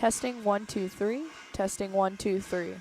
Testing 1 2 3. Testing 1 2 3.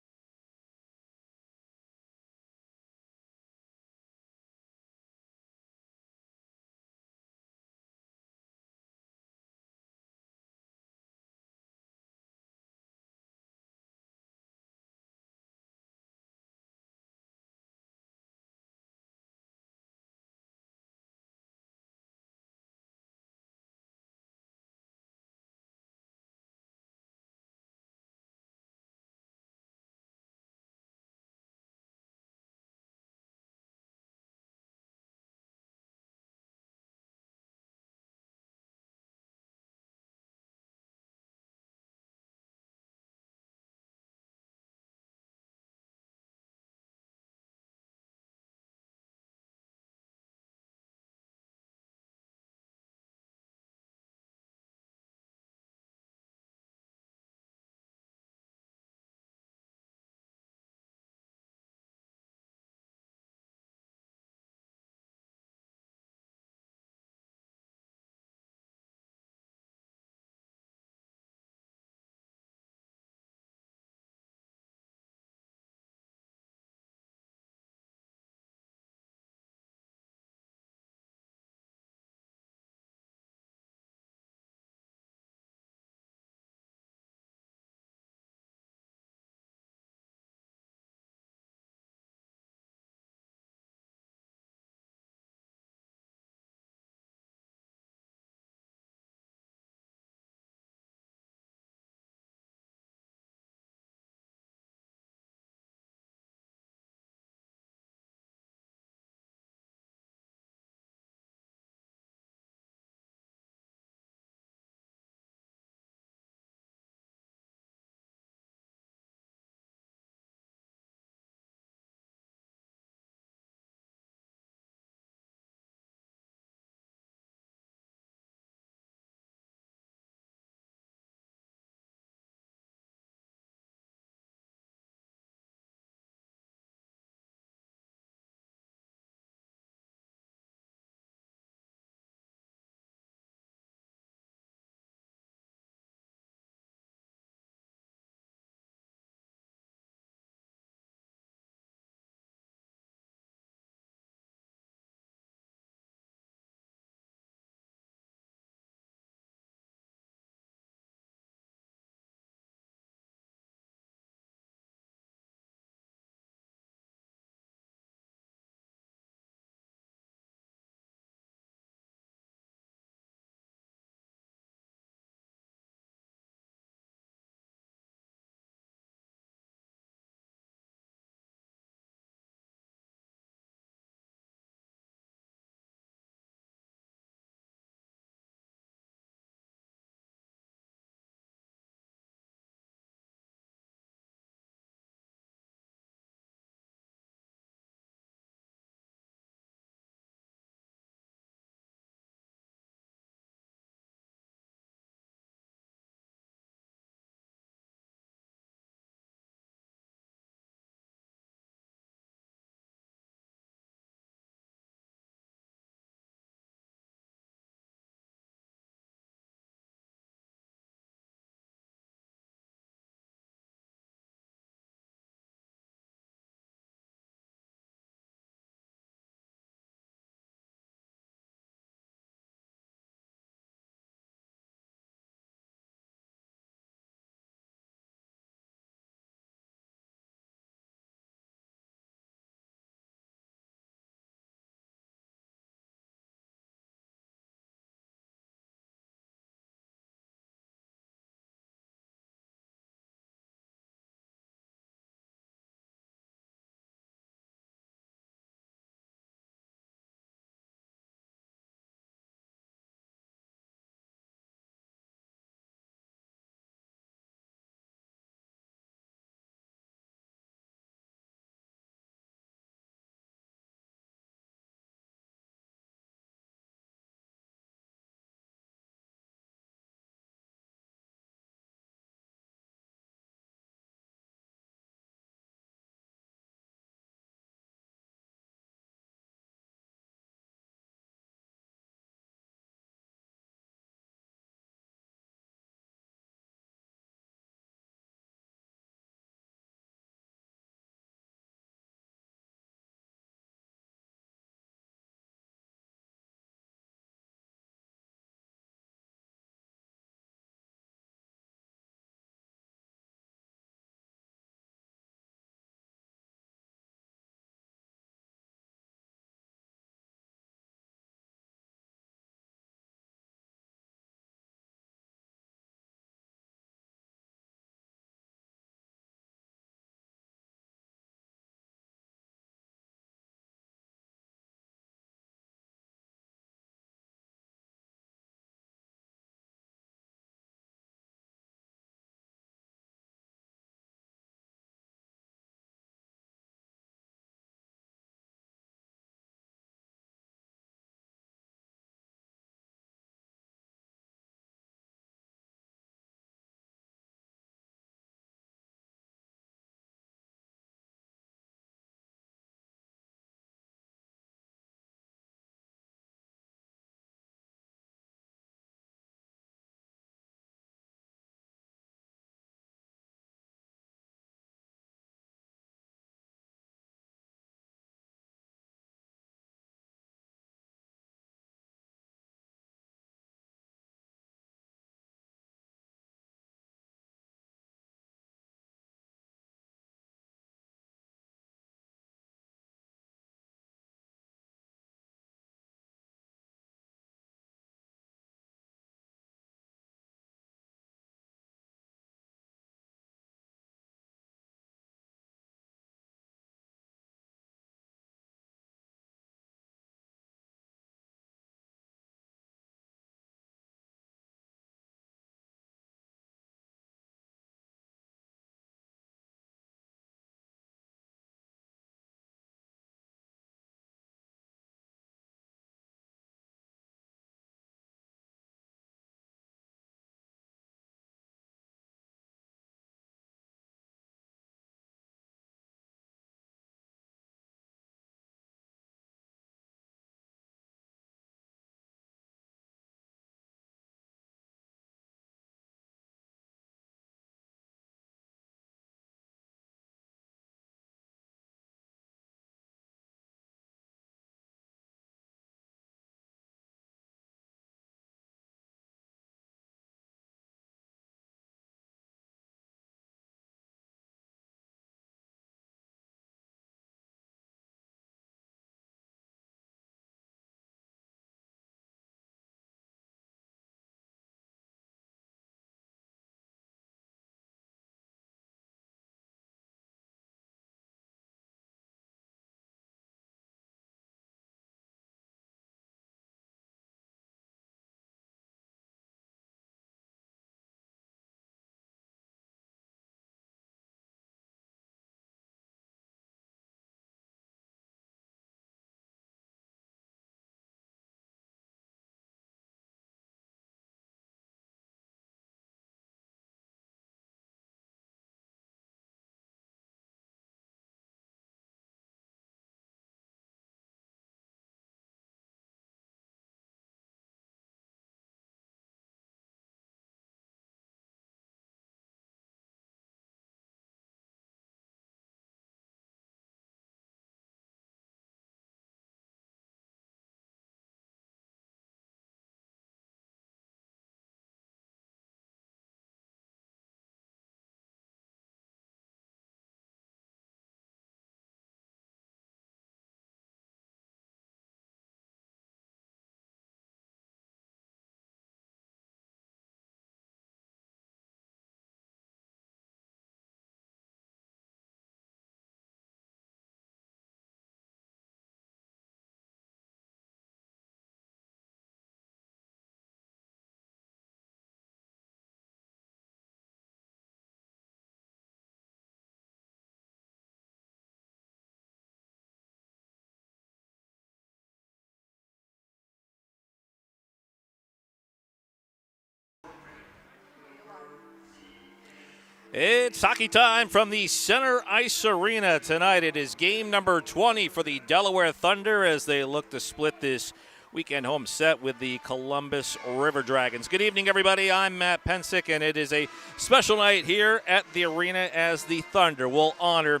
It's hockey time from the Center Ice Arena tonight. It is game number 20 for the Delaware Thunder as they look to split this weekend home set with the Columbus River Dragons. Good evening, everybody. I'm Matt Pensick, and it is a special night here at the arena as the Thunder will honor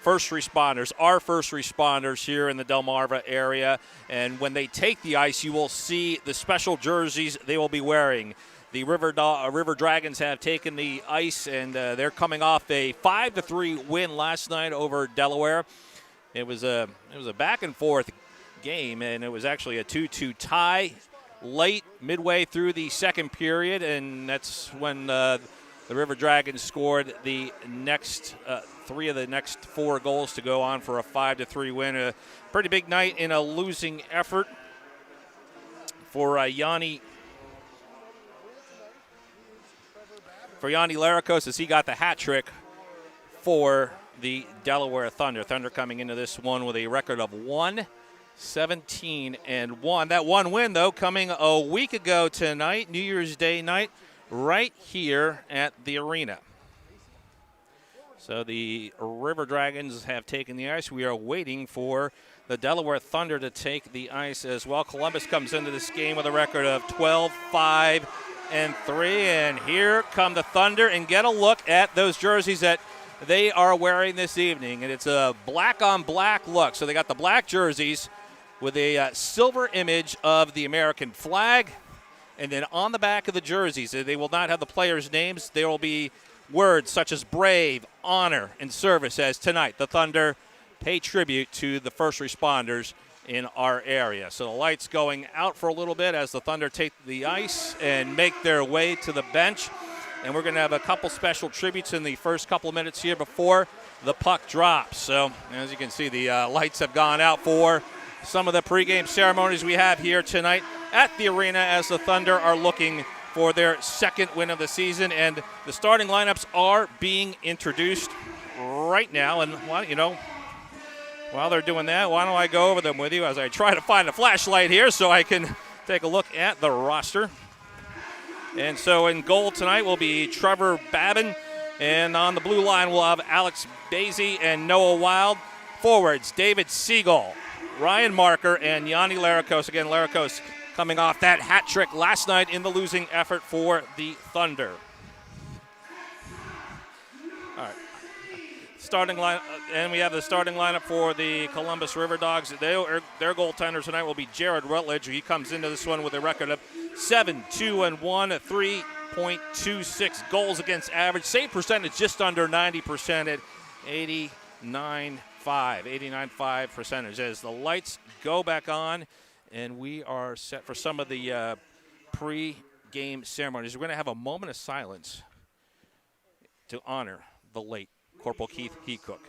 first responders, our first responders here in the Delmarva area. And when they take the ice, you will see the special jerseys they will be wearing. The River Dragons have taken the ice, and they're coming off a 5-3 win last night over Delaware. It was a back and forth game, and it was actually a 2-2 tie late midway through the second period, and that's when the River Dragons scored the next three of the next four goals to go on for a 5-3 win. A pretty big night in a losing effort for Yanni Laricos as he got the hat trick for the Delaware Thunder. Thunder coming into this one with a record of 1-17-1. That one win, though, coming a week ago tonight, New Year's Day night, right here at the arena. So the River Dragons have taken the ice. We are waiting for the Delaware Thunder to take the ice as well. Columbus comes into this game with a record of 12-5-3, and here come the Thunder, and get a look at those jerseys that they are wearing this evening, and it's a black-on-black look. So they got the black jerseys with a silver image of the American flag, and then on the back of the jerseys, they will not have the players' names. There will be words such as brave, honor, and service, as tonight the Thunder pay tribute to the first responders in our area. So the lights going out for a little bit as the Thunder take the ice and make their way to the bench. And we're going to have a couple special tributes in the first couple of minutes here before the puck drops. So as you can see, the lights have gone out for some of the pregame ceremonies we have here tonight at the arena as the Thunder are looking for their second win of the season. And the starting lineups are being introduced right now. And, well, you know, while they're doing that, why don't I go over them with you as I try to find a flashlight here so I can take a look at the roster. And so in goal tonight will be Trevor Babin. And on the blue line we'll have Alex Basie and Noah Wild. Forwards, David Siegel, Ryan Marker, and Yanni Laricos. Again, Laricos coming off that hat trick last night in the losing effort for the Thunder. All right. Starting line, and we have the starting lineup for the Columbus River Dogs. Their goaltender tonight will be Jared Rutledge. He comes into this one with a record of 7-2-1, 3.26 goals against average. Save percentage just under 90% at 89.5 percentage. As the lights go back on, and we are set for some of the pre-game ceremonies. We're going to have a moment of silence to honor the late Corporal Keith Heacook.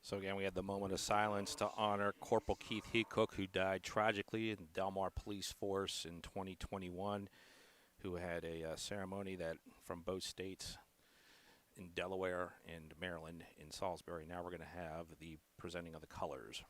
So again, we had the moment of silence to honor Corporal Keith Heacook, who died tragically in the Delmar Police Force in 2021, who had a ceremony that from both states in Delaware and Maryland in Salisbury. Now we're going to have the presenting of the colors.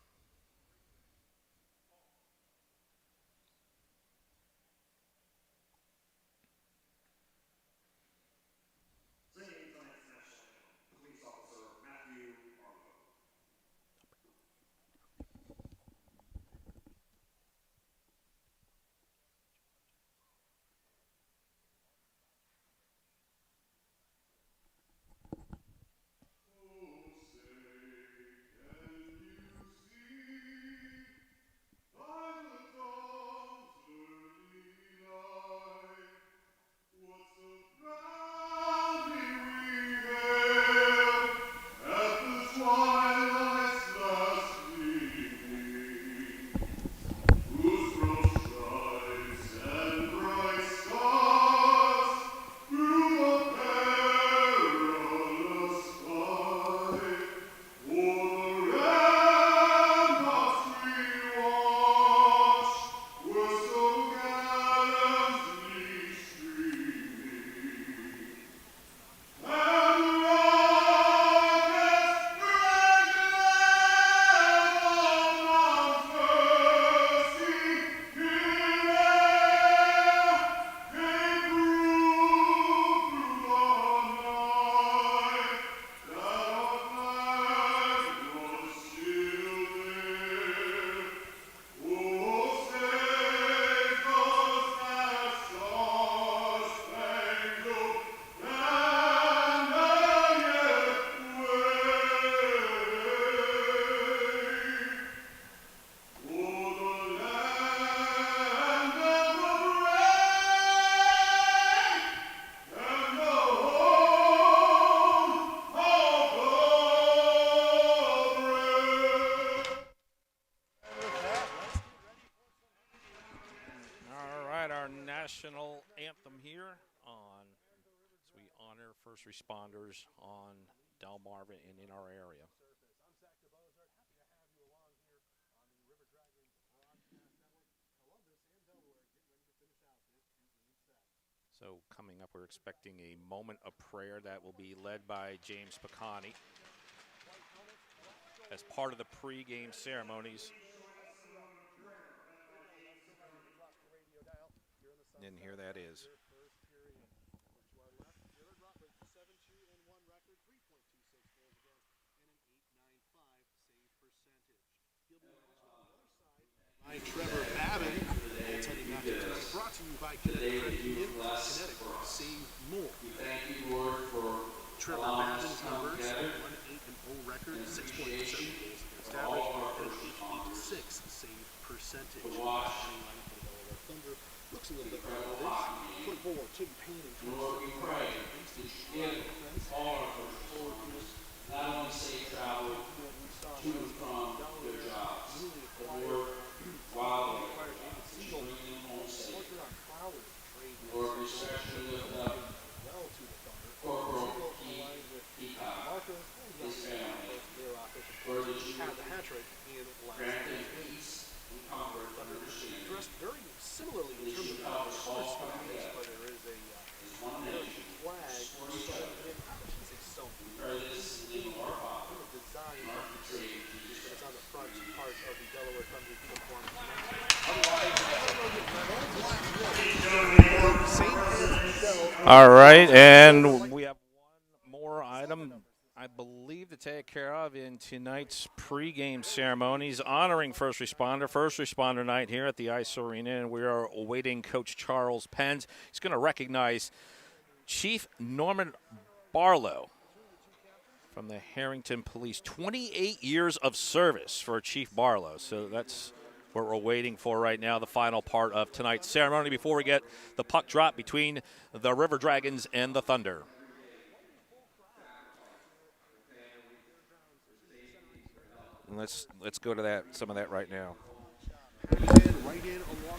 national anthem here as we honor first responders on Delmarva and in our area. So coming up, we're expecting a moment of prayer that will be led by James Picani as part of the pregame ceremonies. And here that is. By Trevor Babin, attending after tonight, brought to you by Connecticut Union, Connecticut, save more. Thank you, Lord, for Trevor Babin's numbers, 1-8-0 record, 6.7 goals established, and 8.86 save percentage. Thunder looks a little bit better than this. 24, Tim Payne in 27. Lord, we pray that you give all our first responders not only safe travel to and from their jobs, but Lord, while they are bring them home safe. Lord, we especially lift up Corporal Peacock, his family. Lord, that you grant them peace and comfort and understanding. Dressed very similarly in terms of Help us all first come time, together but there is a as one nation, flag for each other. We pray this in the name of our Father, design and our Savior, Jesus that's Christ. on the front part of the Delaware Thunder uniform. All right, and we have one more item, I believe, to take care of in tonight's pregame ceremonies, honoring first responder night here at the Ice Arena, and we are awaiting Coach Charles Penns. He's going to recognize Chief Norman Barlow from the Harrington Police. 28 years of service for Chief Barlow, so that's what we're waiting for right now, the final part of tonight's ceremony before we get the puck drop between the River Dragons and the Thunder. And let's go to some of that right now. Right in along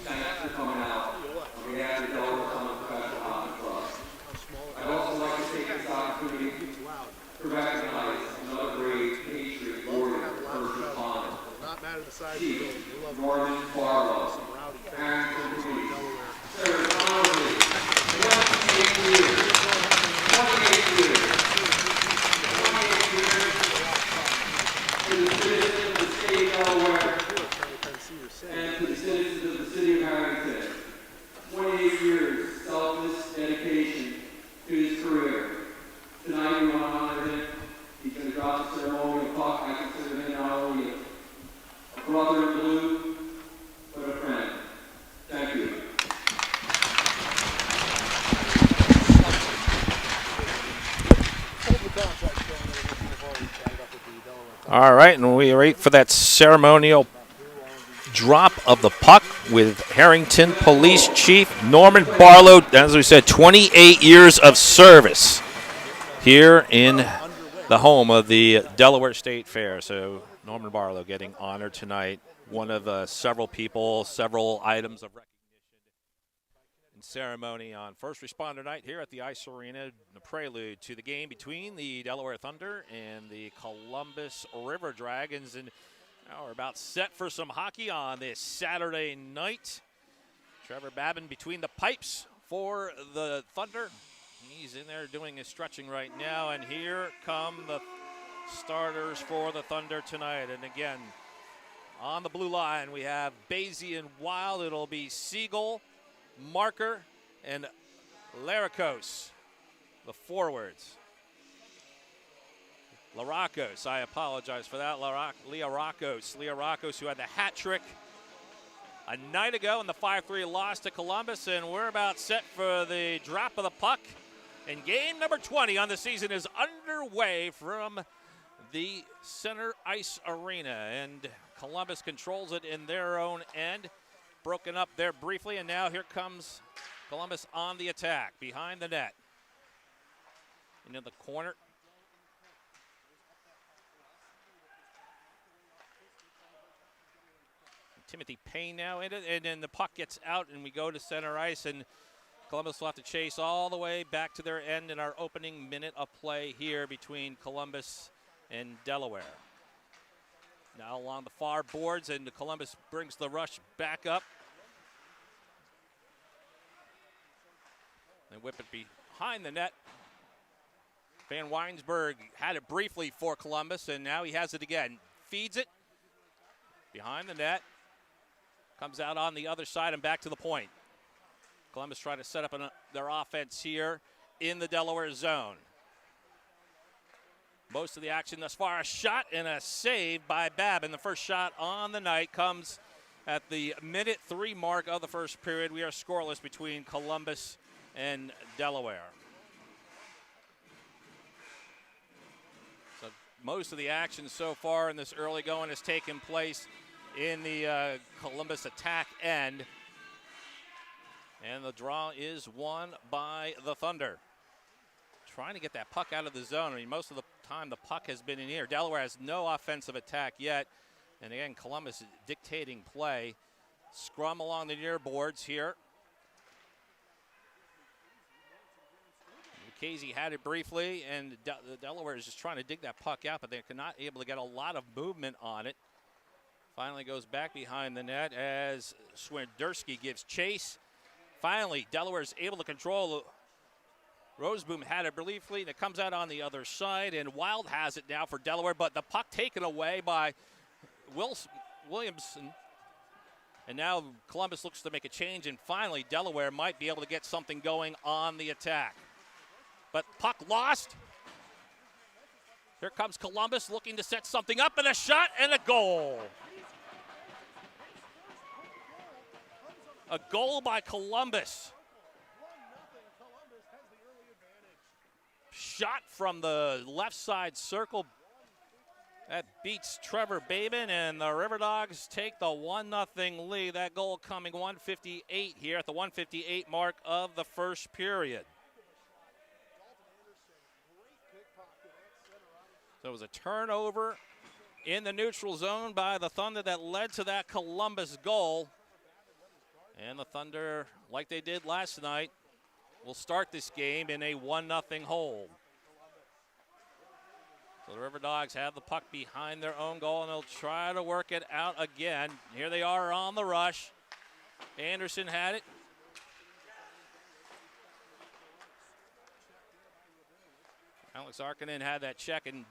the Thanks for coming out. On behalf of the Delaware Thunder Professional Hockey Club, I'd also like to take this opportunity to recognize another great patriot warrior, first responder, not matter the size Chief of the building. We love Norman Barlow, rowdy Harrington fans in Police. Delaware. Served honorably 28 years. 28 years. 28 years to the citizens of the state of Delaware and to the citizens of the city of Harrington. 28 years selfless dedication to his career. Tonight we want to honor him. He's going to drop the ceremonial puck. I consider him not only a brother in blue, but a friend. Thank you. All right, and we wait for that ceremonial drop of the puck with Harrington Police Chief Norman Barlow. As we said, 28 years of service here in the home of the Delaware State Fair. So Norman Barlow getting honored tonight. One of several people, several items of recognition and ceremony on First Responder Night here at the Ice Arena, the prelude to the game between the Delaware Thunder and the Columbus River Dragons. And now we're about set for some hockey on this Saturday night. Trevor Babin between the pipes for the Thunder. He's in there doing his stretching right now, and here come the starters for the Thunder tonight. And again, on the blue line, we have Basie and Wild. It'll be Siegel, Marker, and Laricos, the forwards. Laracos, I apologize for that. Leah Racos, who had the hat trick a night ago in the 5-3 loss to Columbus, and we're about set for the drop of the puck. And game number 20 on the season is underway from the center ice arena, and Columbus controls it in their own end. Broken up there briefly, and now here comes Columbus on the attack behind the net. Into the corner. Timothy Payne now in it, and then the puck gets out, and we go to center ice, and Columbus will have to chase all the way back to their end in our opening minute of play here between Columbus and Delaware. Now along the far boards, and Columbus brings the rush back up. They whip it behind the net. Van Weinsberg had it briefly for Columbus, and now he has it again. Feeds it behind the net. Comes out on the other side and back to the point. Columbus trying to set up their offense here in the Delaware zone. Most of the action thus far, a shot and a save by Babin. The first shot on the night comes at the minute 3 mark of the first period. We are scoreless between Columbus and Delaware. So most of the action so far in this early going has taken place in the Columbus attack end. And the draw is won by the Thunder. Trying to get that puck out of the zone. I mean, most of the time the puck has been in here. Delaware has no offensive attack yet. And again, Columbus is dictating play. Scrum along the near boards here. Casey had it briefly, and Delaware is just trying to dig that puck out, but they're not able to get a lot of movement on it. Finally goes back behind the net as Swiderski gives chase. Finally, Delaware is able to control. Roseboom had it briefly, and it comes out on the other side, and Wild has it now for Delaware, but the puck taken away by Williamson. And now Columbus looks to make a change, and finally Delaware might be able to get something going on the attack. But puck lost. Here comes Columbus looking to set something up, and a shot and a goal. A goal by Columbus. Shot from the left side circle. That beats Trevor Babin, and the River Dogs take the 1-0 lead. That goal coming 1:58 here at the 1:58 mark of the first period. So it was a turnover in the neutral zone by the Thunder that led to that Columbus goal. And the Thunder, like they did last night, will start this game in a 1-0 hold. So the River Dogs have the puck behind their own goal, and they'll try to work it out again. Here they are on the rush. Anderson had it. Alex Arkanen had that check, and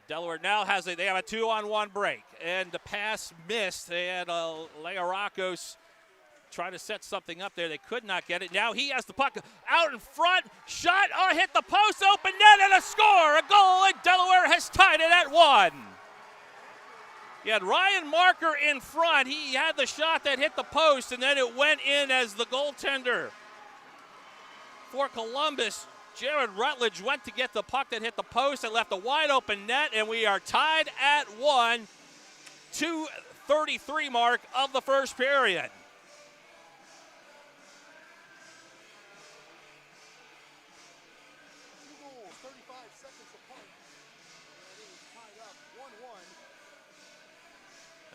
Delaware now they have a 2-on-1 break, and the pass missed. They had Learakos trying to set something up there. They could not get it. Now he has the puck out in front. Shot, hit the post, open net, and a score. A goal, and Delaware has tied it at 1. You had Ryan Marker in front. He had the shot that hit the post, and then it went in as the goaltender for Columbus. Jared Rutledge went to get the puck that hit the post and left a wide open net, and we are tied at 1. 2:33 mark of the first period.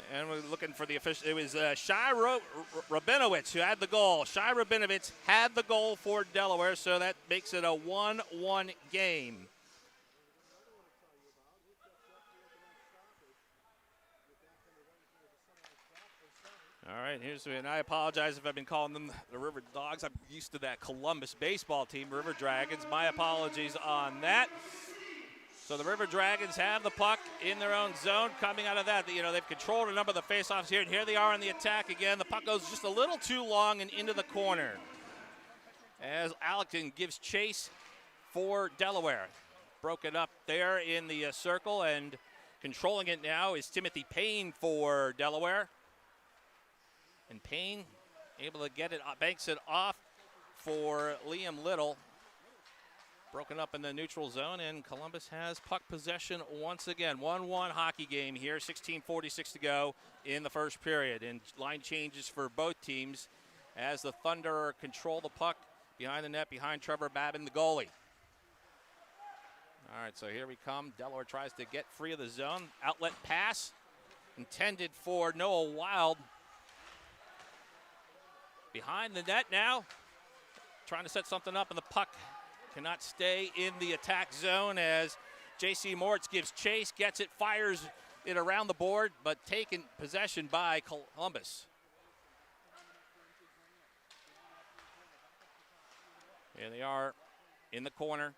And we're looking for the official. It was Shai Rabinowitz who had the goal. Shai Rabinowitz had the goal for Delaware, so that makes it a 1-1 game. All right, and I apologize if I've been calling them the River Dogs. I'm used to that Columbus baseball team, River Dragons. My apologies on that. So the River Dragons have the puck in their own zone. Coming out of that, they've controlled a number of the faceoffs here, and here they are in the attack again. The puck goes just a little too long and into the corner as Allerton gives chase for Delaware. Broken up there in the circle, and controlling it now is Timothy Payne for Delaware. And Payne able to get it, banks it off for Liam Little. Broken up in the neutral zone, and Columbus has puck possession once again. 1-1 hockey game here, 16:46 to go in the first period. And line changes for both teams as the Thunder control the puck behind the net, behind Trevor Babin, the goalie. All right, so here we come. Delaware tries to get free of the zone. Outlet pass intended for Noah Wild. behind the net now, trying to set something up, and the puck cannot stay in the attack zone as J.C. Moritz gives chase, gets it, fires it around the board, but taken possession by Columbus. Here they are in the corner,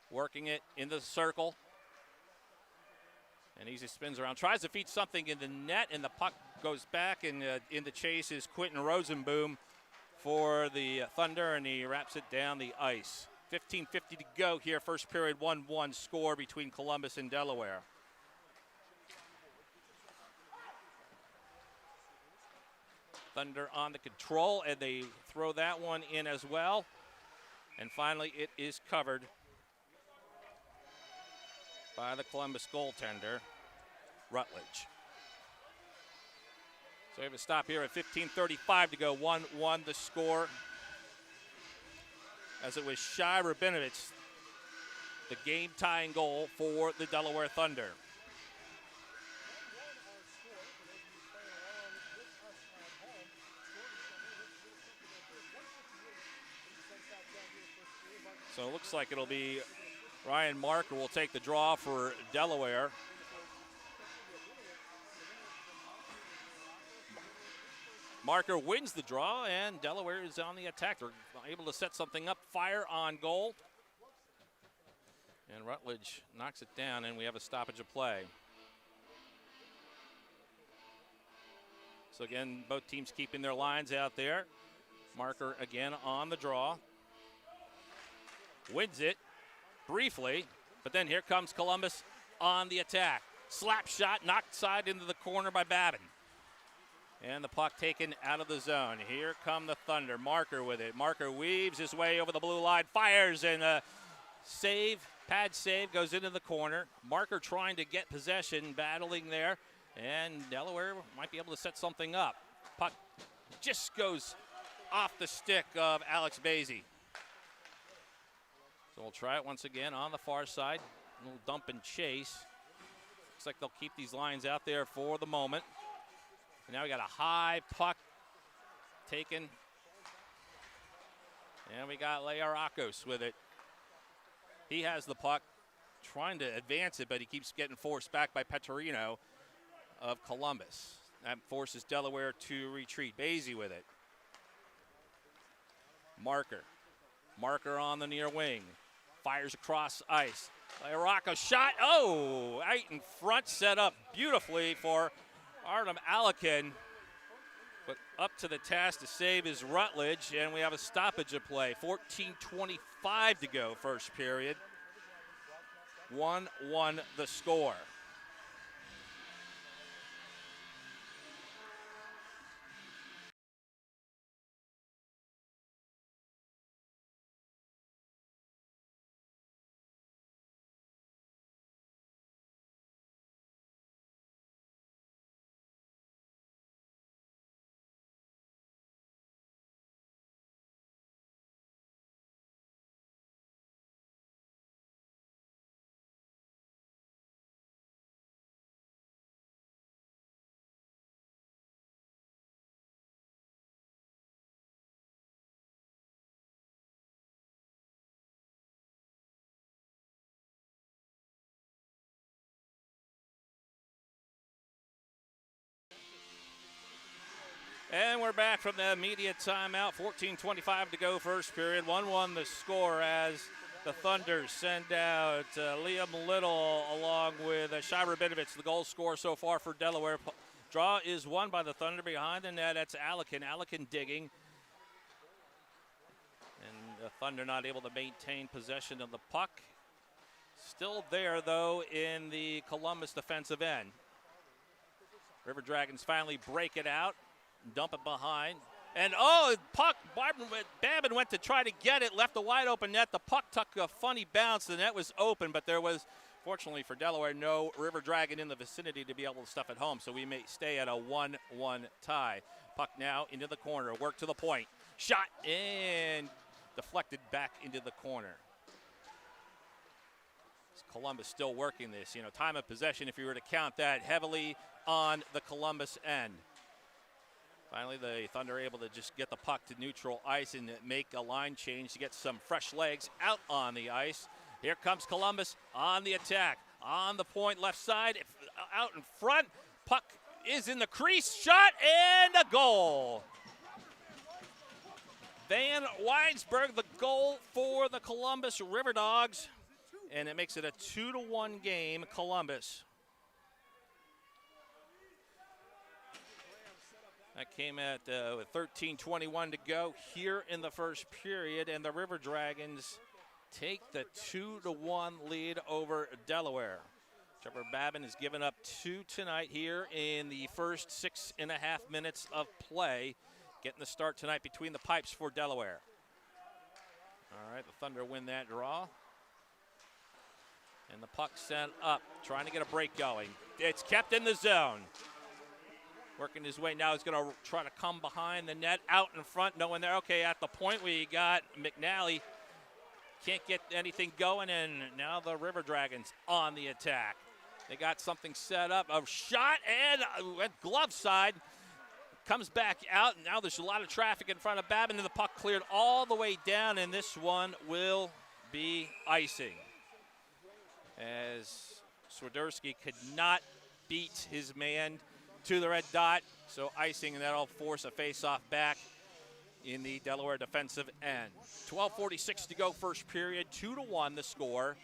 working it in the circle. And Easy spins around, tries to feed something in the net, and the puck goes back, and in the chase is Quentin Rosenboom for the Thunder, and he wraps it down the ice. 15:50 to go here, first period, 1-1 score between Columbus and Delaware. Thunder on the control, and they throw that one in as well. And finally, it is covered by the Columbus goaltender, Rutledge. So we have a stop here at 15:35 to go, 1-1 the score. As it was Shai Rabinovich, the game-tying goal for the Delaware Thunder. So it looks like it'll be Ryan Marker will take the draw for Delaware. Marker wins the draw, and Delaware is on the attack. They're able to set something up, fire on goal. And Rutledge knocks it down, and we have a stoppage of play. So again, both teams keeping their lines out there. Marker again on the draw. Wins it briefly, but then here comes Columbus on the attack. Slap shot, knocked side into the corner by Babin. And the puck taken out of the zone. Here come the Thunder. Marker with it. Marker weaves his way over the blue line, fires, and a save, pad save, goes into the corner. Marker trying to get possession, battling there, and Delaware might be able to set something up. Puck just goes off the stick of Alex Basie. So we'll try it once again on the far side. A little dump and chase. Looks like they'll keep these lines out there for the moment. And now we got a high puck taken. And we got Learakos with it. He has the puck, trying to advance it, but he keeps getting forced back by Petrino of Columbus. That forces Delaware to retreat. Basie with it. Marker on the near wing. Fires across ice. Learakos shot. Oh, right in front, set up beautifully for Artem Alekin, but up to the task to save is Rutledge, and we have a stoppage of play. 14:25 to go, first period. 1-1 the score. And we're back from the immediate timeout. 14:25 to go, first period. 1-1 the score as the Thunder send out Liam Little along with Shai Rabinovich, the goal scorer so far for Delaware. Draw is won by the Thunder behind the net. That's Alekin. Alekin digging. And the Thunder not able to maintain possession of the puck. Still there, though, in the Columbus defensive end. River Dragons finally break it out. Dump it behind. And, puck, Babin went to try to get it, left a wide open net. The puck took a funny bounce. The net was open, but there was, fortunately for Delaware, no River Dragon in the vicinity to be able to stuff it home. So we may stay at a 1-1 tie. Puck now into the corner. Work to the point. Shot and deflected back into the corner. Columbus still working this. Time of possession, if you were to count that, heavily on the Columbus end. Finally, the Thunder able to just get the puck to neutral ice and make a line change to get some fresh legs out on the ice. Here comes Columbus on the attack. On the point, left side, out in front. Puck is in the crease, shot, and a goal. Van Weinsberg, the goal for the Columbus River Dogs, and it makes it a 2-1 game, Columbus. That came at with 13:21 to go here in the first period, and the River Dragons take the 2-1 lead over Delaware. Trevor Babin has given up 2 tonight here in the first 6.5 minutes of play, getting the start tonight between the pipes for Delaware. All right, the Thunder win that draw. And the puck sent up, trying to get a break going. It's kept in the zone. Working his way now, he's going to try to come behind the net, out in front, no one there. Okay, at the point we got McNally. Can't get anything going, and now the River Dragons on the attack. They got something set up, a shot, and glove side. Comes back out, and now there's a lot of traffic in front of Babin, and the puck cleared all the way down, and this one will be icing. As Swiderski could not beat his man to the red dot, so icing, and that'll force a face-off back in the Delaware defensive end. 12:46 to go first period, 2-1 the score,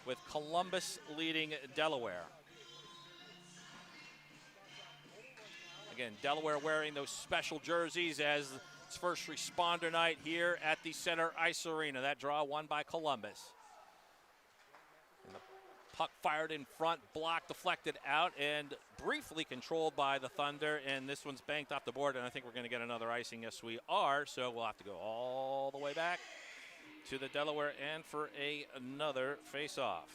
with Columbus leading Delaware. Again, Delaware wearing those special jerseys as it's first responder night here at the Center Ice Arena. That draw won by Columbus. And the puck fired in front, blocked, deflected out, and briefly controlled by the Thunder, and this one's banked off the board, and I think we're going to get another icing. Yes, we are, so we'll have to go all the way back to the Delaware end for another face-off.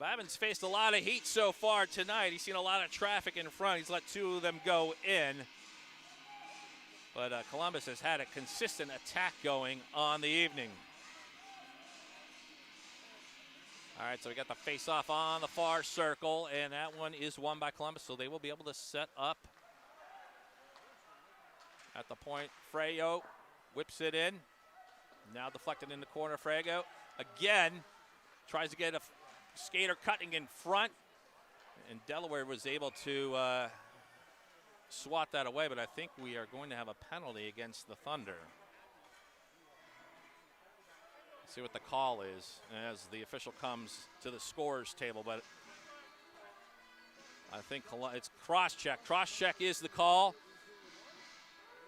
Babin's faced a lot of heat so far tonight. He's seen a lot of traffic in front. He's let 2 of them go in. But Columbus has had a consistent attack going on the evening. All right, so we got the face-off on the far circle, and that one is won by Columbus, so they will be able to set up at the point. Freyo whips it in. Now deflected in the corner. Frago again tries to get a skater cutting in front, and Delaware was able to swat that away, but I think we are going to have a penalty against the Thunder. See what the call is as the official comes to the scorer's table, but I think it's cross-check. Cross-check is the call.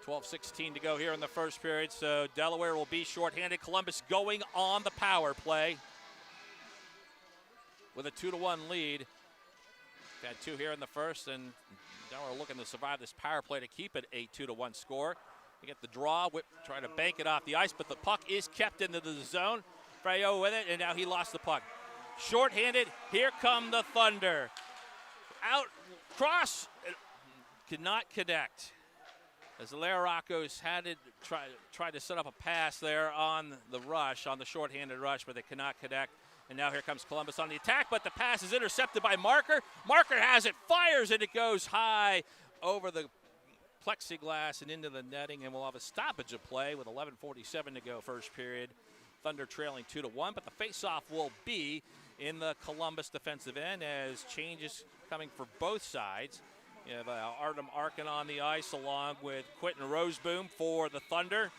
12:16 to go here in the first period, so Delaware will be shorthanded. Columbus going on the power play with a 2-1 lead. Got 2 here in the first, and Delaware looking to survive this power play to keep it a 2-1 score. You get the draw, whip, try to bank it off the ice, but the puck is kept into the zone. Freyo with it, and now he lost the puck. Shorthanded, here come the Thunder. Out, cross, could not connect. As the Larocos had to try to set up a pass there on the rush, on the shorthanded rush, but they cannot connect. And now here comes Columbus on the attack, but the pass is intercepted by Marker. Marker has it, fires, and it goes high over the plexiglass and into the netting, and we'll have a stoppage of play with 11:47 to go first period. Thunder trailing 2-1, but the face-off will be in the Columbus defensive end as changes coming for both sides. You have Artem Arkin on the ice along with Quentin Roseboom for the Thunder.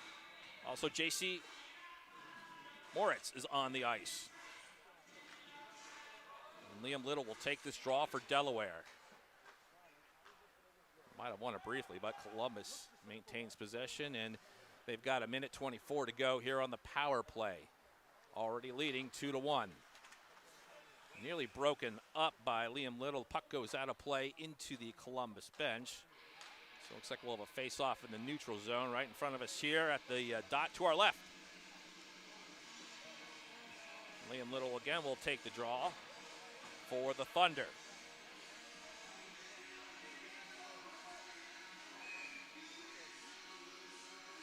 Also J.C. Moritz is on the ice. And Liam Little will take this draw for Delaware. Might have won it briefly, but Columbus maintains possession, and they've got 1:24 to go here on the power play. Already leading 2-1. Nearly broken up by Liam Little. Puck goes out of play into the Columbus bench. So it looks like we'll have a face-off in the neutral zone right in front of us here at the dot to our left. Liam Little again will take the draw for the Thunder.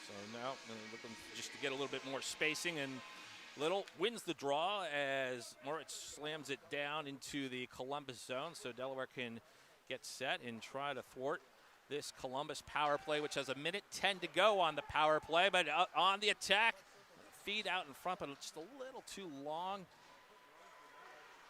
So now looking just to get a little bit more spacing, and Little wins the draw as Moritz slams it down into the Columbus zone, so Delaware can get set and try to thwart this Columbus power play, which has 1:10 to go on the power play, but on the attack, feed out in front, but just a little too long.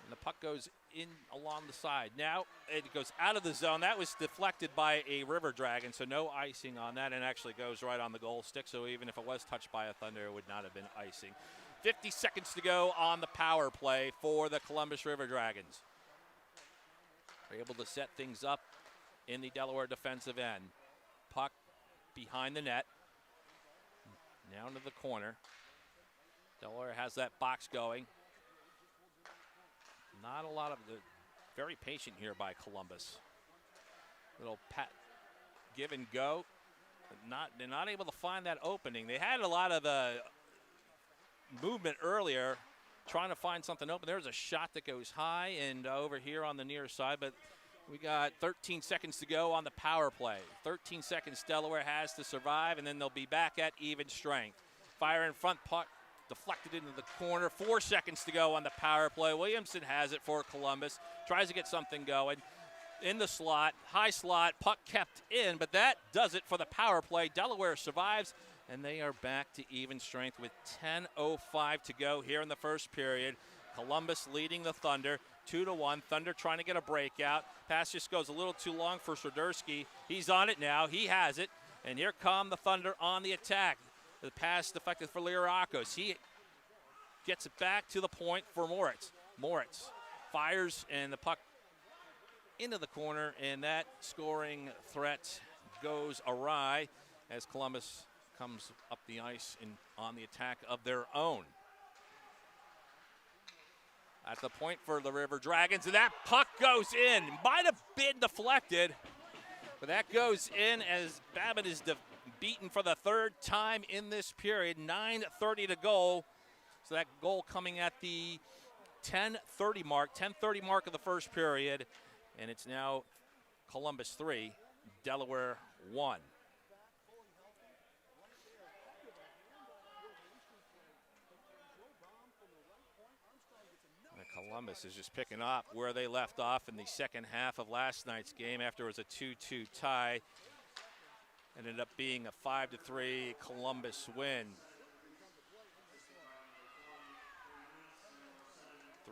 And the puck goes in along the side. Now it goes out of the zone. That was deflected by a River Dragon, so no icing on that, and actually goes right on the goal stick, so even if it was touched by a Thunder, it would not have been icing. 50 seconds to go on the power play for the Columbus River Dragons. They're able to set things up in the Delaware defensive end. Puck behind the net. Now into the corner. Delaware has that box going. Not a lot of the, very patient here by Columbus. Little pat, give and go. But they're not able to find that opening. They had a lot of movement earlier, trying to find something open. There's a shot that goes high and over here on the near side, but we got 13 seconds to go on the power play. 13 seconds Delaware has to survive, and then they'll be back at even strength. Fire in front, puck deflected into the corner. 4 seconds to go on the power play. Williamson has it for Columbus. Tries to get something going. In the slot, high slot, puck kept in, but that does it for the power play. Delaware survives, and they are back to even strength with 10:05 to go here in the first period. Columbus leading the Thunder 2-1. Thunder trying to get a breakout. Pass just goes a little too long for Swiderski. He's on it now. He has it. And here come the Thunder on the attack. The pass deflected for Lirakos. He gets it back to the point for Moritz. Moritz fires, and the puck into the corner, and that scoring threat goes awry as Columbus comes up the ice on the attack of their own. At the point for the River Dragons, and that puck goes in. Might have been deflected, but that goes in as Babbitt is beaten for the third time in this period. 9:30 to go. So that goal coming at the 10:30 mark of the first period. And it's now Columbus 3, Delaware 1. Columbus is just picking up where they left off in the second half of last night's game after it was a 2-2 tie. Ended up being a 5-3 Columbus win.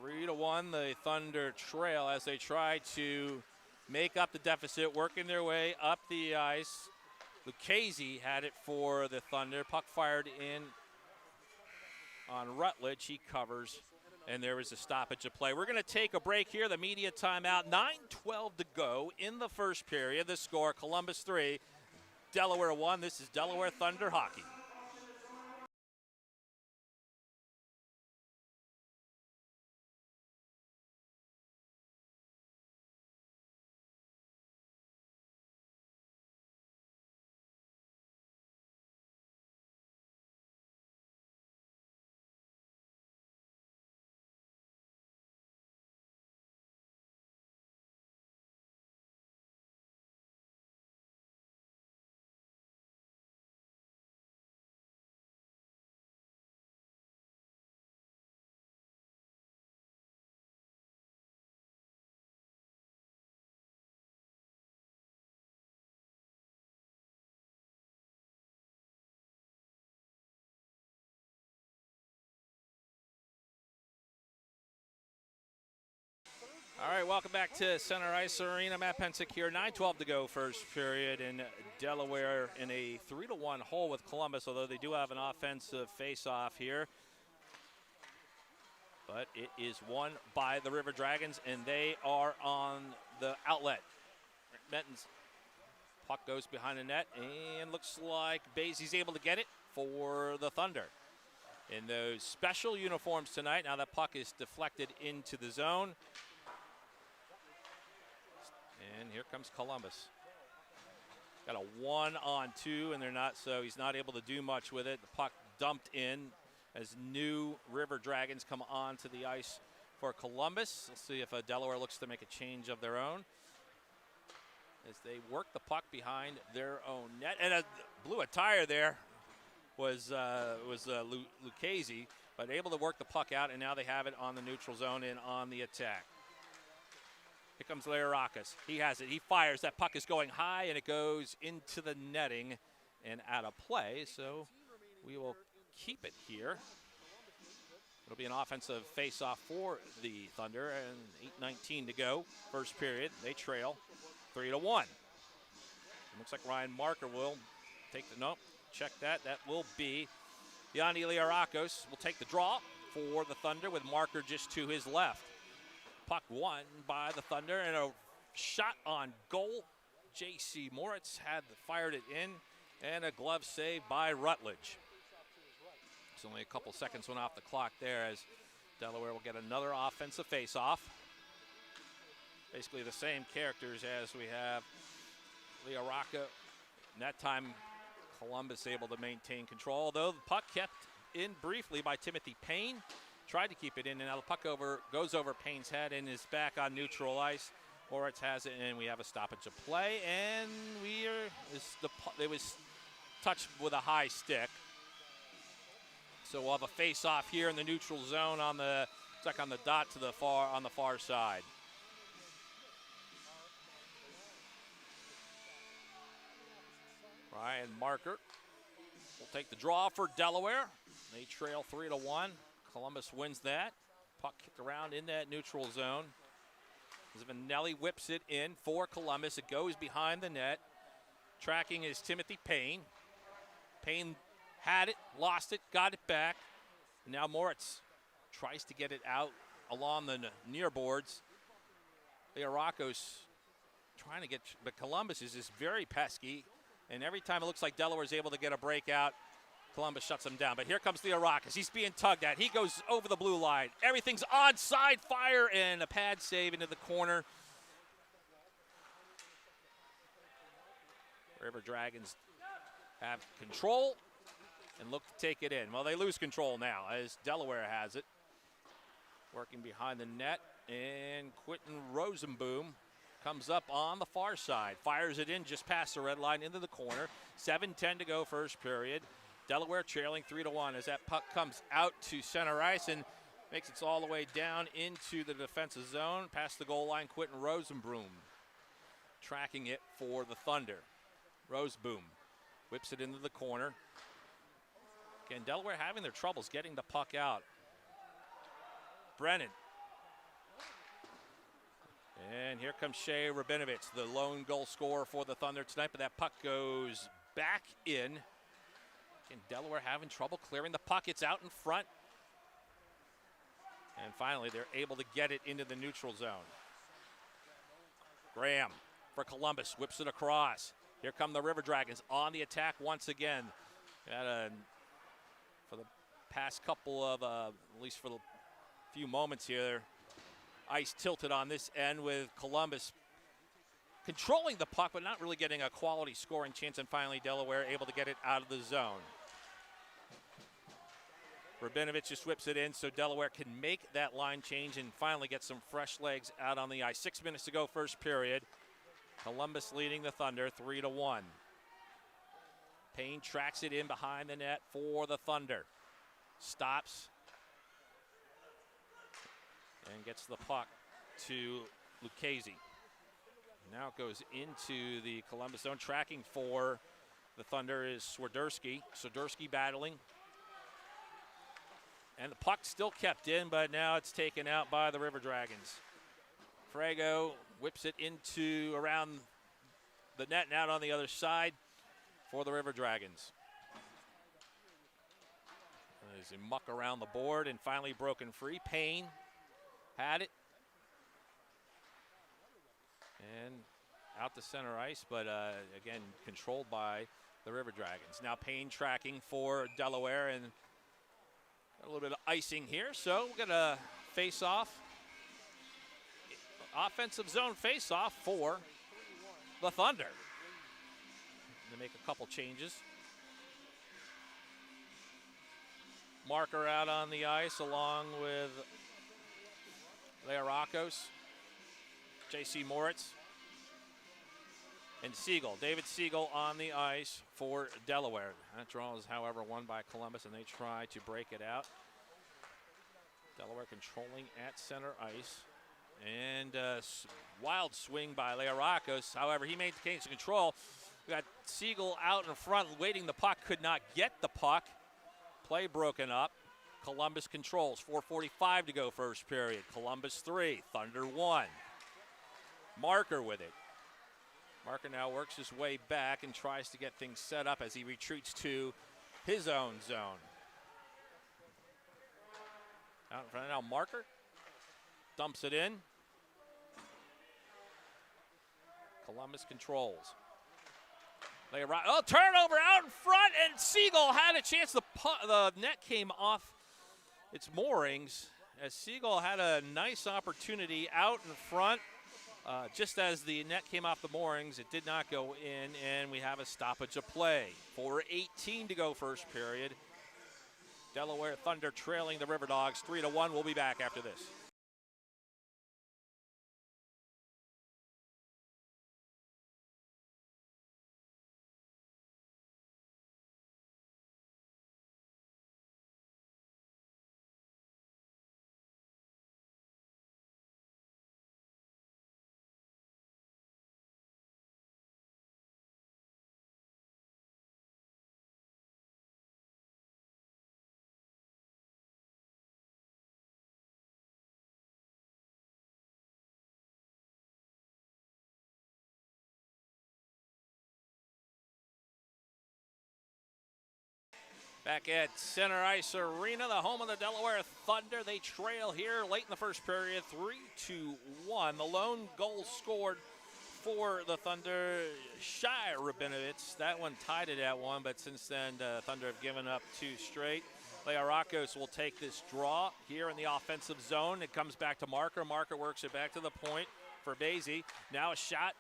3-1 the Thunder trail as they try to make up the deficit, working their way up the ice. Lucchese had it for the Thunder. Puck fired in on Rutledge. He covers, and there is a stoppage of play. We're going to take a break here, the media timeout. 9:12 to go in the first period. The score, Columbus 3, Delaware 1. This is Delaware Thunder hockey. All right, welcome back to Center Ice Arena. Matt Pensick here. 9:12 to go first period, and Delaware in a 3-1 hole with Columbus, although they do have an offensive face-off here. But it is won by the River Dragons, and they are on the outlet. Benton's puck goes behind the net, and looks like Basie's able to get it for the Thunder. In those special uniforms tonight, now that puck is deflected into the zone. And here comes Columbus. Got a 1-on-2, and they're not, so he's not able to do much with it. The puck dumped in as new River Dragons come onto the ice for Columbus. We'll see if Delaware looks to make a change of their own as they work the puck behind their own net. And blew a tire there was Lucchese, but able to work the puck out, and now they have it on the neutral zone and on the attack. Here comes Larakis. He has it. He fires. That puck is going high, and it goes into the netting and out of play. So we will keep it here. It'll be an offensive face-off for the Thunder, and 8:19 to go. First period. They trail 3-1. Looks like Ryan Marker will take the nope. Check that. That will be Yanni Liarakos will take the draw for the Thunder with Marker just to his left. Puck won by the Thunder, and a shot on goal. J.C. Moritz had fired it in, and a glove save by Rutledge. It's only a couple seconds went off the clock there as Delaware will get another offensive face-off. Basically the same characters as we have Liaraka. And that time Columbus able to maintain control, although the puck kept in briefly by Timothy Payne. Tried to keep it in, and now the puck goes over Payne's head and is back on neutral ice. Moritz has it, and we have a stoppage of play, and it was touched with a high stick. So we'll have a face-off here in the neutral zone on the dot to the far side. Ryan Marker will take the draw for Delaware. They trail 3-1. Columbus wins that. Puck kicked around in that neutral zone. As Vanelli whips it in for Columbus. It goes behind the net. Tracking is Timothy Payne. Payne had it, lost it, got it back. And now Moritz tries to get it out along the near boards. Liarakos trying to get, but Columbus is just very pesky. And every time it looks like Delaware is able to get a breakout, Columbus shuts him down. But here comes Liarakos. He's being tugged at. He goes over the blue line. Everything's onside fire, and a pad save into the corner. River Dragons have control and look to take it in. Well, they lose control now as Delaware has it. Working behind the net, and Quentin Rosenboom comes up on the far side. Fires it in just past the red line into the corner. 7:10 to go first period. Delaware trailing 3-1 as that puck comes out to center ice and makes it all the way down into the defensive zone. Past the goal line, Quentin Rosenboom tracking it for the Thunder. Rosenboom whips it into the corner. Again, Delaware having their troubles getting the puck out. Brennan. And here comes Shea Rabinovich, the lone goal scorer for the Thunder tonight, but that puck goes back in. Again, Delaware having trouble clearing the puck. It's out in front. And finally, they're able to get it into the neutral zone. Graham for Columbus, whips it across. Here come the River Dragons on the attack once again. For the past couple of, at least for the few moments here, ice tilted on this end with Columbus controlling the puck, but not really getting a quality scoring chance, and finally Delaware able to get it out of the zone. Rabinovich just whips it in so Delaware can make that line change and finally get some fresh legs out on the ice. 6 minutes to go first period. Columbus leading the Thunder 3-1. Payne tracks it in behind the net for the Thunder. Stops and gets the puck to Lucchese. Now it goes into the Columbus zone. Tracking for the Thunder is Swiderski. Swiderski battling. And the puck still kept in, but now it's taken out by the River Dragons. Frago whips it into around the net and out on the other side for the River Dragons. There's a muck around the board and finally broken free. Payne had it. And out to center ice, but again, controlled by the River Dragons. Now Payne tracking for Delaware, and got a little bit of icing here, so we're going to face off. Offensive zone face off for the Thunder. They make a couple changes. Marker out on the ice along with Liarakos, J.C. Moritz, and Siegel. David Siegel on the ice for Delaware. That draw is, however, won by Columbus, and they try to break it out. Delaware controlling at center ice. And wild swing by Learakos. However, he maintains control. We got Siegel out in front, waiting the puck, could not get the puck. Play broken up. Columbus controls. 4:45 to go first period. Columbus 3, Thunder 1. Marker with it. Marker now works his way back and tries to get things set up as he retreats to his own zone. Out in front now, Marker dumps it in. Columbus controls. Turnover out in front, and Siegel had a chance. The net came off its moorings as Siegel had a nice opportunity out in front. Just as the net came off the moorings, it did not go in, and we have a stoppage of play. 4:18 to go first period. Delaware Thunder trailing the River Dogs 3-1. We'll be back after this. Back at Center Ice Arena, the home of the Delaware Thunder. They trail here late in the first period, 3-1. The lone goal scored for the Thunder, Shai Rabinovitz. That one tied it at 1, but since then, Thunder have given up 2 straight. Learakos will take this draw here in the offensive zone. It comes back to Marker. Marker works it back to the point for Basie. Now a shot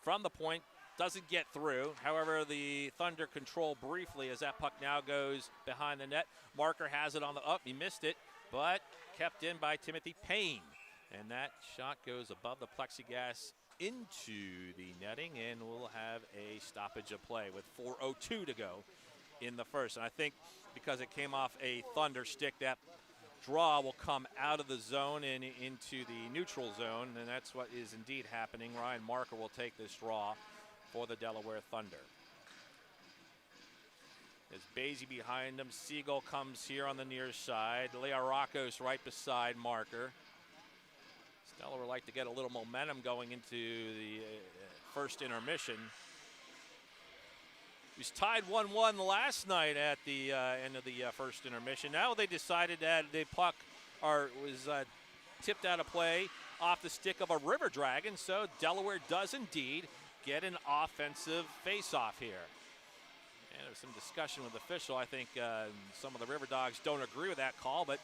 from the point. Doesn't get through. However, the Thunder control briefly as that puck now goes behind the net. Marker has it on the up. He missed it, but kept in by Timothy Payne. And that shot goes above the plexiglass into the netting, and we'll have a stoppage of play with 4:02 to go in the first. And I think because it came off a Thunder stick, that draw will come out of the zone and into the neutral zone, and that's what is indeed happening. Ryan Marker will take this draw for the Delaware Thunder. There's Basie behind him. Siegel comes here on the near side. Learakos right beside Marker. Delaware like to get a little momentum going into the first intermission. It was tied 1-1 last night at the end of the first intermission. Now they decided that the puck was tipped out of play off the stick of a River Dragon, so Delaware does indeed get an offensive face-off here. And there's some discussion with the official. I think some of the River Dogs don't agree with that call, but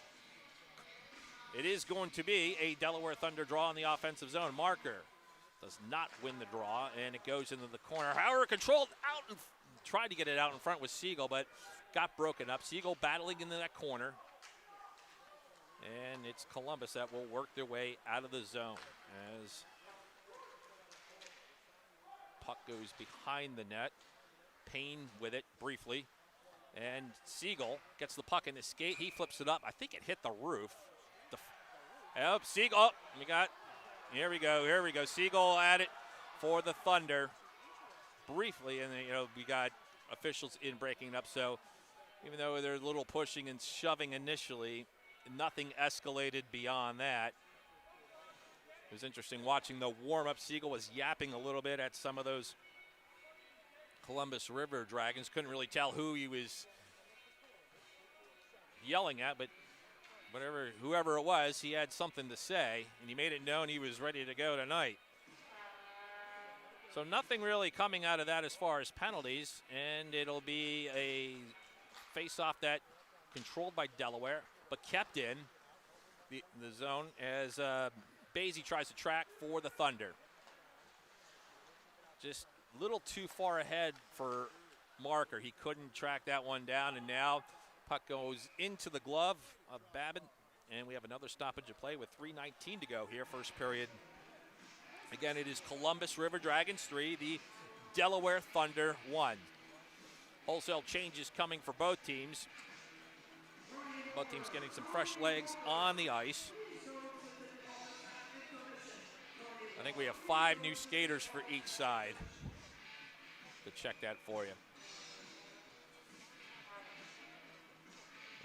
it is going to be a Delaware Thunder draw in the offensive zone. Marker does not win the draw, and it goes into the corner. However, controlled out and tried to get it out in front with Siegel, but got broken up. Siegel battling into that corner. And it's Columbus that will work their way out of the zone as puck goes behind the net. Payne with it briefly. And Siegel gets the puck in his skate. He flips it up. I think it hit the roof. Siegel. Oh, here we go. Siegel at it for the Thunder briefly. And, we got officials in breaking it up. So even though there's a little pushing and shoving initially, nothing escalated beyond that. It was interesting watching the warm-up. Siegel was yapping a little bit at some of those Columbus River Dragons. Couldn't really tell who he was yelling at, but whoever it was, he had something to say, and he made it known he was ready to go tonight. So nothing really coming out of that as far as penalties, and it'll be a face-off that controlled by Delaware, but kept in the zone as Basie tries to track for the Thunder. Just a little too far ahead for Marker. He couldn't track that one down, and now puck goes into the glove of Babin, and we have another stoppage of play with 3:19 to go here, first period. Again, it is Columbus River Dragons 3, the Delaware Thunder 1. Wholesale changes coming for both teams. Both teams getting some fresh legs on the ice. I think we have 5 new skaters for each side. To check that for you.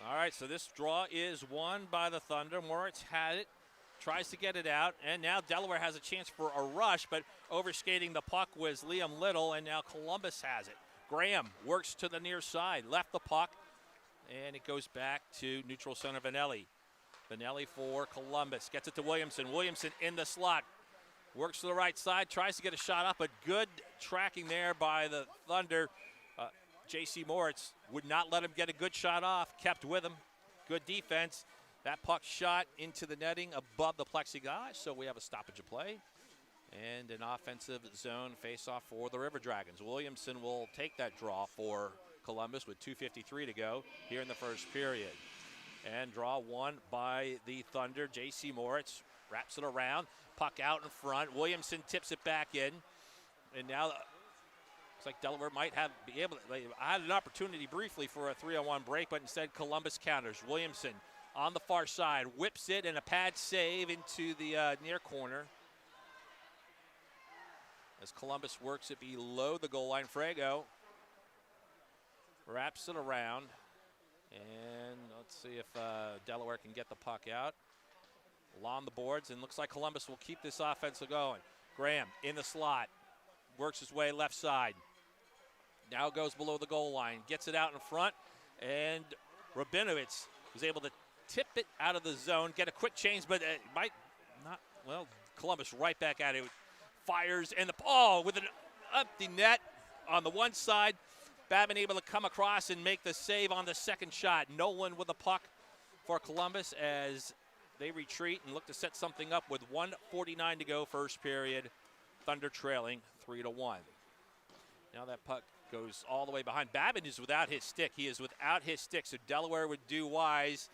All right, so this draw is won by the Thunder. Moritz had it, tries to get it out, and now Delaware has a chance for a rush, but overskating the puck was Liam Little, and now Columbus has it. Graham works to the near side, left the puck, and it goes back to neutral center Vanelli. Vanelli for Columbus, gets it to Williamson. Williamson in the slot, works to the right side, tries to get a shot up, but good tracking there by the Thunder. J.C. Moritz would not let him get a good shot off, kept with him. Good defense. That puck shot into the netting above the plexiglass, so we have a stoppage of play. And an offensive zone face-off for the River Dragons. Williamson will take that draw for Columbus with 2:53 to go here in the first period. And draw won by the Thunder. J.C. Moritz wraps it around. Puck out in front. Williamson tips it back in. And now looks like Delaware might be able to. They had an opportunity briefly for a 3-on-1 break, but instead Columbus counters. Williamson on the far side, whips it, and a pad save into the near corner. As Columbus works it below the goal line, Frago wraps it around. And let's see if Delaware can get the puck out. Along the boards, and looks like Columbus will keep this offense going. Graham in the slot, works his way left side. Now goes below the goal line, gets it out in front, and Rabinowitz was able to tip it out of the zone, get a quick change, but it might not, well, Columbus right back at it. Fires, and with an empty net on the one side. Babin able to come across and make the save on the second shot. Nolan with the puck for Columbus as they retreat and look to set something up with 1:49 to go first period. Thunder trailing 3-1. Now that puck goes all the way behind. Babin is without his stick. He is without his stick, so Delaware would do wise.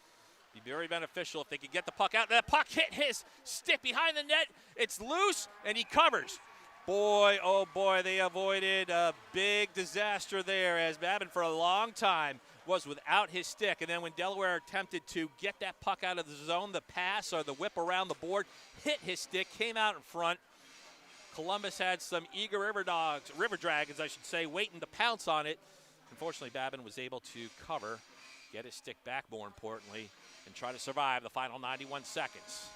Be very beneficial if they could get the puck out. That puck hit his stick behind the net. It's loose, and he covers. Boy, oh boy, they avoided a big disaster there as Babin for a long time was without his stick. And then when Delaware attempted to get that puck out of the zone, the pass or the whip around the board hit his stick, came out in front. Columbus had some eager River Dragons, I should say, waiting to pounce on it. Unfortunately, Babin was able to cover, get his stick back more importantly, and try to survive the final 91 seconds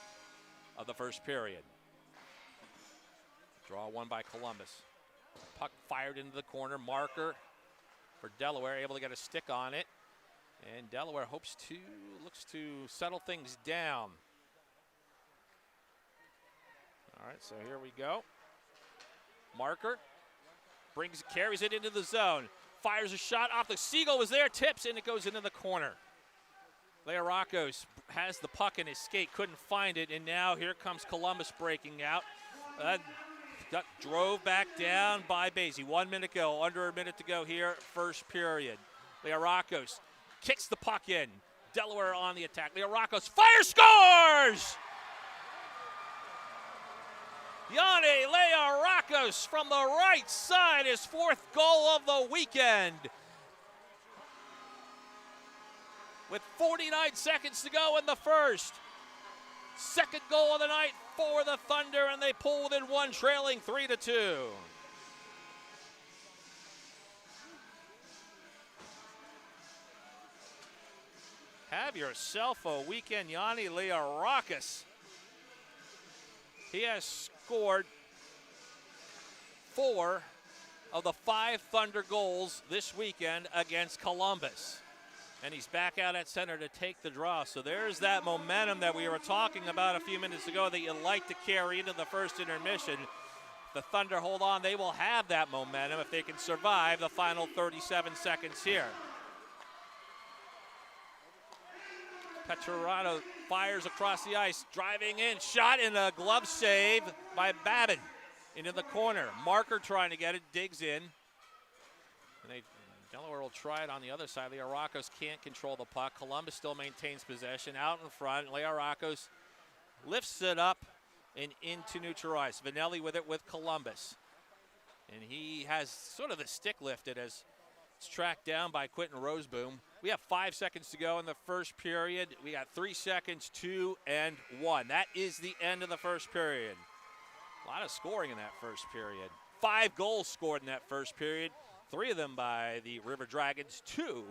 of the first period. Draw won by Columbus. Puck fired into the corner. Marker for Delaware, able to get a stick on it. And Delaware looks to settle things down. All right, so here we go. Marker carries it into the zone. Fires a shot off the Siegel was there, tips, and it goes into the corner. Learakos has the puck in his skate, couldn't find it, and now here comes Columbus breaking out. Got drove back down by Basie. 1 minute go, under a minute to go here, first period. Learakos kicks the puck in. Delaware on the attack. Learakos fires, scores! Yanni Learakos from the right side, his 4th goal of the weekend. With 49 seconds to go in the first. 2nd goal of the night for the Thunder, and they pull within one, trailing 3-2. Have yourself a weekend, Yanni Learakos. He has scored 4 of the 5 Thunder goals this weekend against Columbus. And he's back out at center to take the draw. So there's that momentum that we were talking about a few minutes ago that you like to carry into the first intermission. The Thunder hold on. They will have that momentum if they can survive the final 37 seconds here. Petrorano fires across the ice, driving in, shot in a glove save by Babin into the corner. Marker trying to get it, digs in. And Delaware will try it on the other side. Learakos can't control the puck. Columbus still maintains possession out in front. Learakos lifts it up and into neutral ice. Vanelli with it with Columbus. And he has sort of the stick lifted as it's tracked down by Quentin Roseboom. We have 5 seconds to go in the first period. We got 3 seconds, 2 and 1. That is the end of the first period. A lot of scoring in that first period. 5 goals scored in that first period. 3 of them by the River Dragons, 2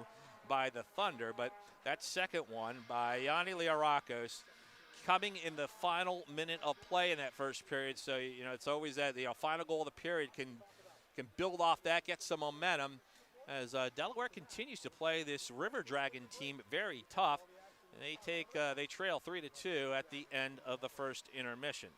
by the Thunder. But that second one by Yanni Liarakos coming in the final minute of play in that first period. So, you know, it's always that the final goal of the period can build off that, get some momentum as Delaware continues to play this River Dragon team very tough. And they trail 3-2 at the end of the first intermission.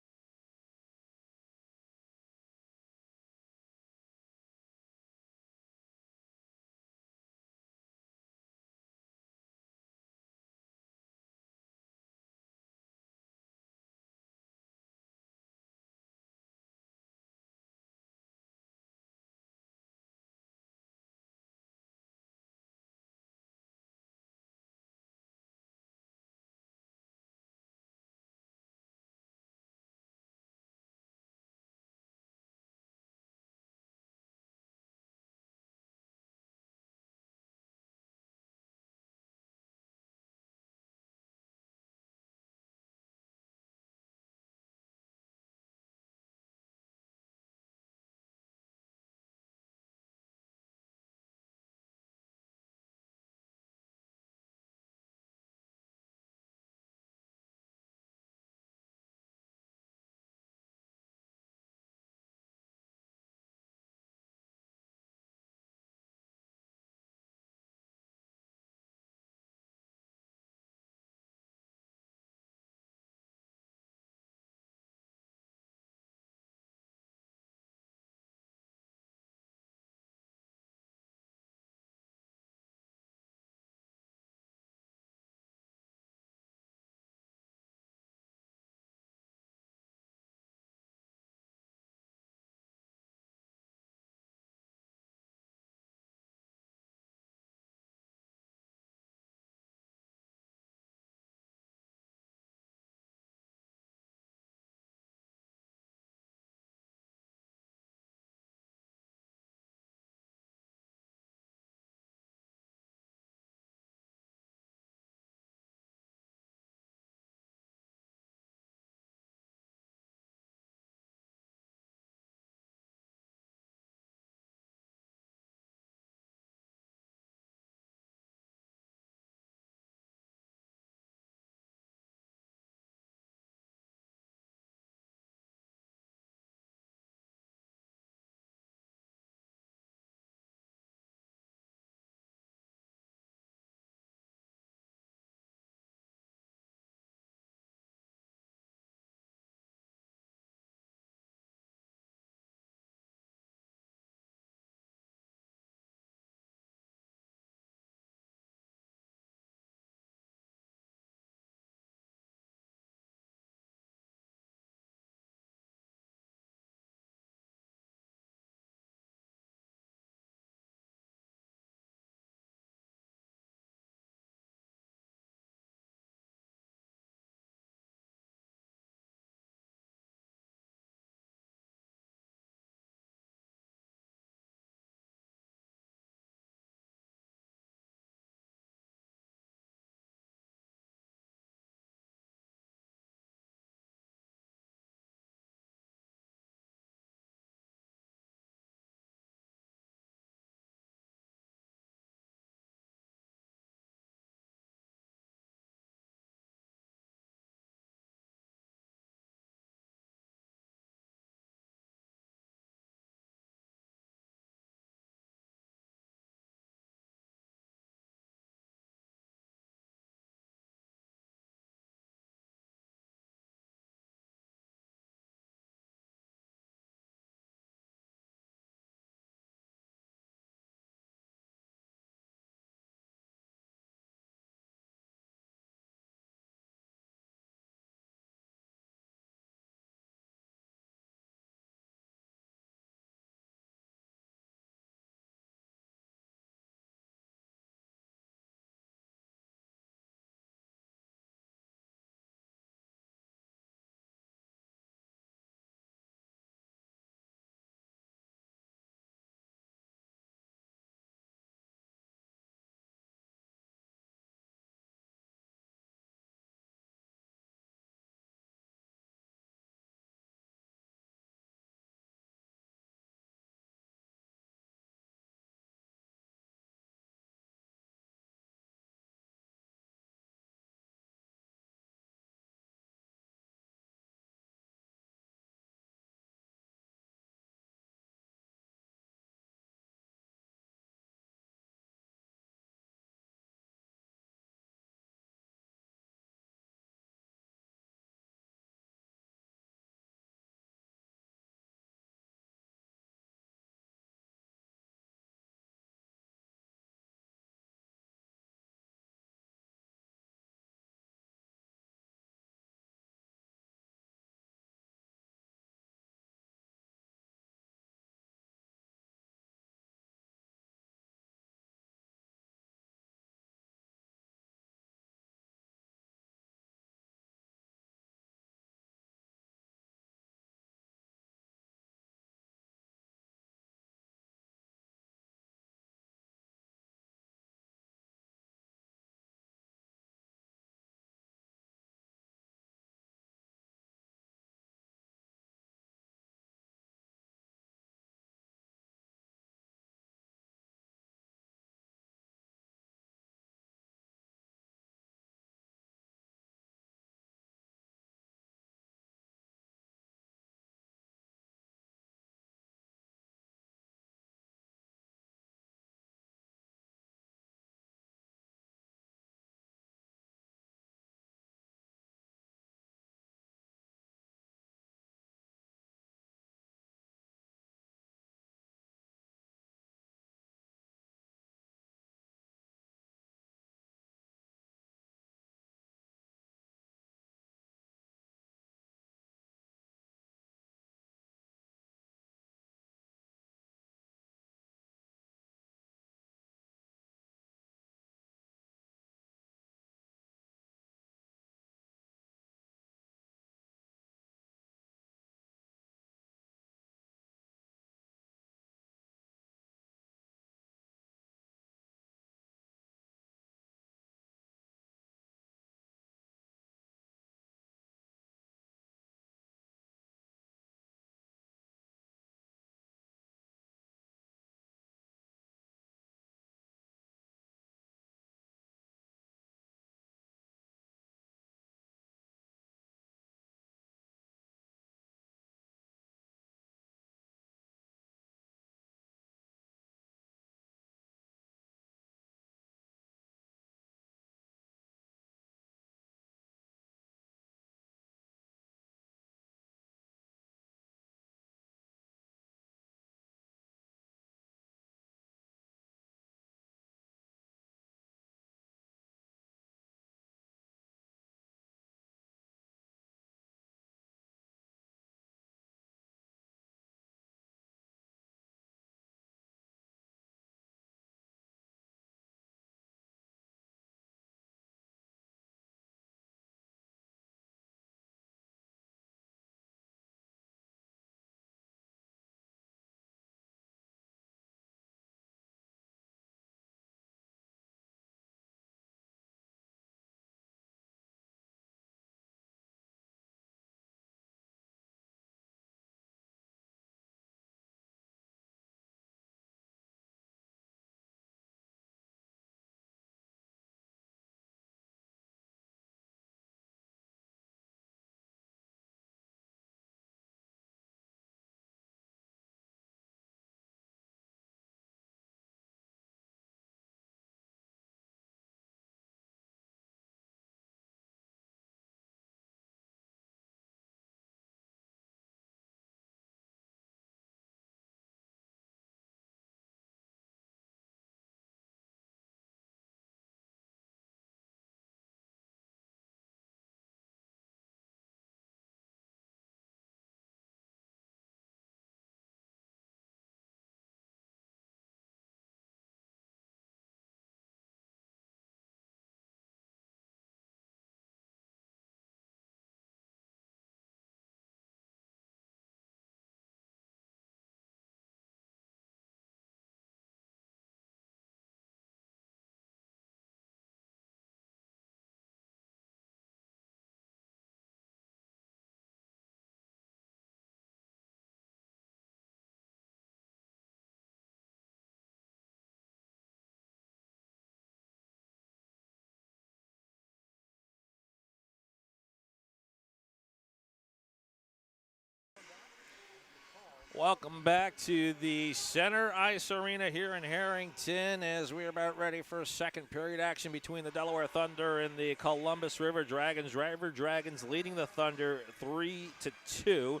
Welcome back to the Center Ice Arena here in Harrington as we're about ready for second period action between the Delaware Thunder and the Columbus River Dragons. River Dragons leading the Thunder 3-2.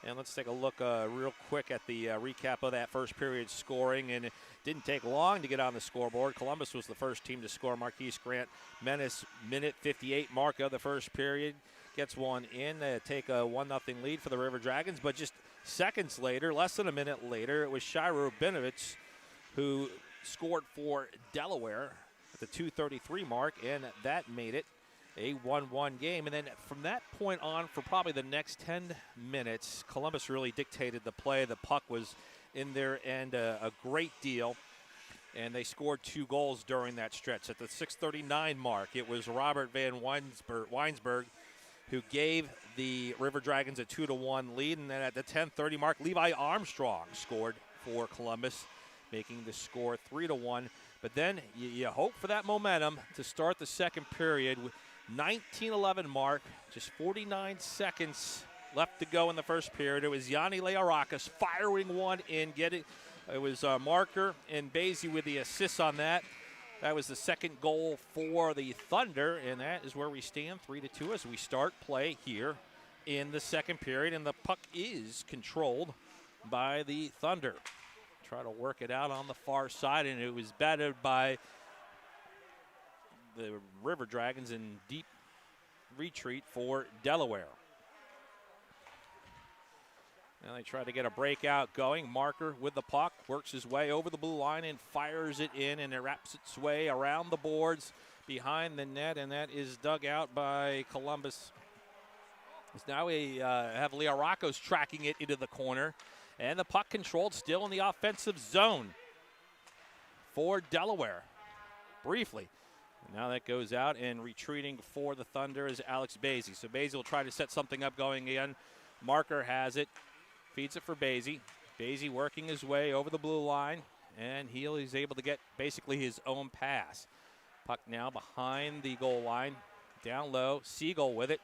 And let's take a look real quick at the recap of that first period scoring. And it didn't take long to get on the scoreboard. Columbus was the first team to score. Marquise Grant Menace, minute 58 mark of the first period, gets one in to take a 1-0 lead for the River Dragons. But just seconds later, less than a minute later, it was Shiro Binovich who scored for Delaware at the 2:33 mark, and that made it a 1-1 game. And then from that point on, for probably the next 10 minutes, Columbus really dictated the play. The puck was in their end a great deal, and they scored 2 goals during that stretch. At the 6:39 mark, it was Robert Van Weinsberg who gave the River Dragons a 2-1 lead. And then at the 10:30 mark, Levi Armstrong scored for Columbus, making the score 3-1. But then you hope for that momentum to start the second period. With 19:11 mark, just 49 seconds left to go in the first period. It was Yanni Learakis firing one in, it was Marker and Basie with the assists on that. That was the second goal for the Thunder, and that is where we stand 3-2 as we start play here in the second period. And the puck is controlled by the Thunder. Try to work it out on the far side, and it was batted by the River Dragons in deep retreat for Delaware. Now they try to get a breakout going. Marker with the puck, works his way over the blue line and fires it in, and it wraps its way around the boards behind the net, and that is dug out by Columbus. Now we have Learakos tracking it into the corner, and the puck controlled still in the offensive zone for Delaware. Briefly. And now that goes out, and retreating for the Thunder is Alex Basie. So Basie will try to set something up going again. Marker has it. Feeds it for Basie. Basie working his way over the blue line, and he's able to get basically his own pass. Puck now behind the goal line, down low. Siegel with it.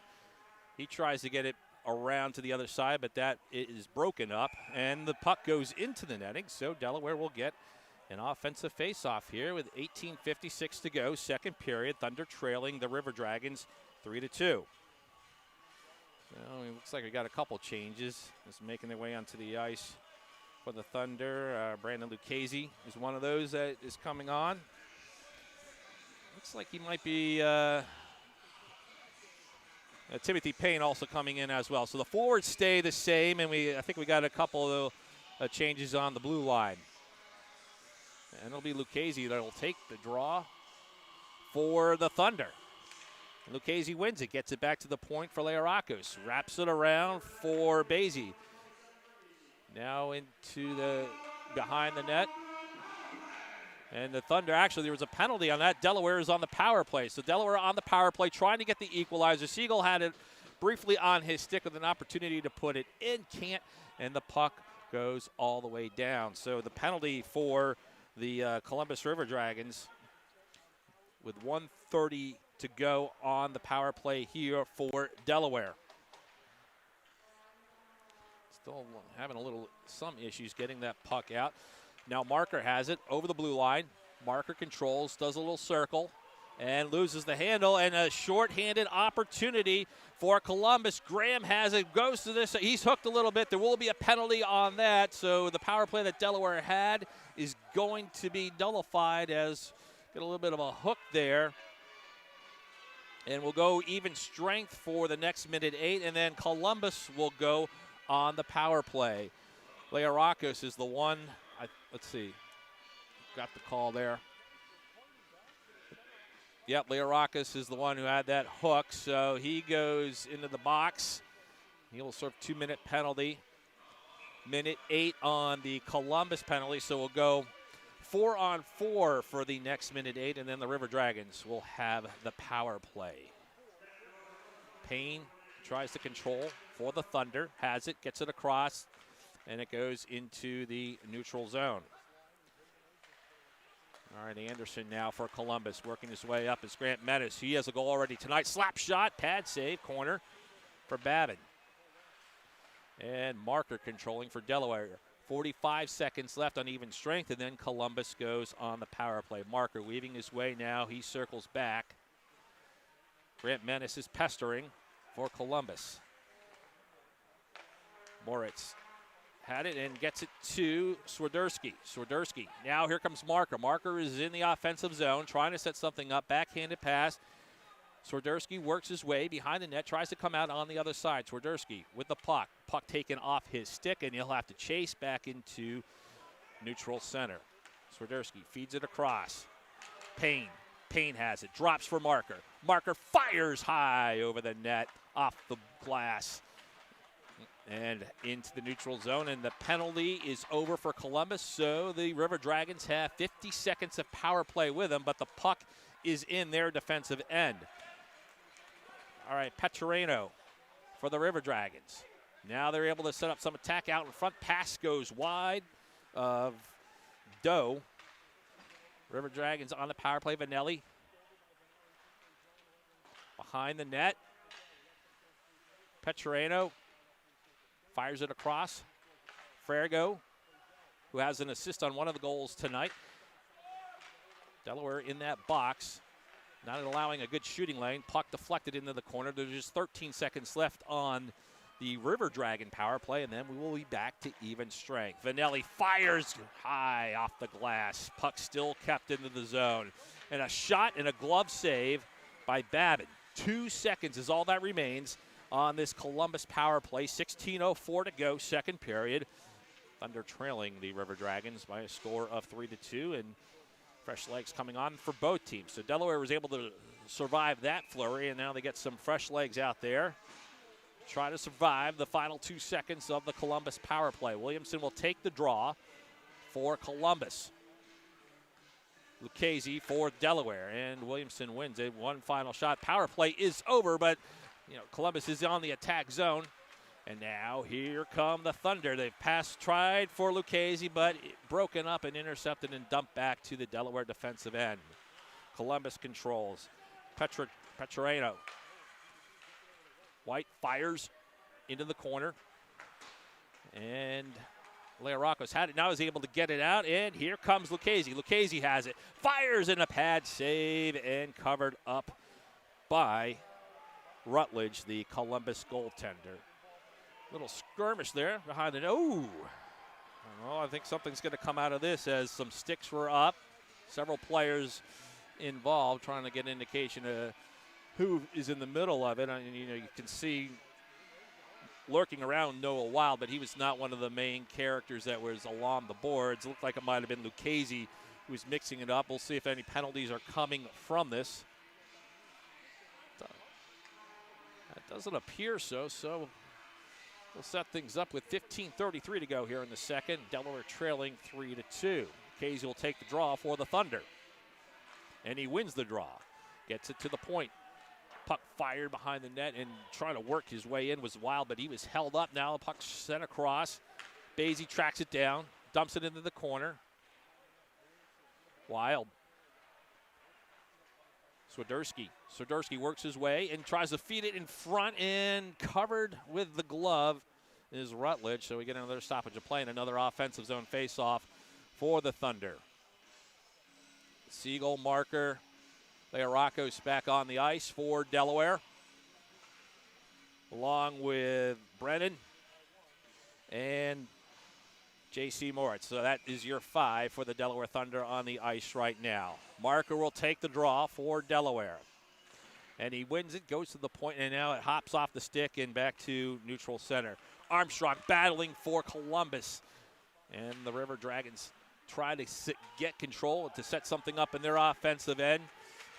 He tries to get it around to the other side, but that is broken up, and the puck goes into the netting, so Delaware will get an offensive face-off here with 18:56 to go, second period. Thunder trailing the River Dragons 3-2. Well, it looks like we got a couple changes. Just making their way onto the ice for the Thunder. Brandon Lucchese is one of those that is coming on. Looks like he might be Timothy Payne also coming in as well. So the forwards stay the same, and I think we got a couple of changes on the blue line. And it'll be Lucchese that will take the draw for the Thunder. Lucchese wins it, gets it back to the point for Learakos. Wraps it around for Basie. Now into the behind the net. And the Thunder, actually, there was a penalty on that. Delaware is on the power play. So Delaware on the power play trying to get the equalizer. Siegel had it briefly on his stick with an opportunity to put it in. Can't. And the puck goes all the way down. So the penalty for the Columbus River Dragons with 1:30 to go on the power play here for Delaware. Still having some issues getting that puck out. Now Marker has it over the blue line. Marker controls, does a little circle, and loses the handle, and a short-handed opportunity for Columbus. Graham has it, goes to this. He's hooked a little bit. There will be a penalty on that, so the power play that Delaware had is going to be nullified as get a little bit of a hook there. And we'll go even strength for the next minute 8, and then Columbus will go on the power play. Learakos is the one. Let's see. Got the call there. Yep, Learakos is the one who had that hook, so he goes into the box. He will serve 2-minute penalty. Minute 8 on the Columbus penalty, so we'll go 4-on-4 for the next minute 8, and then the River Dragons will have the power play. Payne tries to control for the Thunder, has it, gets it across, and it goes into the neutral zone. All right, Anderson now for Columbus, working his way up is Grant Menace. He has a goal already tonight. Slap shot, pad save, corner for Babin. And Marker controlling for Delaware. 45 seconds left on even strength, and then Columbus goes on the power play. Marker weaving his way now. He circles back. Grant Menace is pestering for Columbus. Moritz had it and gets it to Swiderski. Swiderski, now here comes Marker. Marker is in the offensive zone, trying to set something up. Backhanded pass. Swiderski works his way behind the net, tries to come out on the other side. Swiderski with the puck. Puck taken off his stick, and he'll have to chase back into neutral center. Swiderski feeds it across. Payne. Payne has it. Drops for Marker. Marker fires high over the net, off the glass, and into the neutral zone. And the penalty is over for Columbus, so the River Dragons have 50 seconds of power play with them, but the puck is in their defensive end. All right, Petrino for the River Dragons. Now they're able to set up some attack out in front. Pass goes wide of Doe. River Dragons on the power play. Vanelli behind the net. Petrino fires it across. Frago, who has an assist on one of the goals tonight. Delaware in that box. Not allowing a good shooting lane. Puck deflected into the corner. There's just 13 seconds left on the River Dragon power play, and then we will be back to even strength. Vanelli fires high off the glass. Puck still kept into the zone. And a shot and a glove save by Babin. 2 seconds is all that remains on this Columbus power play. 16:04 to go, second period. Thunder trailing the River Dragons by a score of 3-2, and fresh legs coming on for both teams. So Delaware was able to survive that flurry, and now they get some fresh legs out there. Try to survive the final 2 seconds of the Columbus power play. Williamson will take the draw for Columbus. Lucchese for Delaware, and Williamson wins it. One final shot. Power play is over, but Columbus is on the attack zone. And now here come the Thunder. They've tried for Lucchese, but broken up and intercepted and dumped back to the Delaware defensive end. Columbus controls. Petrino. White fires into the corner. And Leorakos had it. Now is able to get it out, and here comes Lucchese. Lucchese has it. Fires in a pad save and covered up by Rutledge, the Columbus goaltender. Little skirmish there behind the net. Oh, I think something's going to come out of this as some sticks were up. Several players involved trying to get indication of who is in the middle of it. You can see lurking around Noah Wild, but he was not one of the main characters that was along the boards. It looked like it might have been Lucchese who was mixing it up. We'll see if any penalties are coming from this. That doesn't appear so. So we'll set things up with 15:33 to go here in the second. Delaware trailing 3-2. Casey will take the draw for the Thunder. And he wins the draw. Gets it to the point. Puck fired behind the net, and trying to work his way in was Wild, but he was held up now. The puck sent across. Basie tracks it down, dumps it into the corner. Wild. Swiderski works his way and tries to feed it in front, and covered with the glove is Rutledge. So we get another stoppage of play and another offensive zone face-off for the Thunder. Siegel, Marker, Leorakos back on the ice for Delaware, along with Brennan and J.C. Moritz. So that is your 5 for the Delaware Thunder on the ice right now. Marker will take the draw for Delaware. And he wins it, goes to the point, and now it hops off the stick and back to neutral center. Armstrong battling for Columbus. And the River Dragons try to get control to set something up in their offensive end.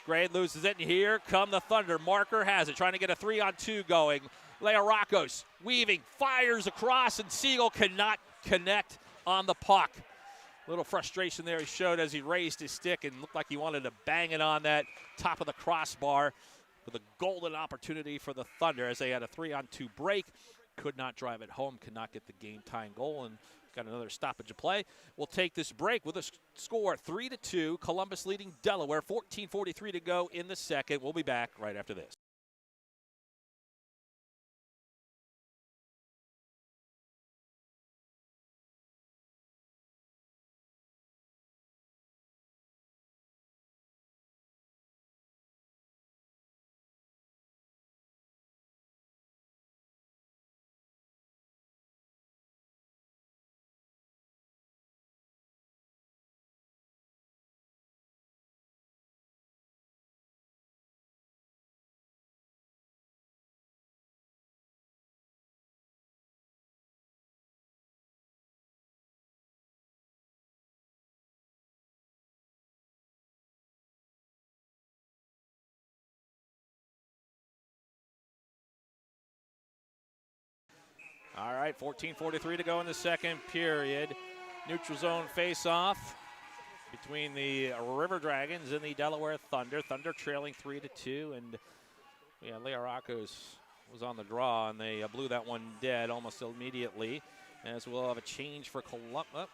Gray loses it, and here come the Thunder. Marker has it, trying to get a 3-on-2 going. Leorakos weaving, fires across, and Siegel cannot connect on the puck. A little frustration there he showed as he raised his stick and looked like he wanted to bang it on that top of the crossbar, with a golden opportunity for the Thunder as they had a 3-on-2 break. Could not drive it home, could not get the game-tying goal, and got another stoppage of play. We'll take this break with a score 3-2. Columbus leading Delaware, 14:43 to go in the second. We'll be back right after this. All right, 14:43 to go in the second period. Neutral zone face-off between the River Dragons and the Delaware Thunder. Thunder trailing 3-2, and yeah, Leo Rocco's was on the draw, and they blew that one dead almost immediately. As we'll have a change for Columbus.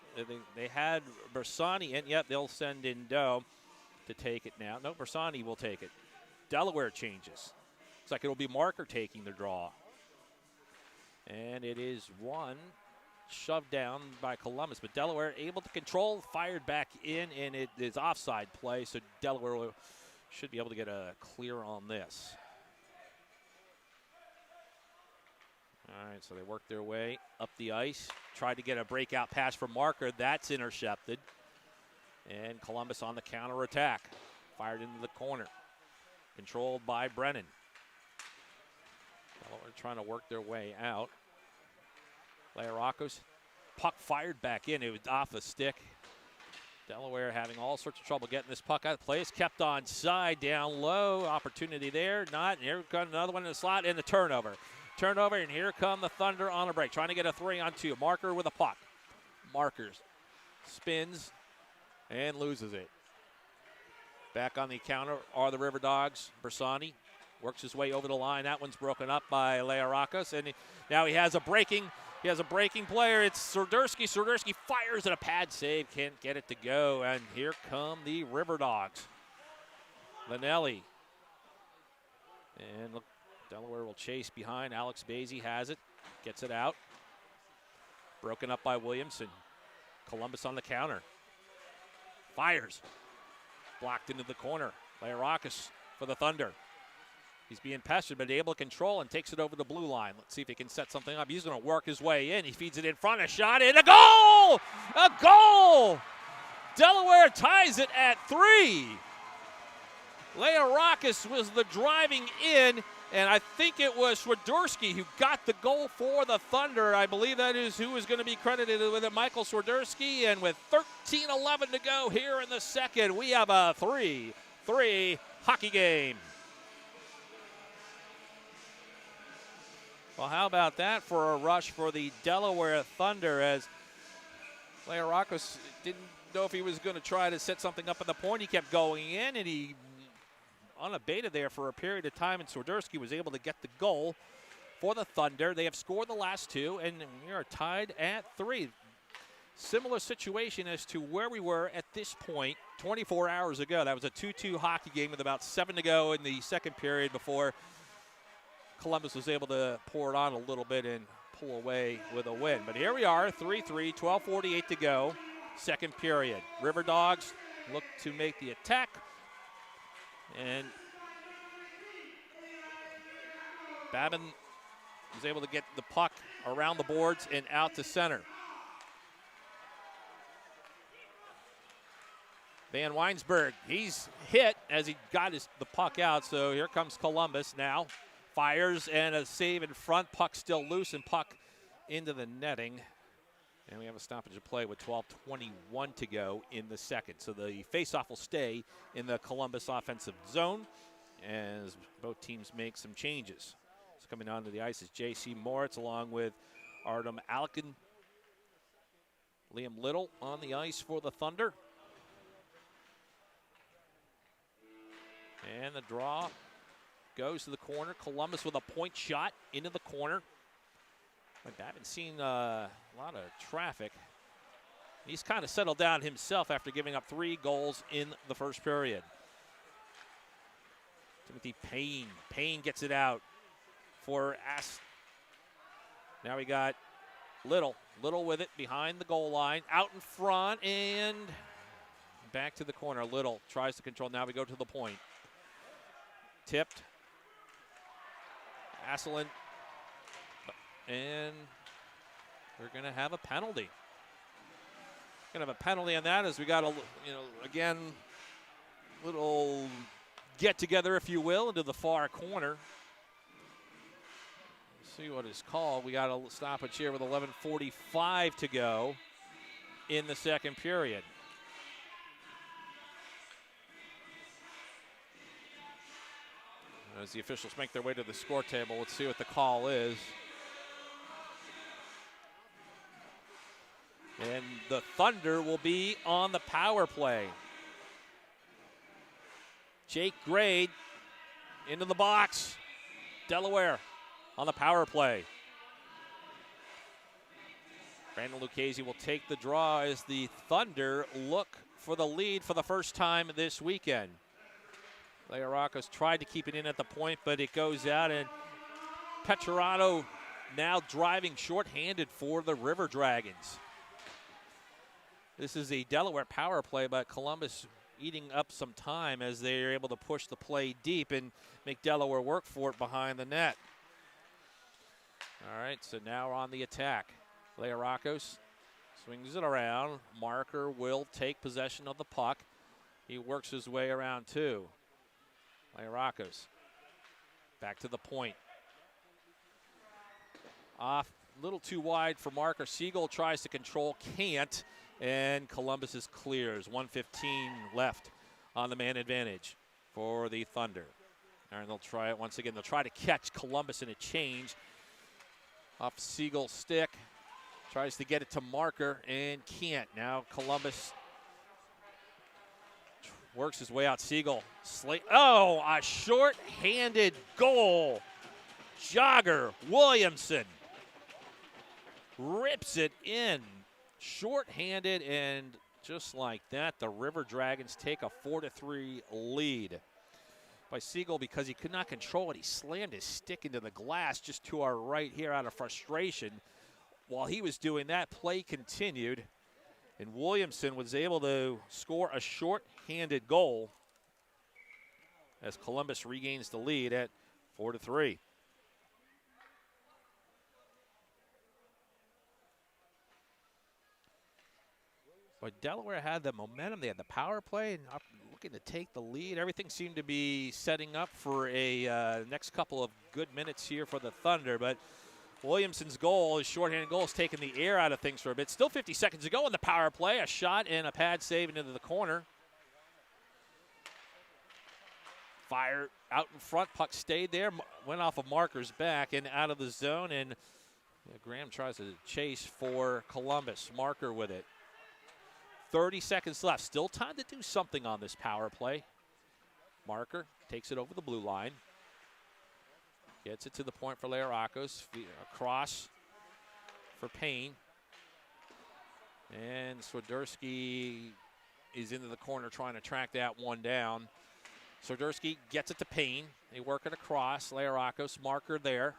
They had Bersani in. Yep, they'll send in Doe to take it now. No, Bersani will take it. Delaware changes. Looks like it'll be Marker taking the draw. And it is one shoved down by Columbus, but Delaware able to control, fired back in, and it is offside play, so Delaware should be able to get a clear on this. All right, so they work their way up the ice, tried to get a breakout pass from Marker. That's intercepted. And Columbus on the counterattack. Fired into the corner. Controlled by Brennan. Delaware trying to work their way out. Lairacos, puck fired back in. It was off the stick. Delaware having all sorts of trouble getting this puck out of place. Kept on side, down low. Opportunity there. Not. And here comes another one in the slot, and the turnover. Turnover, and here come the Thunder on a break. Trying to get a 3-on-2. Marker with a puck. Markers. Spins and loses it. Back on the counter are the River Dogs. Bersani works his way over the line. That one's broken up by Lairacos, and now he has a breaking player. It's Swiderski. Swiderski fires at a pad save. Can't get it to go, and here come the River Dogs. Vanelli. And look, Delaware will chase behind. Alex Basie has it. Gets it out. Broken up by Williamson. Columbus on the counter. Fires. Blocked into the corner. Lairacos for the Thunder. He's being pestered, but able to control and takes it over the blue line. Let's see if he can set something up. He's going to work his way in. He feeds it in front. A shot in. A goal! A goal! Delaware ties it at 3. Lairacos was the driving in, and I think it was Swiderski who got the goal for the Thunder. I believe that is who is going to be credited with it, Michael Swiderski. And with 13:11 to go here in the second, we have a 3-3 hockey game. Well, how about that for a rush for the Delaware Thunder, as Lairacos didn't know if he was going to try to set something up at the point. He kept going in, and he unabated there for a period of time, and Swiderski was able to get the goal for the Thunder. They have scored the last two, and we are tied at 3. Similar situation as to where we were at this point 24 hours ago. That was a 2-2 hockey game with about 7 to go in the second period before Columbus was able to pour it on a little bit and pull away with a win. But here we are, 3-3, 12:48 to go, second period. River Dogs look to make the attack, and Babin was able to get the puck around the boards and out to center. Van Weinsberg, he's hit as he got the puck out, so here comes Columbus now. Fires and a save in front. Puck still loose, and puck into the netting. And we have a stoppage of play with 12:21 to go in the second. So the faceoff will stay in the Columbus offensive zone as both teams make some changes. So coming onto the ice is J.C. Moritz along with Artem Alkin. Liam Little on the ice for the Thunder. And the draw goes to the corner. Columbus with a point shot into the corner. I haven't seen a lot of traffic. He's kind of settled down himself after giving up 3 goals in the first period. Timothy Payne. Payne gets it out for Now we got Little. Little with it behind the goal line. Out in front and back to the corner. Little tries to control. Now we go to the point. Tipped. Asselin. And we're going to have a penalty. Going to have a penalty on that as we got a, again, little get together, if you will, into the far corner. Let's see what it's called. We got a stoppage here with 11:45 to go in the second period. As the officials make their way to the score table, let's see what the call is. And the Thunder will be on the power play. Jake Grade into the box. Delaware on the power play. Brandon Lucchese will take the draw as the Thunder look for the lead for the first time this weekend. Leo Rocco's tried to keep it in at the point, but it goes out, and Petrarano now driving shorthanded for the River Dragons. This is a Delaware power play, but Columbus eating up some time as they are able to push the play deep and make Delaware work for it behind the net. All right, so now we're on the attack. Leo Rocco's swings it around. Marker will take possession of the puck. He works his way around two. Leo Rocco's back to the point. Off a little too wide for Marker. Siegel tries to control, can't, and Columbus is clears. 1:15 left on the man advantage for the Thunder. All right, they'll try it once again. They'll try to catch Columbus in a change. Off Siegel's stick. Tries to get it to Marker and can't. Now Columbus works his way out. Siegel. Oh, a short-handed goal. Jogger Williamson rips it in. Short-handed, and just like that, the River Dragons take a 4-3 lead. By Siegel, because he could not control it, he slammed his stick into the glass just to our right here out of frustration. While he was doing that, play continued, and Williamson was able to score a short-handed goal as Columbus regains the lead at 4-3. But Delaware had the momentum. They had the power play and looking to take the lead. Everything seemed to be setting up for a next couple of good minutes here for the Thunder. But Williamson's goal, his shorthanded goal, has taken the air out of things for a bit. Still 50 seconds to go in the power play. A shot and a pad save into the corner. Fire out in front. Puck stayed there. Went off of Marker's back and out of the zone. And Graham tries to chase for Columbus. Marker with it. 30 seconds left. Still time to do something on this power play. Marker takes it over the blue line. Gets it to the point for Leo Rocco's. Across for Payne. And Swiderski is into the corner trying to track that one down. Swiderski gets it to Payne. They work it across. Leo Rocco's. Marker there.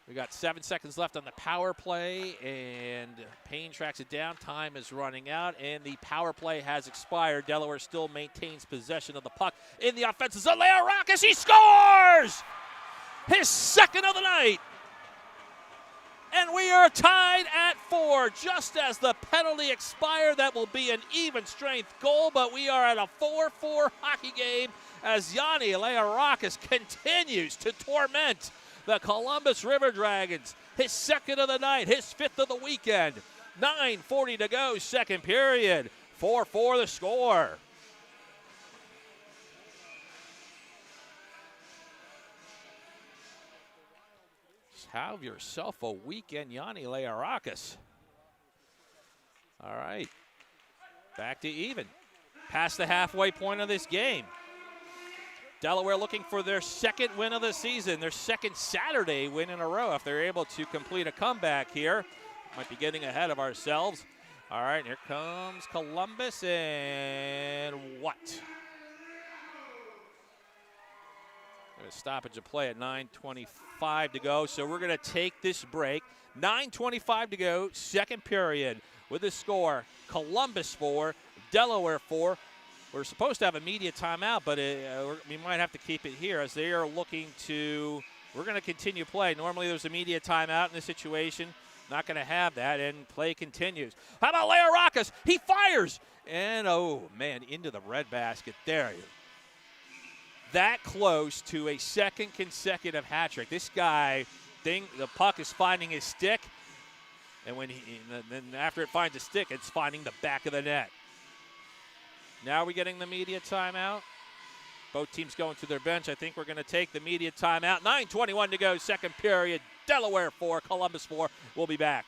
We got 7 seconds left on the power play, and Payne tracks it down. Time is running out, and the power play has expired. Delaware still maintains possession of the puck in the offensive zone. Leo Rocco, he scores! His second of the night. And we are tied at 4. Just as the penalty expired, that will be an even strength goal, but we are at a 4-4 hockey game as Yanni Learakis continues to torment the Columbus River Dragons. His second of the night, his fifth of the weekend. 9:40 to go, second period. 4-4 the score. Just have yourself a weekend, Yanni Learakis. All right, back to even. Past the halfway point of this game. Delaware looking for their second win of the season, their second Saturday win in a row if they're able to complete a comeback here. Might be getting ahead of ourselves. All right, here comes Columbus, and what? A stoppage of play at 9:25 to go, so we're going to take this break. 9:25 to go, second period with the score, Columbus 4, Delaware 4. We're supposed to have a media timeout, but we might have to keep it here as they are looking to – we're going to continue play. Normally there's a media timeout in this situation. Not going to have that, and play continues. How about Learakis? He fires! And, oh, man, into the red basket there. That close to a second consecutive hat trick. This guy, the puck is finding his stick, and then after it finds a stick, it's finding the back of the net. Now we're getting the media timeout. Both teams going to their bench. I think we're going to take the media timeout. 9:21 to go, second period. Delaware 4, Columbus 4. We'll be back.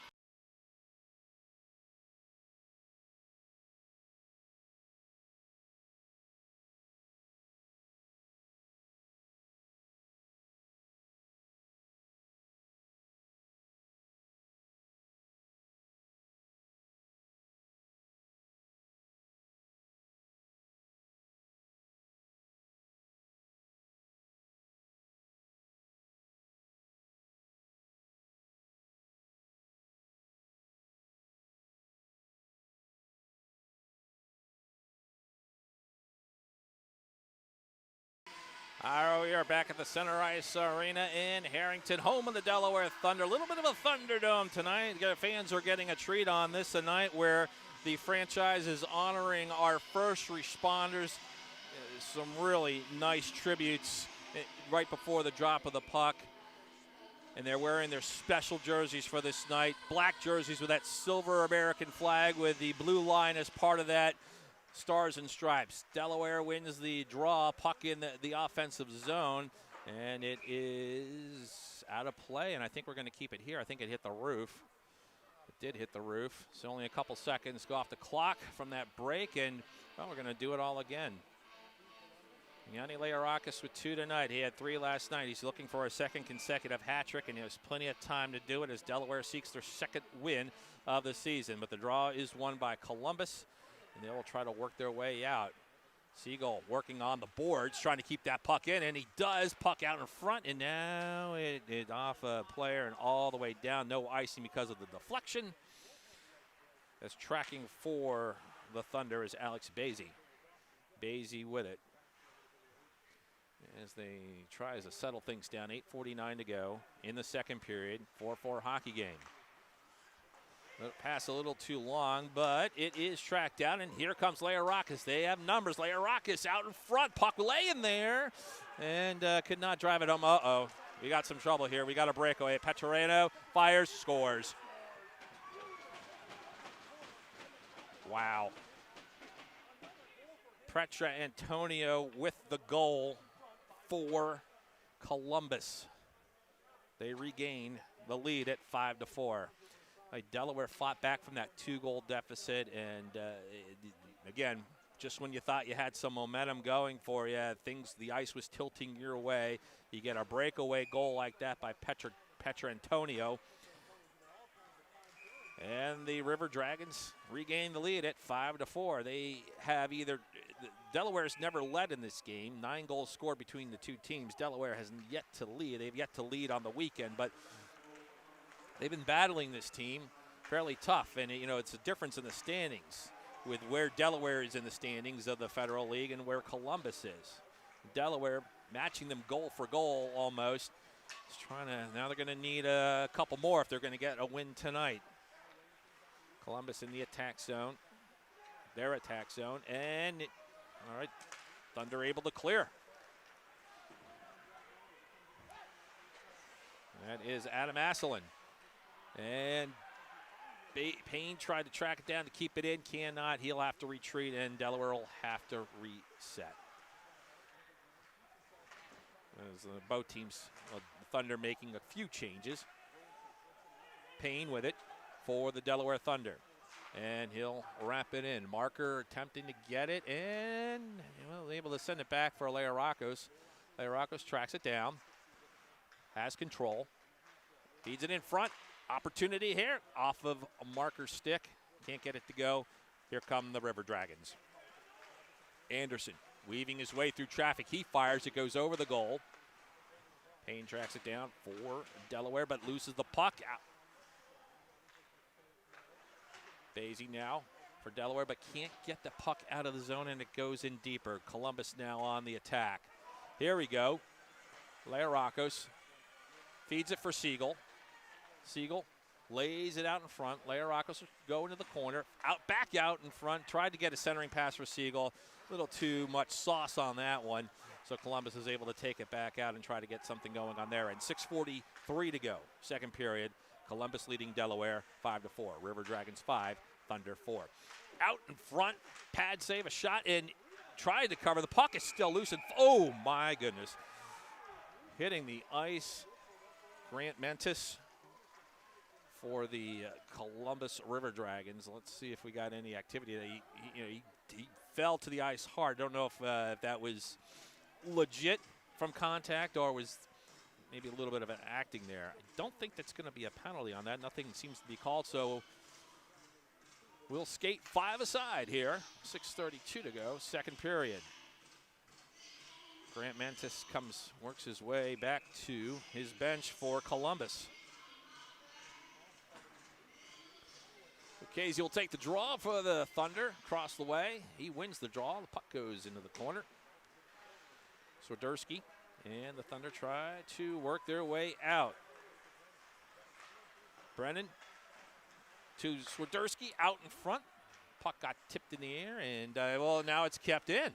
All right, we are back at the Center Ice Arena in Harrington, home of the Delaware Thunder. A little bit of a Thunderdome tonight. The fans are getting a treat on this tonight where the franchise is honoring our first responders. Some really nice tributes right before the drop of the puck. And they're wearing their special jerseys for this night. Black jerseys with that silver American flag with the blue line as part of that. Stars and stripes. Delaware wins the draw, puck in the offensive zone, and it is out of play, and I think we're going to keep it here. I think it hit the roof. It did hit the roof. So only a couple seconds go off the clock from that break, and, well, we're going to do it all again. Yanni Learakis with 2 tonight. He had 3 last night. He's looking for a second consecutive hat trick, and he has plenty of time to do it as Delaware seeks their second win of the season. But the draw is won by Columbus, and they will try to work their way out. Siegel working on the boards, trying to keep that puck in, and he does. Puck out in front, and now it off a player and all the way down. No icing because of the deflection. As tracking for the Thunder is Alex Basie. Basie with it. As they tries to settle things down, 8:49 to go in the second period, 4-4 hockey game. Pass a little too long, but it is tracked down, and here comes Learakis. They have numbers. Learakis out in front, puck laying there, and could not drive it home. Uh-oh, we got some trouble here. We got a breakaway. Petrarano fires, scores. Wow. Petra Antonio with the goal for Columbus. They regain the lead at 5-4. Delaware fought back from that 2-goal deficit, and again, just when you thought you had some momentum going for you, the ice was tilting your way. You get a breakaway goal like that by Petra Antonio, and the River Dragons regain the lead at 5-4. They have Delaware's never led in this game. 9 goals scored between the two teams. Delaware has yet to lead. They've yet to lead on the weekend, but they've been battling this team fairly tough, and it's a difference in the standings with where Delaware is in the standings of the Federal League and where Columbus is. Delaware matching them goal for goal almost. Now they're going to need a couple more if they're going to get a win tonight. Columbus in the attack zone, their attack zone, and all right, Thunder able to clear. That is Adam Asselin. And Payne tried to track it down to keep it in, cannot. He'll have to retreat, and Delaware will have to reset. As both teams, Thunder making a few changes. Payne with it for the Delaware Thunder. And he'll wrap it in. Marker attempting to get it, and able to send it back for Learakis. Learakis tracks it down, has control, feeds it in front. Opportunity here off of a Marker's stick. Can't get it to go. Here come the River Dragons. Anderson weaving his way through traffic. He fires. It goes over the goal. Payne tracks it down for Delaware, but loses the puck out. Basie now for Delaware, but can't get the puck out of the zone, and it goes in deeper. Columbus now on the attack. Here we go. Learakis feeds it for Siegel. Siegel lays it out in front. Learakis will go into the corner. Back out in front. Tried to get a centering pass for Siegel. A little too much sauce on that one. So Columbus is able to take it back out and try to get something going on there. And 6:43 to go. Second period. Columbus leading Delaware 5-4. River Dragons 5, Thunder 4. Out in front. Pad save, a shot, and tried to cover. The puck is still loose. And oh, my goodness. Hitting the ice. Grant Mentis for the Columbus River Dragons. Let's see if we got any activity. He fell to the ice hard. Don't know if that was legit from contact or was maybe a little bit of an acting there. I don't think that's going to be a penalty on that. Nothing seems to be called, so we'll skate 5 aside here. 6:32 to go, second period. Grant Mentis works his way back to his bench for Columbus. Casey will take the draw for the Thunder across the way. He wins the draw. The puck goes into the corner. Swiderski and the Thunder try to work their way out. Brennan to Swiderski out in front. Puck got tipped in the air, and well, now it's kept in.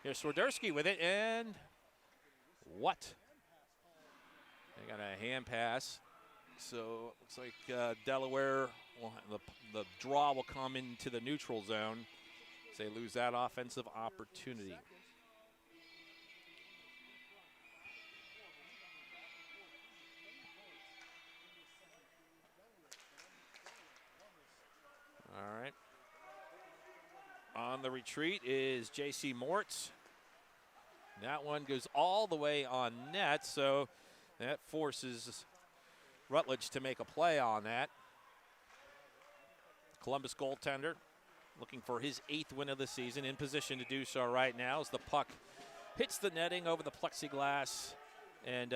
Here's Swiderski with it, and what? They got a hand pass. So it looks like Delaware, the draw will come into the neutral zone as they lose that offensive opportunity. All right. On the retreat is J.C. Mortz. That one goes all the way on net, so that forces Rutledge to make a play on that. Columbus goaltender looking for his 8th win of the season, in position to do so right now as the puck hits the netting over the plexiglass. And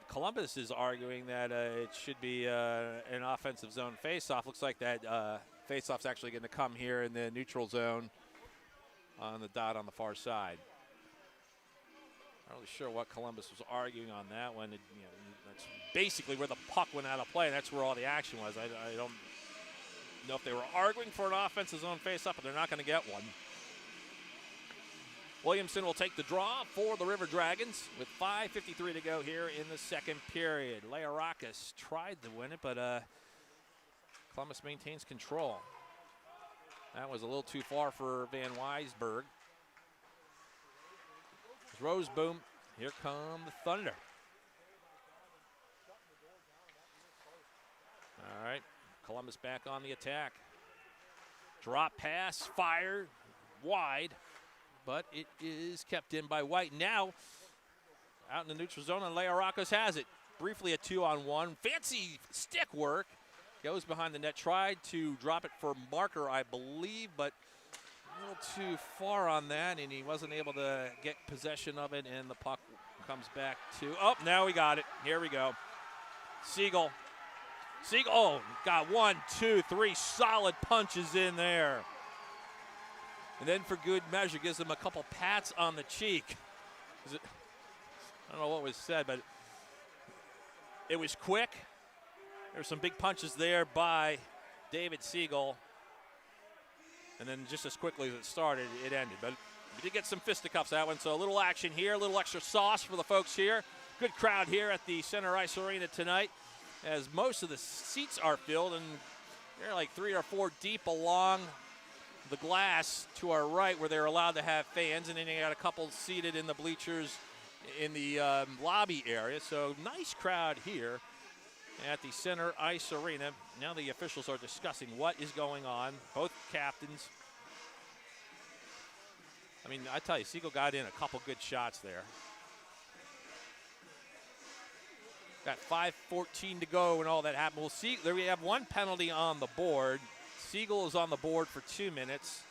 Columbus is arguing that it should be an offensive zone faceoff. Looks like that faceoff's actually going to come here in the neutral zone on the dot on the far side. Not really sure what Columbus was arguing on that one. That's basically where the puck went out of play, and that's where all the action was. I don't know if they were arguing for an offensive zone faceoff, but they're not going to get one. Williamson will take the draw for the River Dragons with 5:53 to go here in the second period. Learakis tried to win it, but Columbus maintains control. That was a little too far for Van Weisberg. Roseboom, here come the Thunder. All right, Columbus back on the attack. Drop pass, fired wide, but it is kept in by White. Now, out in the neutral zone, and Learakis has it. Briefly a 2-on-1. Fancy stick work. Goes behind the net, tried to drop it for Marker, I believe, but a little too far on that, and he wasn't able to get possession of it, and the puck comes back to, oh, now we got it. Here we go. Siegel, oh, got 1, 2, 3 solid punches in there. And then for good measure, gives him a couple pats on the cheek. I don't know what was said, but it was quick. There were some big punches there by David Siegel. And then just as quickly as it started, it ended. But we did get some fisticuffs that one, so a little action here, a little extra sauce for the folks here. Good crowd here at the Center Ice Arena tonight, as most of the seats are filled, and they're like 3 or 4 deep along the glass to our right where they're allowed to have fans, and then they got a couple seated in the bleachers in the lobby area. So nice crowd here at the Center Ice Arena. Now the officials are discussing what is going on. Both captains. I mean, I tell you, Siegel got in a couple good shots there. Got 5:14 to go and all that happened. We'll see. There we have one penalty on the board. Siegel is on the board for 2 minutes.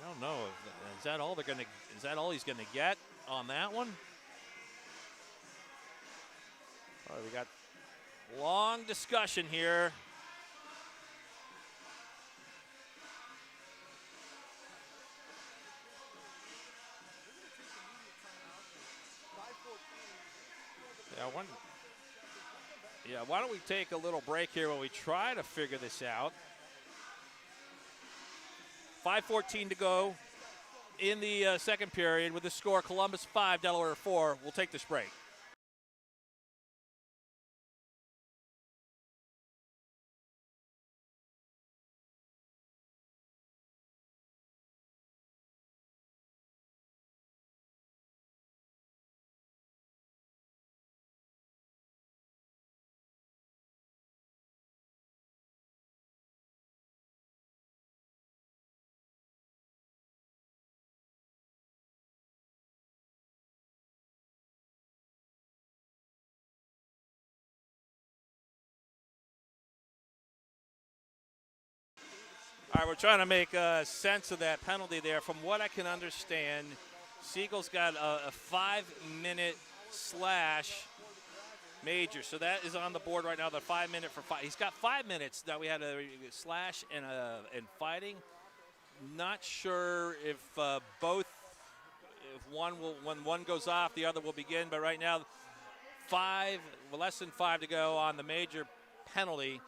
I don't know. Is that all they're going to? Is that all he's going to get on that one? All right, we got long discussion here. Why don't we take a little break here while we try to figure this out. 5:14 to go in the second period with the score Columbus 5, Delaware 4. We'll take this break. All right, we're trying to make sense of that penalty there. From what I can understand, Siegel's got a 5-minute slash major. So that is on the board right now, the 5-minute for fight. He's got 5 minutes. Now we had a slash and fighting. Not sure if both if when one goes off, the other will begin. But right now, less than 5 to go on the major penalty.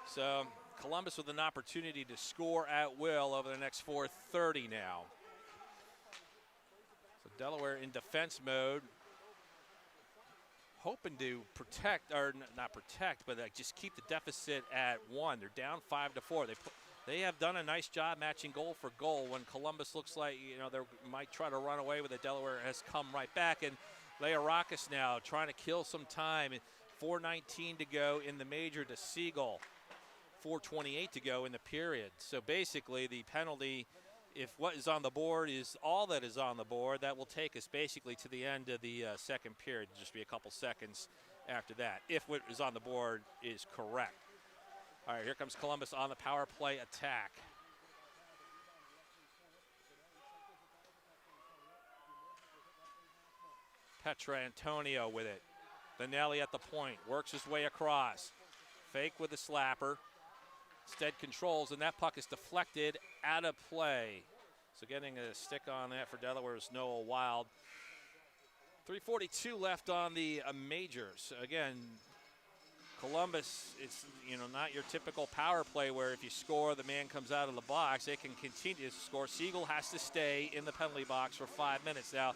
So Columbus with an opportunity to score at will over the next 4:30 now. So Delaware in defense mode, hoping to protect, or not protect, but just keep the deficit at 1. They're down 5-4. They have done a nice job matching goal for goal. When Columbus looks like, they might try to run away with it, Delaware has come right back. And Learakis now trying to kill some time. 4:19 to go in the major to Siegel. 4:28 to go in the period. So basically the penalty, if what is on the board is all that is on the board, that will take us basically to the end of the second period. Just be a couple seconds after that, if what is on the board is correct. All right, here comes Columbus on the power play attack. Petrantonio with it. Vanelli at the point, works his way across. Fake with the slapper. Instead controls, and that puck is deflected out of play. So getting a stick on that for Delaware is Noah Wild. 3:42 left on the majors. Again, Columbus, it's not your typical power play where if you score, the man comes out of the box. They can continue to score. Siegel has to stay in the penalty box for 5 minutes. Now,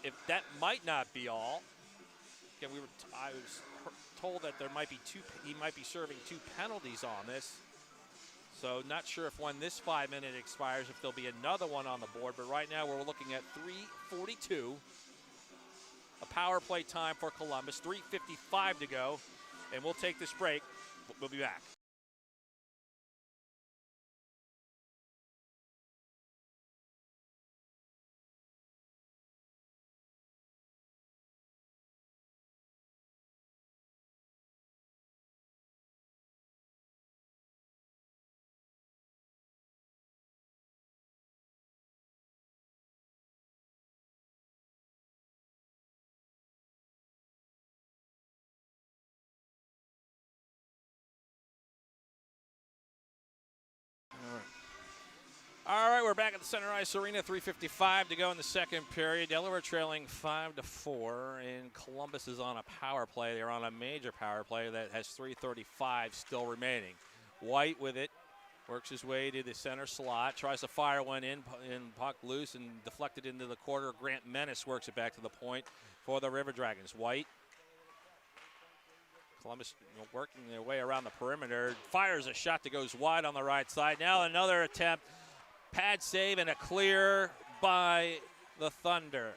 if that might not be all, again, I was told that there might be he might be serving 2 penalties on this. So not sure if when this 5 minute expires, if there'll be another one on the board. But right now we're looking at 3:42. A power play time for Columbus. 3:55 to go. And we'll take this break. We'll be back. All right, we're back at the Center Ice Arena. 3:55 to go in the second period. Delaware trailing 5-4, and Columbus is on a power play. They're on a major power play that has 3:35 still remaining. White with it, works his way to the center slot, tries to fire one in, and puck loose and deflected into the corner. Grant Menace works it back to the point for the River Dragons. White. Columbus working their way around the perimeter, fires a shot that goes wide on the right side. Now another attempt. Pad save and a clear by the Thunder.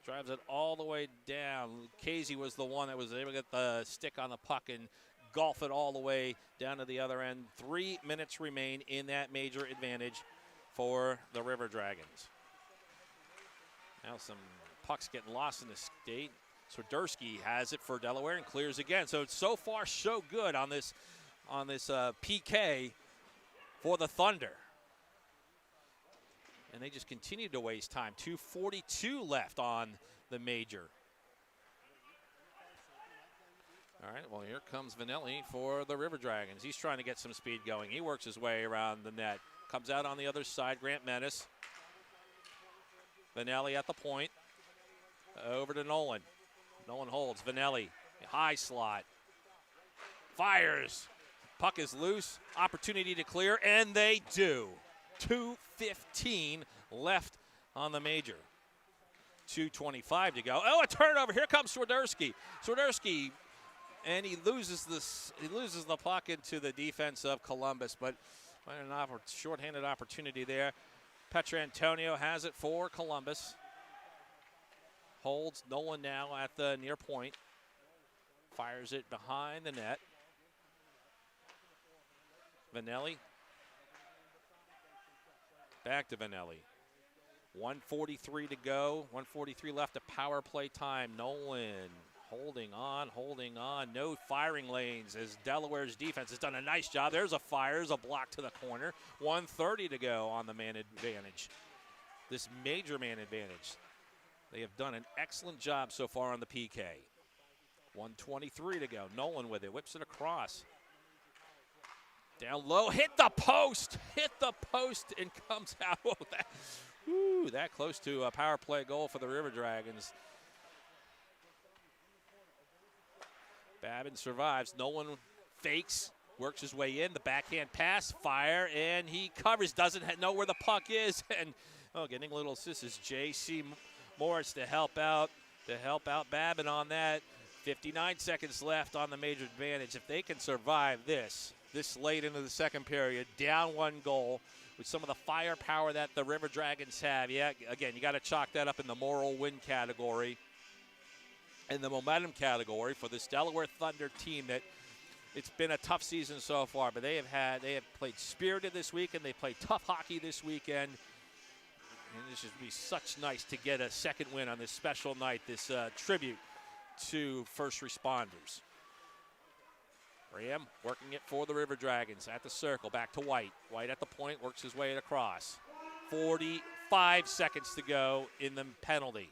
Drives it all the way down. Casey was the one that was able to get the stick on the puck and golf it all the way down to the other end. 3 minutes remain in that major advantage for the River Dragons. Now some pucks getting lost in the state. Swiderski has it for Delaware and clears again. So far so good on this PK for the Thunder. And they just continue to waste time. 2:42 left on the major. All right, well, here comes Vanelli for the River Dragons. He's trying to get some speed going. He works his way around the net. Comes out on the other side, Grant Menace. Vanelli at the point. Over to Nolan. Nolan holds. Vanelli, high slot. Fires. Puck is loose. Opportunity to clear, and they do. 2:15 left on the major. 2:25 to go. Oh, a turnover. Here comes Swiderski. Swiderski, and he loses the puck into the defense of Columbus, but an shorthanded opportunity there. Petrantonio has it for Columbus. Holds Nolan now at the near point. Fires it behind the net. Vanelli. Back to Vanelli. 1:43 to go. 1:43 left of power play time. Nolan holding on. No firing lanes as Delaware's defense has done a nice job. There's a fire. There's a block to the corner. 1:30 to go on the man advantage. This major man advantage. They have done an excellent job so far on the PK. 1:23 to go. Nolan with it. Whips it across. Down low, hit the post, and comes out. Ooh, that close to a power play goal for the River Dragons. Babin survives. Nolan fakes, works his way in. The backhand pass, fire, and he covers. Doesn't know where the puck is, and getting a little assist is J.C. Morris to help out Babin on that. 59 seconds left on the major advantage. If they can survive this late into the second period, down 1 goal, with some of the firepower that the River Dragons have, yeah, again, you got to chalk that up in the moral win category and the momentum category for this Delaware Thunder team that it's been a tough season so far, but they have played spirited this week, and they played tough hockey this weekend. And this should be such nice to get a second win on this special night, this tribute to first responders. Graham working it for the River Dragons at the circle, back to White. White at the point, works his way across. 45 seconds to go in the penalty.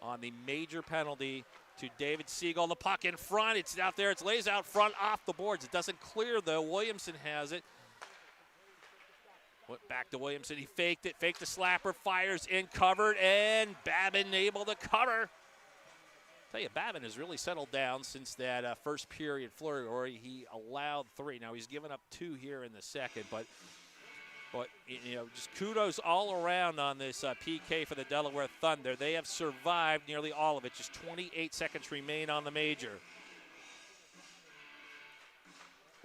On the major penalty to David Siegel. The puck in front. It's out there. It lays out front off the boards. It doesn't clear, though. Williamson has it. Went back to Williamson. He faked it. Faked the slapper. Fires in, covered, and Babin able to cover. Tell you, Babin has really settled down since that first period flurry, or he allowed 3. Now he's given up 2 here in the second, but just kudos all around on this PK for the Delaware Thunder. They have survived nearly all of it. Just 28 seconds remain on the major.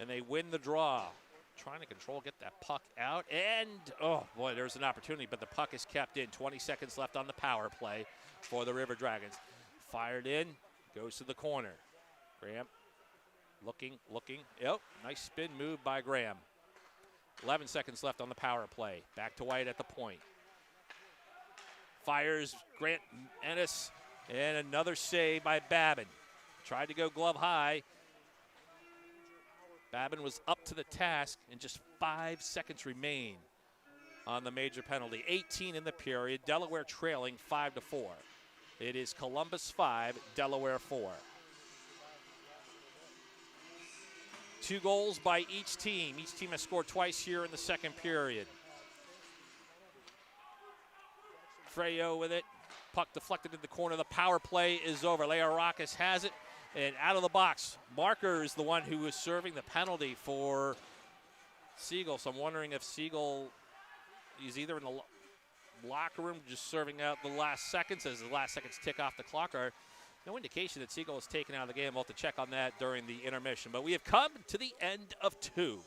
And they win the draw. Trying to control, get that puck out, and, oh, boy, there's an opportunity, but the puck is kept in. 20 seconds left on the power play for the River Dragons. Fired in, goes to the corner. Graham looking. Yep, nice spin move by Graham. 11 seconds left on the power play. Back to White at the point. Fires Grant Ennis, and another save by Babin. Tried to go glove high. Babin was up to the task, and just 5 seconds remain on the major penalty. 18 in the period. Delaware trailing 5-4. It is Columbus 5, Delaware 4. 2 goals by each team. Each team has scored twice here in the second period. Freyo with it. Puck deflected in the corner. The power play is over. Leorakis has it. And out of the box, Marker is the one who is serving the penalty for Siegel. So I'm wondering if Siegel is either in the locker room just serving out the last seconds as the last seconds tick off the clock, or no indication that Siegel is taken out of the game. We'll have to check on that during the intermission. But we have come to the end of 2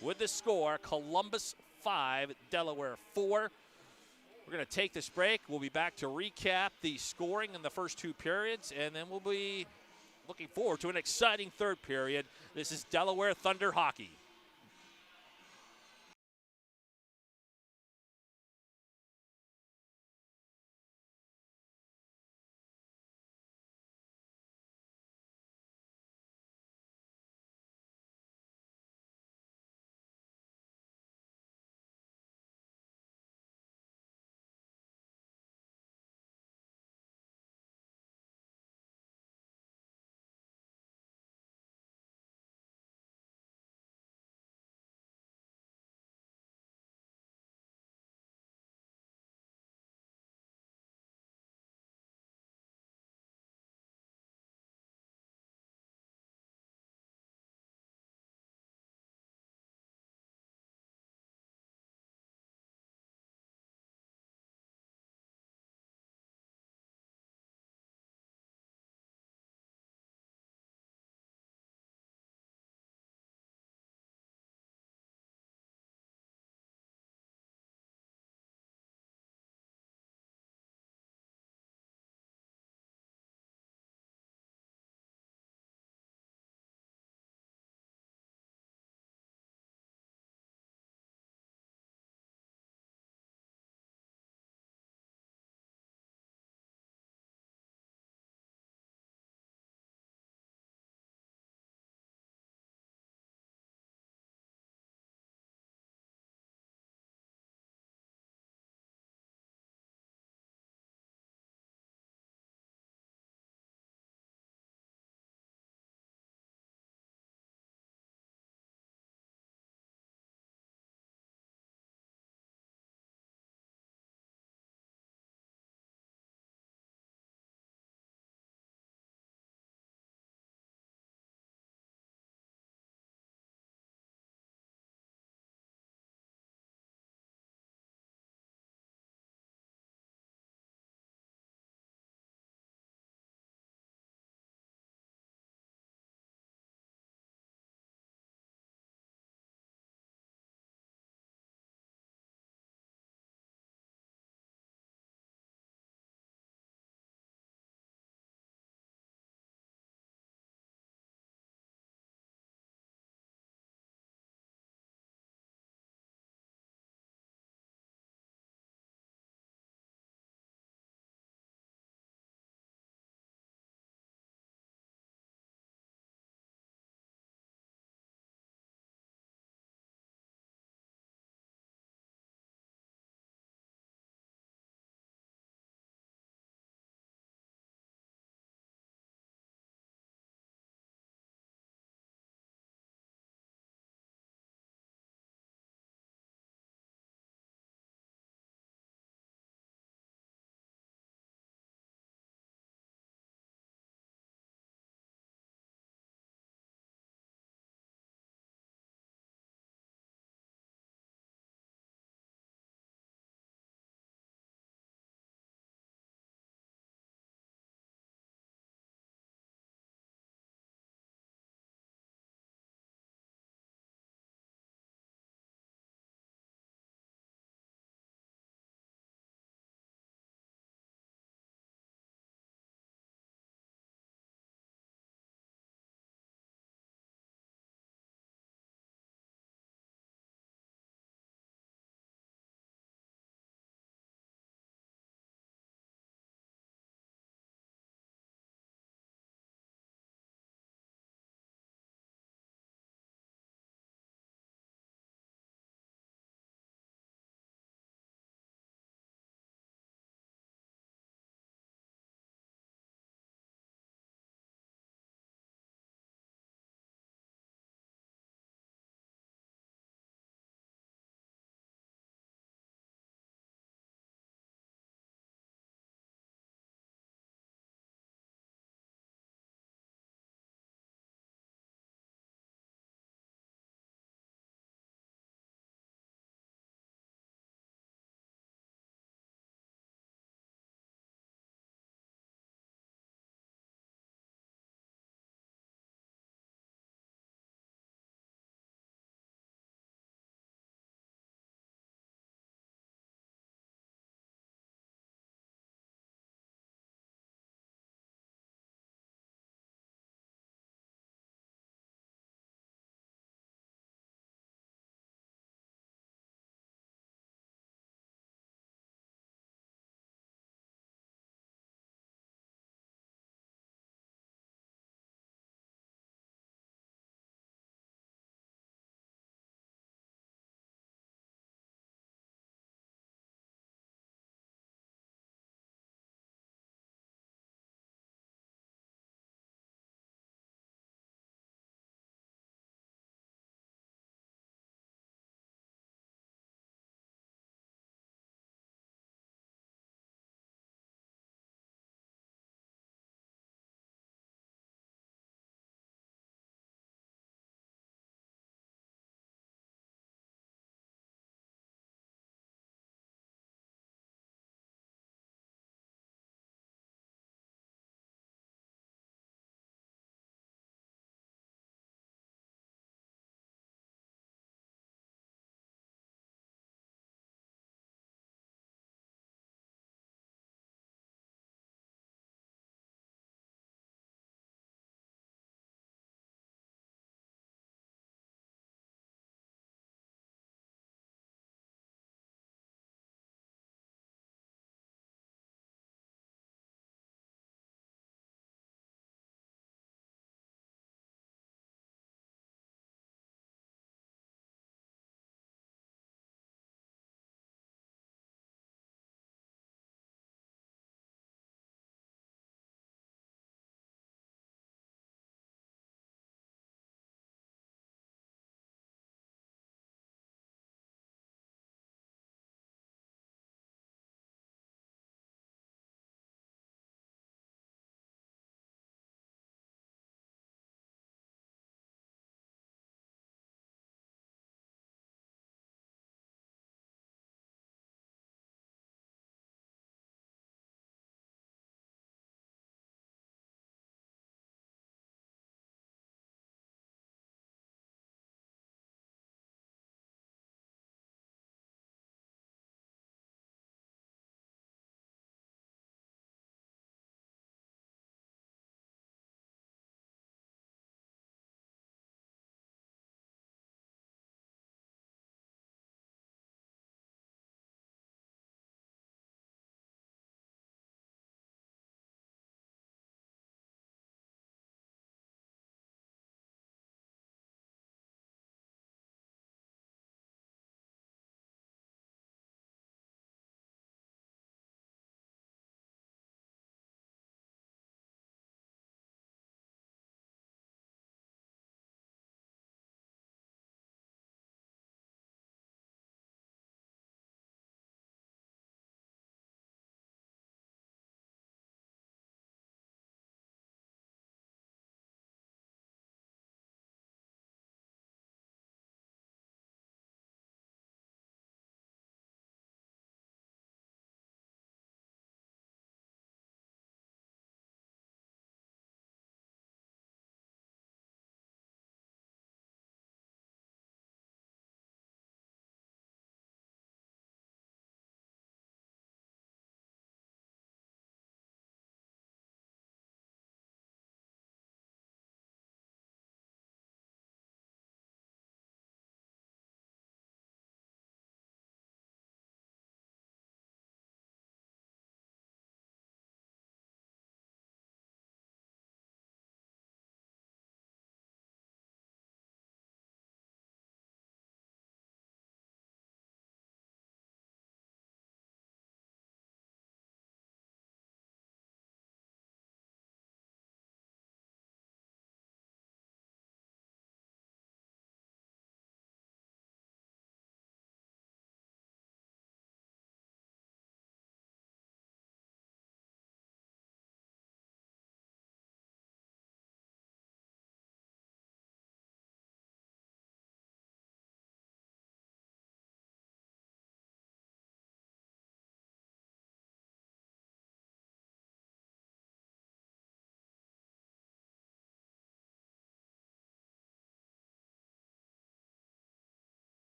with the score, Columbus 5, Delaware 4. We're going to take this break. We'll be back to recap the scoring in the first 2 periods, and then we'll be looking forward to an exciting third period. This is Delaware Thunder hockey.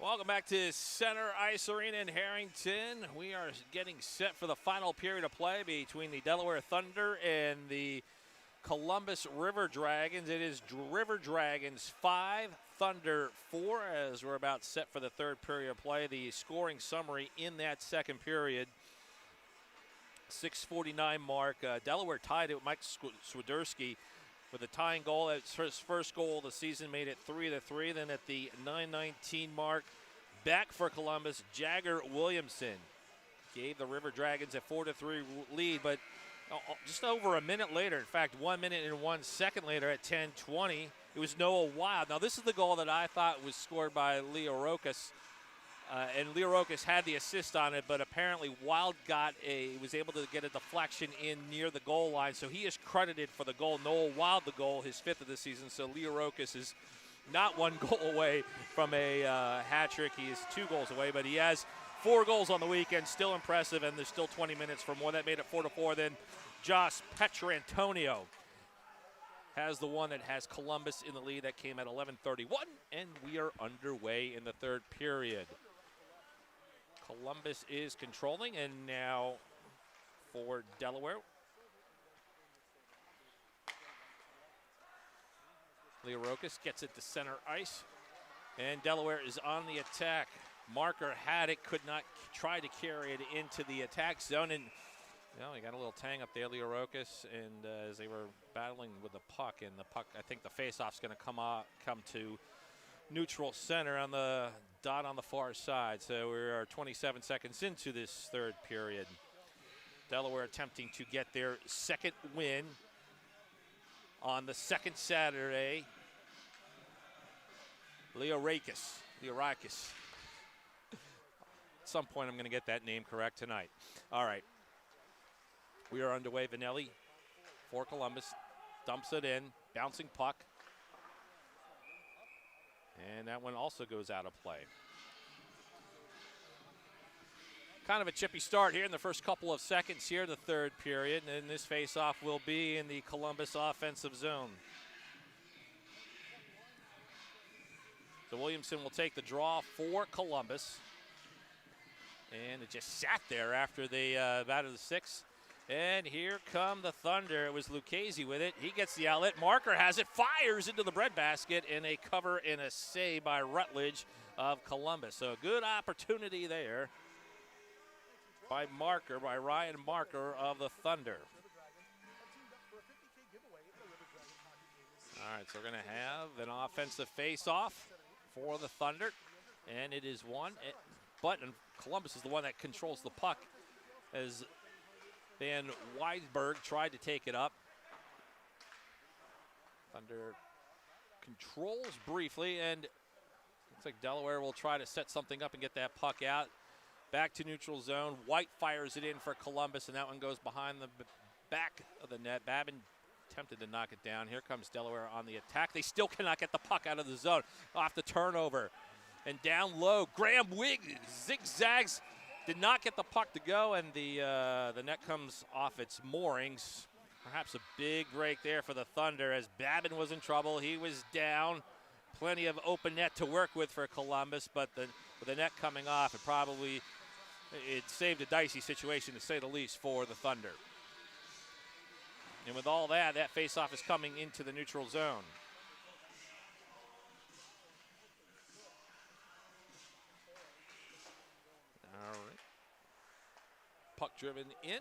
Welcome back to Center Ice Arena in Harrington. We are getting set for the final period of play between the Delaware Thunder and the Columbus River Dragons. It is River Dragons 5, Thunder 4, as we're about set for the third period of play. The scoring summary in that second period, 6:49 mark. Delaware tied it with Mike Swiderski with a tying goal. It's his first goal of the season, made it 3-3. Then at the 9:19 mark, back for Columbus, Jagger Williamson gave the River Dragons a 4-3 lead, but just over a minute later, in fact, 1 minute and 1 second later at 10:20, it was Noah Wild. Now, this is the goal that I thought was scored by Leo Rokas. And Leo Rokas had the assist on it, but apparently Wild was able to get a deflection in near the goal line, so he is credited for the goal. Noah Wild, the goal, his 5th of the season, so Leo Rokas is not 1 goal away from a hat trick. He is 2 goals away, but he has 4 goals on the weekend, still impressive, and there's still 20 minutes for more. That made it 4-4. Then Josh Petrantonio has the one that has Columbus in the lead. That came at 11:31, and we are underway in the third period. Columbus is controlling, and now for Delaware. Leo Rokas gets it to center ice, and Delaware is on the attack. Marker had it, could not try to carry it into the attack zone, and he got a little tang up there, Leo Rokas, and as they were battling with the puck, and the puck, I think the faceoff's going to come to neutral center on the dot on the far side. So we are 27 seconds into this third period. Delaware attempting to get their second win on the second Saturday. Leo Rakis. At some point I'm going to get that name correct tonight. All right. We are underway. Vanelli for Columbus. Dumps it in. Bouncing puck. And that one also goes out of play. Kind of a chippy start here in the first couple of seconds here, the third period. And this faceoff will be in the Columbus offensive zone. So Williamson will take the draw for Columbus. And it just sat there after they batted the 6. And here come the Thunder. It was Lucchese with it. He gets the outlet. Marker has it, fires into the breadbasket, and a cover and a save by Rutledge of Columbus. So a good opportunity there by Ryan Marker of the Thunder. All right, so we're going to have an offensive face-off for the Thunder, and it is won. But Columbus is the one that controls the puck as Van Weisberg tried to take it up. Thunder controls briefly, and looks like Delaware will try to set something up and get that puck out. Back to neutral zone. White fires it in for Columbus, and that one goes behind the back of the net. Babin attempted to knock it down. Here comes Delaware on the attack. They still cannot get the puck out of the zone off the turnover. And down low, Graham Wigg zigzags. Did not get the puck to go, and the net comes off its moorings. Perhaps a big break there for the Thunder as Babin was in trouble. He was down. Plenty of open net to work with for Columbus, but with the net coming off, it saved a dicey situation, to say the least, for the Thunder. And with all that faceoff is coming into the neutral zone. All right. Puck driven in.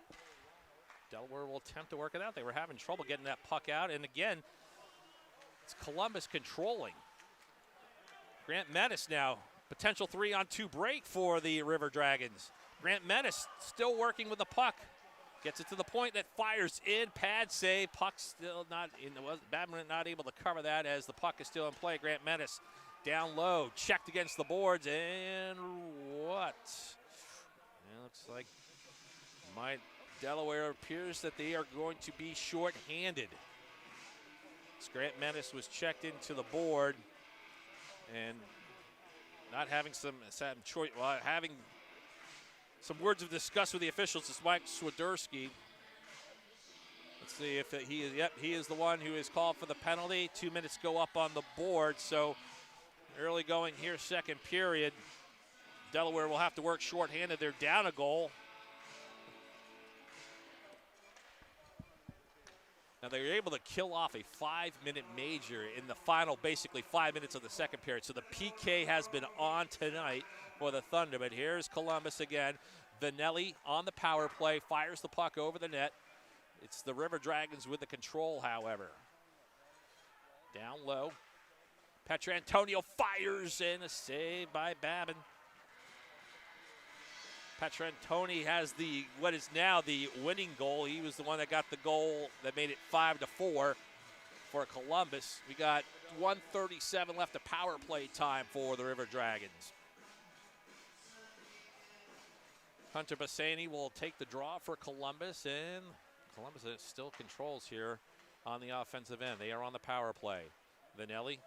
Delaware will attempt to work it out. They were having trouble getting that puck out. And again, it's Columbus controlling. Grant Menace now, potential 3-on-2 break for the River Dragons. Grant Menace still working with the puck. Gets it to the point that fires in, pad save. Puck still not in. Babin not able to cover that as the puck is still in play. Grant Menace down low, checked against the boards, and what? It looks like Delaware appears that they are going to be short-handed. Grant Menace was checked into the board, and not having having some words of disgust with the officials is Mike Swiderski. Let's see if he is the one who is called for the penalty. 2 minutes go up on the board, so Early going here, second period. Delaware will have to work shorthanded. They're down a goal. Now they were able to kill off a 5-minute major in the final, basically 5 minutes of the second period. So the PK has been on tonight for the Thunder. But here's Columbus again. Vanelli on the power play, fires the puck over the net. It's the River Dragons with the control, however. Down low. Petrantonio fires, and a save by Babin. Petrantoni has what is now the winning goal. He was the one that got the goal that made it 5-4 for Columbus. We got 1:37 left of power play time for the River Dragons. Hunter Bassani will take the draw for Columbus, and Columbus still controls here on the offensive end. They are on the power play. Vanelli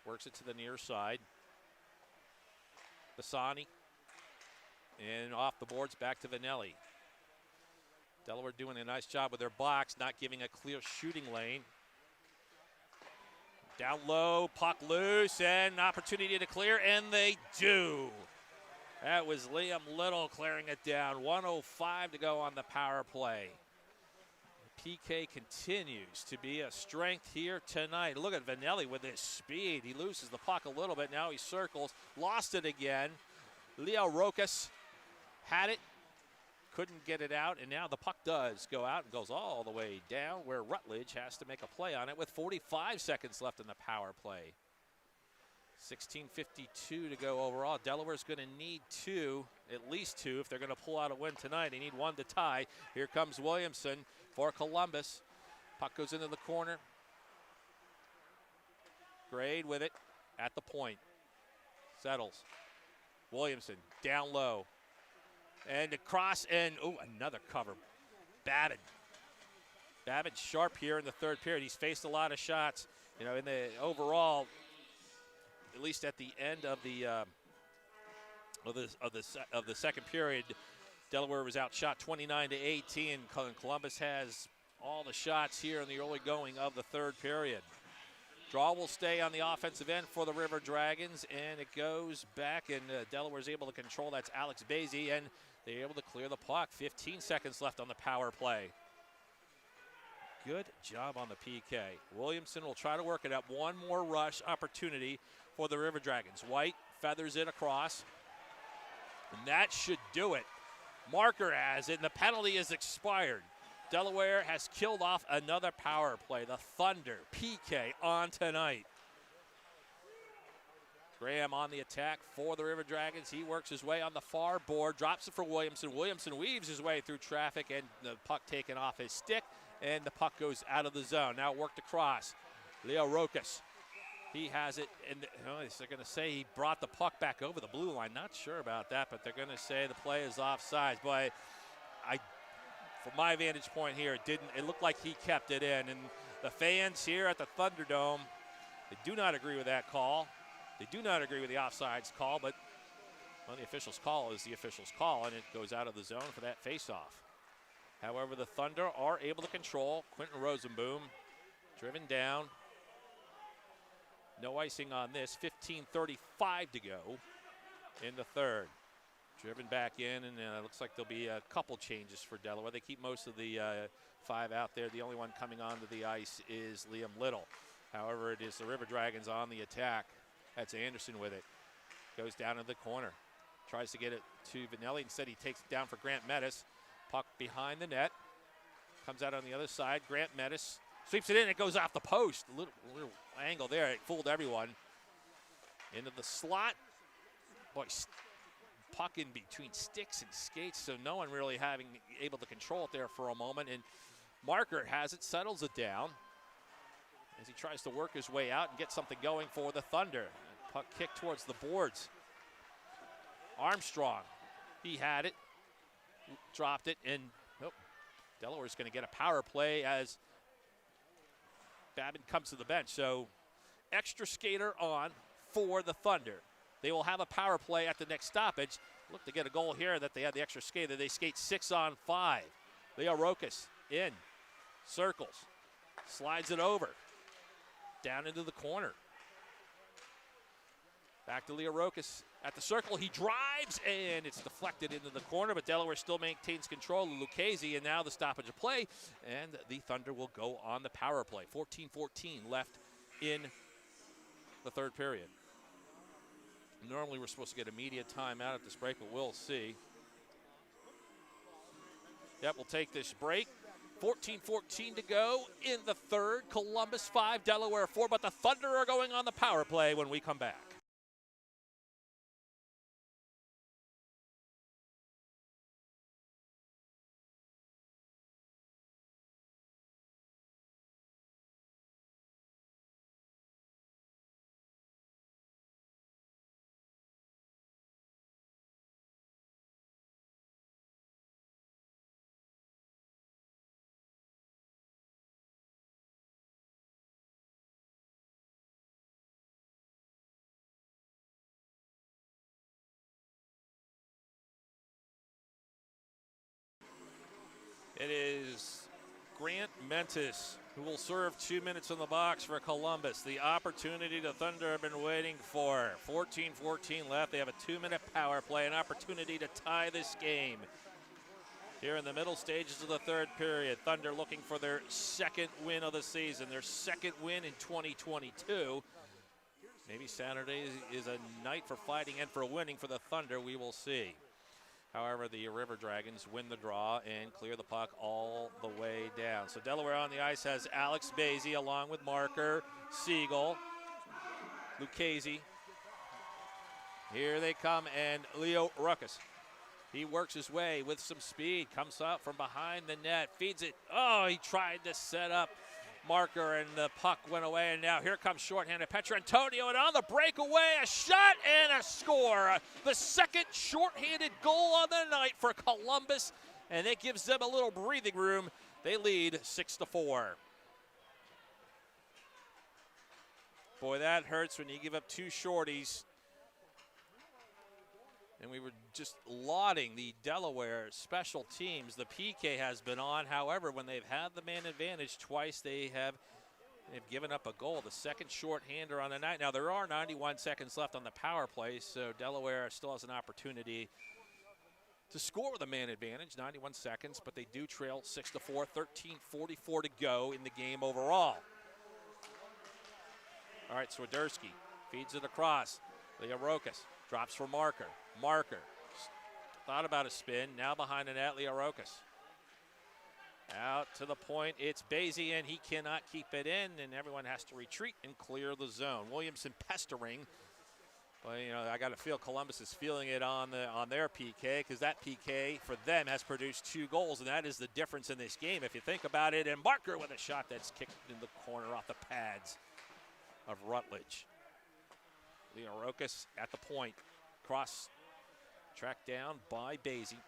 works it to the near side. Bassani. And off the boards, back to Vanelli. Delaware doing a nice job with their box, not giving a clear shooting lane. Down low, puck loose, and an opportunity to clear, and they do. That was Liam Little clearing it down. 1:05 to go on the power play. PK continues to be a strength here tonight. Look at Vanelli with his speed. He loses the puck a little bit. Now he circles, lost it again. Leo Rokas had it, couldn't get it out, and now the puck does go out and goes all the way down where Rutledge has to make a play on it with 45 seconds left in the power play. 16:52 to go overall. Delaware's going to need at least two, if they're going to pull out a win tonight. They need one to tie. Here comes Williamson for Columbus. Puck goes into the corner. Grade with it at the point. Settles. Williamson down low. And across, and another cover. Babin sharp here in the third period. He's faced a lot of shots. In the overall, at least at the end of the second period, Delaware was outshot 29-18. Columbus has all the shots here in the early going of the third period. Draw will stay on the offensive end for the River Dragons, and it goes back, and Delaware's able to control. That's Alex Basie, and they're able to clear the puck. 15 seconds left on the power play. Good job on the PK. Williamson will try to work it up. One more rush opportunity for the River Dragons. White feathers it across, and that should do it. Marker has it, and the penalty is expired. Delaware has killed off another power play. The Thunder, PK on tonight. Graham on the attack for the River Dragons. He works his way on the far board, drops it for Williamson. Williamson weaves his way through traffic, and the puck taken off his stick, and the puck goes out of the zone. Now worked across. Leo Rokas. He has it, and they're going to say he brought the puck back over the blue line. Not sure about that, but they're going to say the play is offsides. But from my vantage point here, it looked like he kept it in. And the fans here at the Thunderdome, they do not agree with that call. They do not agree with the offsides call, but the official's call is the official's call, and it goes out of the zone for that faceoff. However, the Thunder are able to control. Quentin Rosenboom driven down. No icing on this. 15:35 to go in the third. Driven back in, and it looks like there'll be a couple changes for Delaware. They keep most of the five out there. The only one coming onto the ice is Liam Little. However, it is the River Dragons on the attack. That's Anderson with it. Goes down to the corner. Tries to get it to Vanelli. Instead, he takes it down for Grant Mettis. Puck behind the net. Comes out on the other side. Grant Mettis sweeps it in. It goes off the post. A little angle there. It fooled everyone. Into the slot. Boy, puck in between sticks and skates, so no one really able to control it there for a moment. And Marker has it, settles it down as he tries to work his way out and get something going for the Thunder. Puck kick towards the boards. Armstrong, he had it, dropped it, and Delaware's going to get a power play as Babin comes to the bench. So extra skater on for the Thunder. They will have a power play at the next stoppage. Look to get a goal here that they had the extra skater. They skate 6-on-5. Leo Rokas in, circles, slides it over, down into the corner. Back to Leorocas at the circle. He drives, and it's deflected into the corner, but Delaware still maintains control of Lucchese, and now the stoppage of play, and the Thunder will go on the power play. 14-14 left in the third period. Normally we're supposed to get immediate timeout at this break, but we'll see. Yep, we'll take this break. 14-14 to go in the third. Columbus 5, Delaware 4, but the Thunder are going on the power play when we come back. It is Grant Mentis who will serve 2 minutes in the box for Columbus. The opportunity the Thunder have been waiting for. 14-14 left. They have a 2-minute power play, an opportunity to tie this game. Here in the middle stages of the third period, Thunder looking for their second win of the season, their second win in 2022. Maybe Saturday is a night for fighting and for winning for the Thunder. We will see. However, the River Dragons win the draw and clear the puck all the way down. So Delaware on the ice has Alex Basie along with Marker, Siegel, Lucchese. Here they come, and Leo Ruckus. He works his way with some speed, comes up from behind the net, feeds it. Oh, he tried to set up Marker, and the puck went away, and now here comes shorthanded Petrantonio, and on the breakaway, a shot and a score. The second shorthanded goal on the night for Columbus, and it gives them a little breathing room. They lead 6-4. Boy, that hurts when you give up 2 shorties. And we were just lauding the Delaware special teams. The PK has been on. However, when they've had the man advantage twice, they've given up a goal. The second shorthander on the night. Now, there are 91 seconds left on the power play, so Delaware still has an opportunity to score with a man advantage. 91 seconds, but they do trail 6-4. 13:44 to go in the game overall. All right, Swiderski feeds it across. Leorocas drops for Marker. Marker thought about a spin. Now behind the net, Leorocas. Out to the point. It's Basie, and he cannot keep it in, and everyone has to retreat and clear the zone. Williamson pestering. Well, you know, I got to feel Columbus is feeling it on their PK, because that PK for them has produced 2 goals, and that is the difference in this game if you think about it. And Marker with a shot that's kicked in the corner off the pads of Rutledge. Leorocas at the point. Cross tracked down by Basie.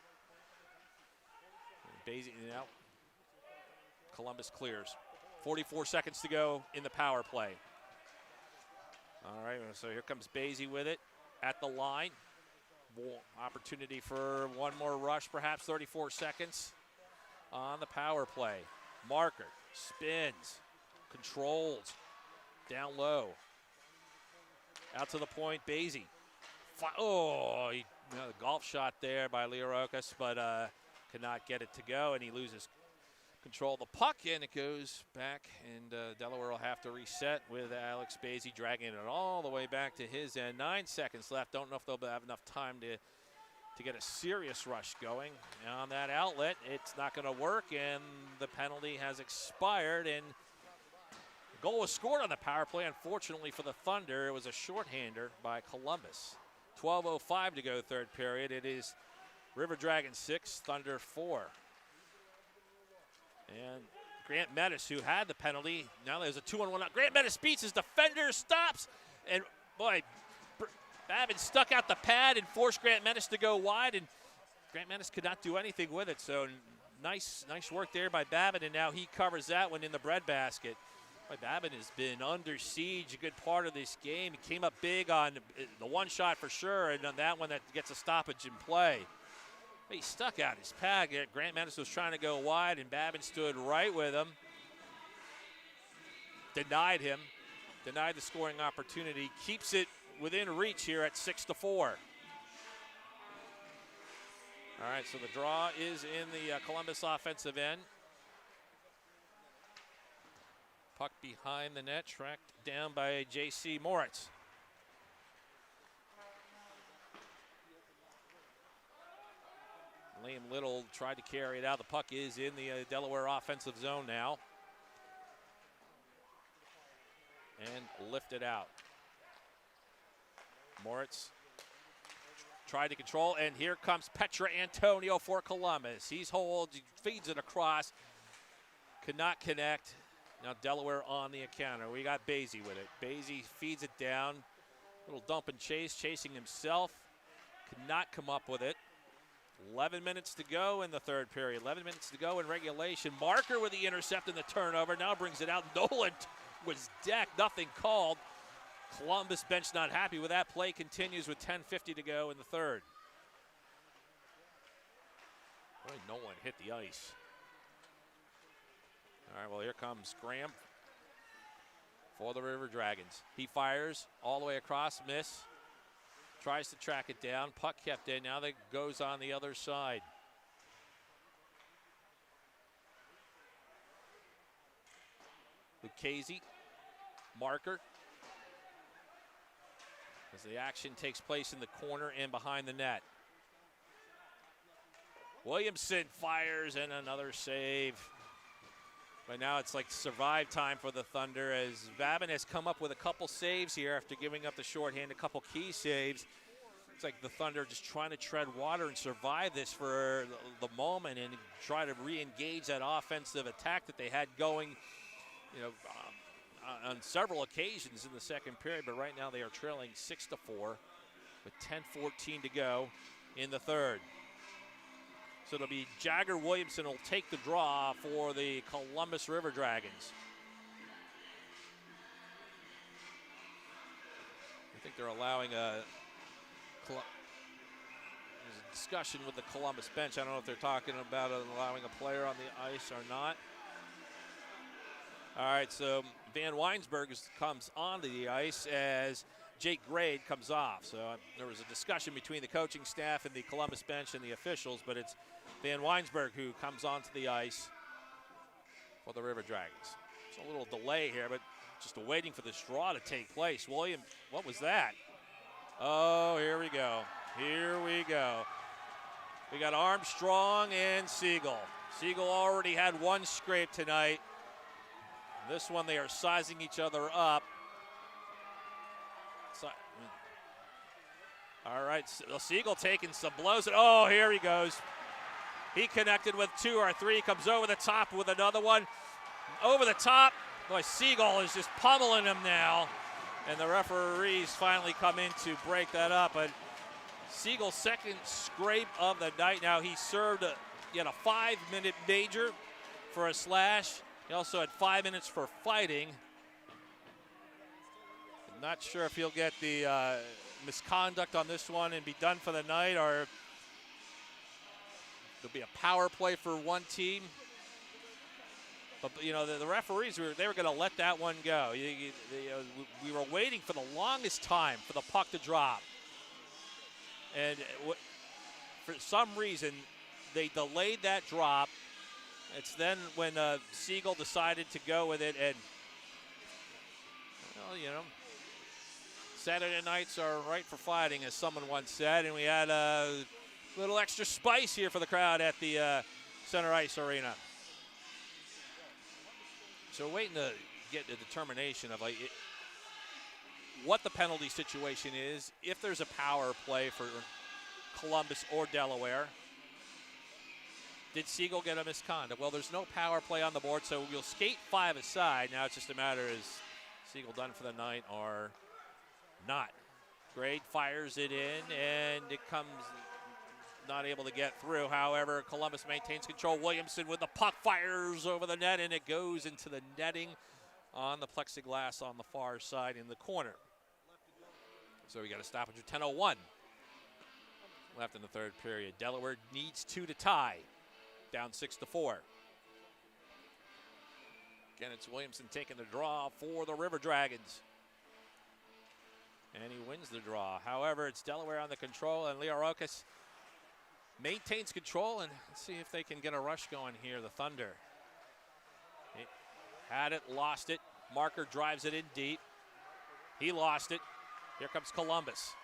Basie now. Columbus clears. 44 seconds to go in the power play. All right, so here comes Basie with it at the line. Opportunity for one more rush, perhaps. 34 seconds on the power play. Marker spins, controls, down low. Out to the point, Basie. Oh, the golf shot there by Leorocas, but could not get it to go, and he loses control of the puck, and it goes back, and Delaware will have to reset with Alex Basie dragging it all the way back to his end. 9 seconds left. Don't know if they'll have enough time to get a serious rush going. On that outlet, it's not going to work, and the penalty has expired, and the goal was scored on the power play. Unfortunately for the Thunder, it was a shorthander by Columbus. 12:05 to go third period. It is River Dragons 6, Thunder 4. And Grant Metis, who had the penalty, now there's a 2-on-1 out. Grant Metis beats his defender, stops, and boy, Babin stuck out the pad and forced Grant Metis to go wide, and Grant Metis could not do anything with it. So nice work there by Babin, and now he covers that one in the breadbasket. Babin has been under siege a good part of this game. He came up big on the one shot for sure, and on that one that gets a stoppage in play. He stuck out his pad. Grant Metis was trying to go wide, and Babin stood right with him. Denied the scoring opportunity. Keeps it within reach here at 6-4. All right, so the draw is in the Columbus offensive end. Puck behind the net, tracked down by J.C. Moritz. Liam Little tried to carry it out. The puck is in the Delaware offensive zone now. And lifted out. Moritz tried to control, and here comes Petra Antonio for Columbus. He feeds it across, could not connect. Now Delaware on the encounter. We got Basie with it. Basie feeds it down. Little dump and chase, chasing himself. Could not come up with it. 11 minutes to go in the third period. 11 minutes to go in regulation. Marker with the intercept and the turnover. Now brings it out. Nolan was decked. Nothing called. Columbus bench not happy with that. Play continues with 10:50 to go in the third. Boy, Nolan hit the ice. All right, well, here comes Graham for the River Dragons. He fires all the way across, miss. Tries to track it down. Puck kept in. Now that goes on the other side. Lucchese, Marker. As the action takes place in the corner and behind the net. Williamson fires and another save. But now it's like survive time for the Thunder as Babin has come up with a couple saves here after giving up the shorthand, a couple key saves. It's like the Thunder just trying to tread water and survive this for the moment and try to re-engage that offensive attack that they had going, on several occasions in the second period. But right now they are trailing 6-4 with 10:14 to go in the third. So it'll be Jagger Williamson will take the draw for the Columbus River Dragons. I think they're allowing there's a discussion with the Columbus bench. I don't know if they're talking about allowing a player on the ice or not. All right, so Van Weinsberg comes onto the ice as Jake Grade comes off. So there was a discussion between the coaching staff and the Columbus bench and the officials, but it's Van Weinsberg who comes onto the ice for the River Dragons. It's a little delay here, but just waiting for this draw to take place. William, what was that? Oh, here we go. Here we go. We got Armstrong and Siegel. Siegel already had one scrape tonight. This one, they are sizing each other up. All right, Siegel taking some blows. Oh, here he goes. He connected with two or three, comes over the top with another one. Over the top. Boy, Siegel is just pummeling him now. And the referees finally come in to break that up. But Siegel's second scrape of the night. Now he served a 5-minute major for a slash. He also had 5 minutes for fighting. I'm not sure if he'll get the misconduct on this one and be done for the night, or there'll be a power play for one team. But the referees were going to let that one go. We were waiting for the longest time for the puck to drop, and for some reason they delayed that drop. It's then when Siegel decided to go with it, and Saturday nights are right for fighting, as someone once said, and we had a little extra spice here for the crowd at the Center Ice Arena. So we're waiting to get the determination of what the penalty situation is, if there's a power play for Columbus or Delaware. Did Siegel get a misconduct? Well, there's no power play on the board, so we'll skate 5 aside. Now it's just a matter, is Siegel done for the night or not? Grade fires it in, and it comes not able to get through. However, Columbus maintains control. Williamson with the puck fires over the net, and it goes into the netting on the plexiglass on the far side in the corner. So we got a stoppage with 10:01 left in the third period. Delaware needs 2 to tie. Down 6-4. Again, it's Williamson taking the draw for the River Dragons. and he wins the draw. However, it's Delaware on the control, and Leo Rokas maintains control, and let's see if they can get a rush going here, the Thunder. He had it, lost it. Marker drives it in deep. He lost it. Here comes Columbus.